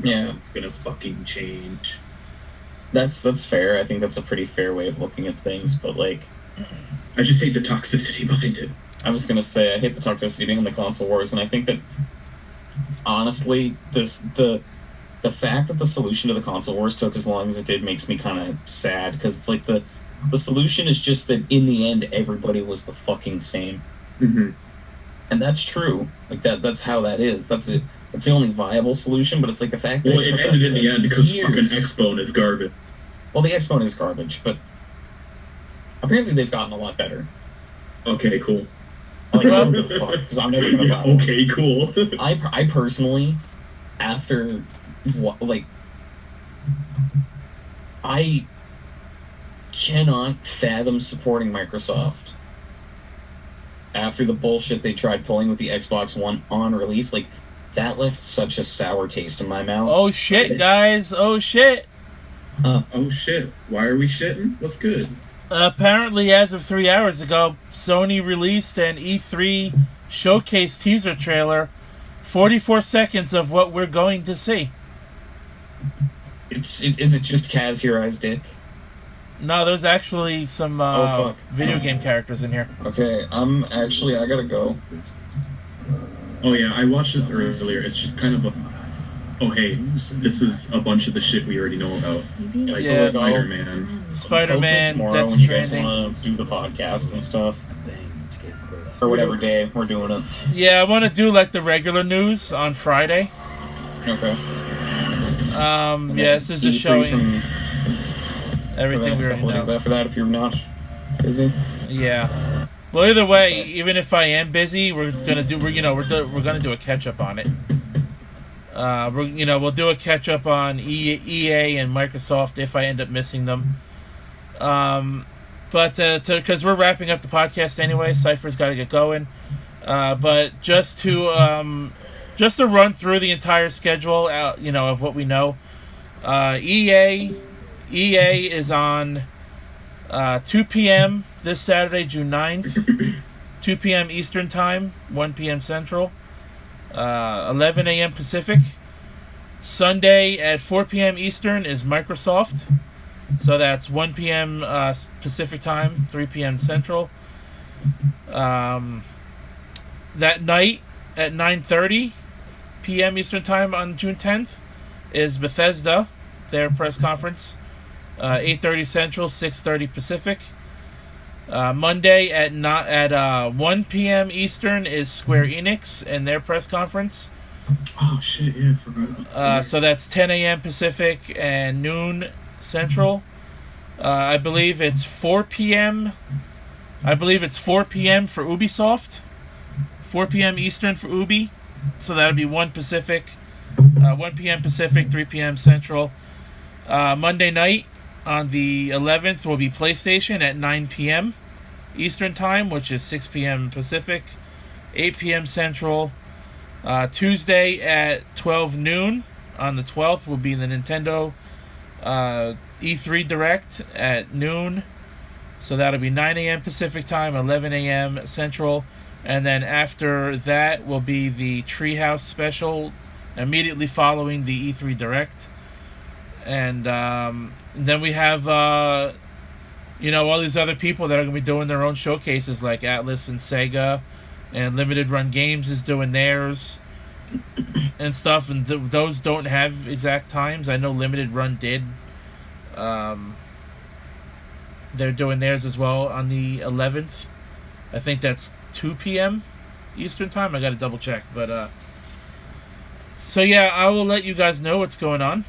Yeah. it's gonna fucking change. That's fair. I think that's a pretty fair way of looking at things, but like, I just hate the toxicity behind it. I was gonna say I hate the toxicity being in the console wars, and I think that honestly, the fact that the solution to the console wars took as long as it did makes me kind of sad, because it's like the solution is just that in the end everybody was the fucking same, Mm-hmm. and that's true. Like that's how that is. That's it. That's the only viable solution. But it's like the fact that Well, it took ended us in the end because years. fucking Xbone is garbage. Well, the Xbone is garbage, but apparently they've gotten a lot better. Okay, cool. Like, I don't give a fuck, because I'm never gonna buy one. Okay, cool. I personally, after I cannot fathom supporting Microsoft after the bullshit they tried pulling with the Xbox One on release. Like, that left such a sour taste in my mouth. Oh shit, guys! Oh shit! Oh shit, why are we shitting? What's good? Apparently, as of 3 hours ago, Sony released an E3 showcase teaser trailer, 44 seconds of what we're going to see. Is it just Kaz Hirai's dick? No, there's actually some fuck. video game characters in here. Okay, I gotta go. Oh yeah, I watched this earlier. It's just kind of a. Oh hey, this is a bunch of the shit we already know about. Like Yeah. Spider-Man. Spider-Man, Tomorrow Death when you guys Stranding. want to do the podcast and stuff. For whatever day we're doing it. Yeah, I want to do like the regular news on Friday. Okay. Yeah, this is just showing everything we already know. After that, if you're not busy. Yeah. Well, either way, even if I am busy, we're gonna do a catch up on it. We'll do a catch up on EA and Microsoft if I end up missing them. But because we're wrapping up the podcast anyway, Cypher's got to get going. But just to run through the entire schedule, of what we know. EA is on 2 p.m. this Saturday, June 9th, 2 p.m. Eastern Time, 1 p.m. Central, 11 a.m. Pacific. Sunday at 4 p.m. Eastern is Microsoft. So that's 1 p.m. Pacific Time, 3 p.m. Central. That night at 9:30 p.m. Eastern Time on June 10th is Bethesda, their press conference. 8:30 Central, 6:30 Pacific. Monday at 1 p.m. Eastern is Square Enix and their press conference. Oh shit! Yeah, I forgot about that. So that's 10 a.m. Pacific and noon Central. I believe it's 4 p.m. for Ubisoft. 4 p.m. Eastern for Ubi. So that'll be 1 Pacific, 1 p.m. Pacific, 3 p.m. Central. Monday night on the 11th will be PlayStation at 9 p.m. Eastern Time, which is 6 p.m. Pacific, 8 p.m. Central. Tuesday at 12 noon on the 12th will be the Nintendo E3 Direct at noon. So that'll be 9 a.m. Pacific Time, 11 a.m. Central. And then after that will be the Treehouse Special immediately following the E3 Direct. And then we have, all these other people that are going to be doing their own showcases, like Atlas and Sega, and Limited Run Games is doing theirs and stuff. And those don't have exact times. I know Limited Run did. They're doing theirs as well on the 11th. I think that's 2 p.m. Eastern Time. I got to double check. But, so yeah, I will let you guys know what's going on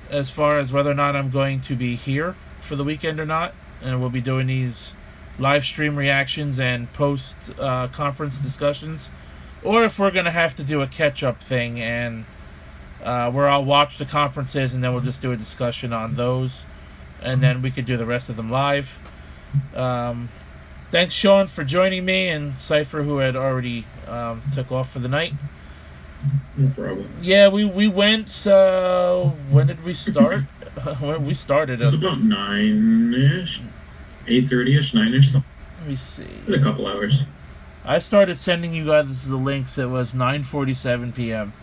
as far as whether or not I'm going to be here for the weekend or not. And we'll be doing these live stream reactions and post conference discussions. Or if we're going to have to do a catch-up thing and where I'll watch the conferences and then we'll just do a discussion on those. And then we could do the rest of them live. Thanks, Sean, for joining me, and Cypher, who had already took off for the night. No problem. Yeah, we went. When did we start? When we started. It was about 9-ish, 8:30ish, 9-ish. Let me see. In a couple hours. I started sending you guys the links. It was 9:47 p.m.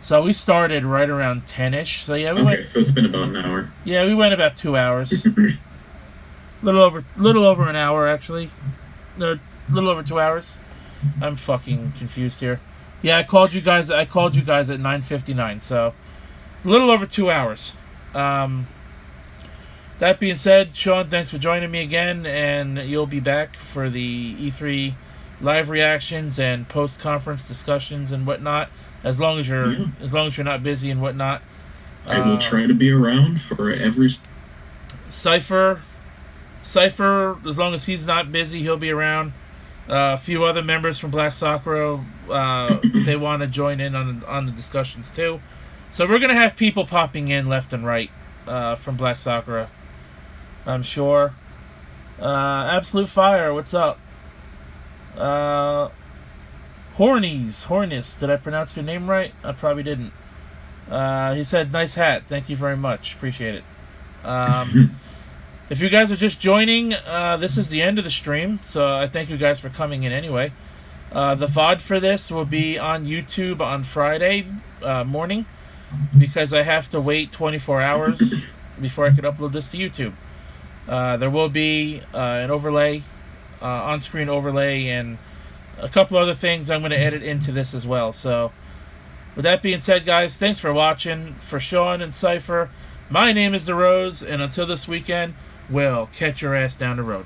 So we started right around 10-ish. So yeah, So it's been about an hour. Yeah, we went about 2 hours. little over an hour actually. No, little over 2 hours. I'm fucking confused here. Yeah, I called you guys at 9:59. So a little over 2 hours. That being said, Sean, thanks for joining me again, and you'll be back for the E3 live reactions and post-conference discussions and whatnot. As long as you're not busy and whatnot. I will try to be around for every. Cipher, as long as he's not busy, he'll be around. A few other members from Black Sakura, they want to join in on the discussions too. So we're gonna have people popping in left and right from Black Sakura, I'm sure. Absolute Fire, what's up? Hornis, did I pronounce your name right? I probably didn't. He said, nice hat, thank you very much, appreciate it. If you guys are just joining, this is the end of the stream, so I thank you guys for coming in anyway. The VOD for this will be on YouTube on Friday morning, because I have to wait 24 hours before I could upload this to YouTube. There will be an overlay, on-screen overlay, and a couple other things I'm going to edit into this as well. So, with that being said, guys, thanks for watching. For Sean and Cypher, my name is The Rose, and until this weekend, we'll catch your ass down the road.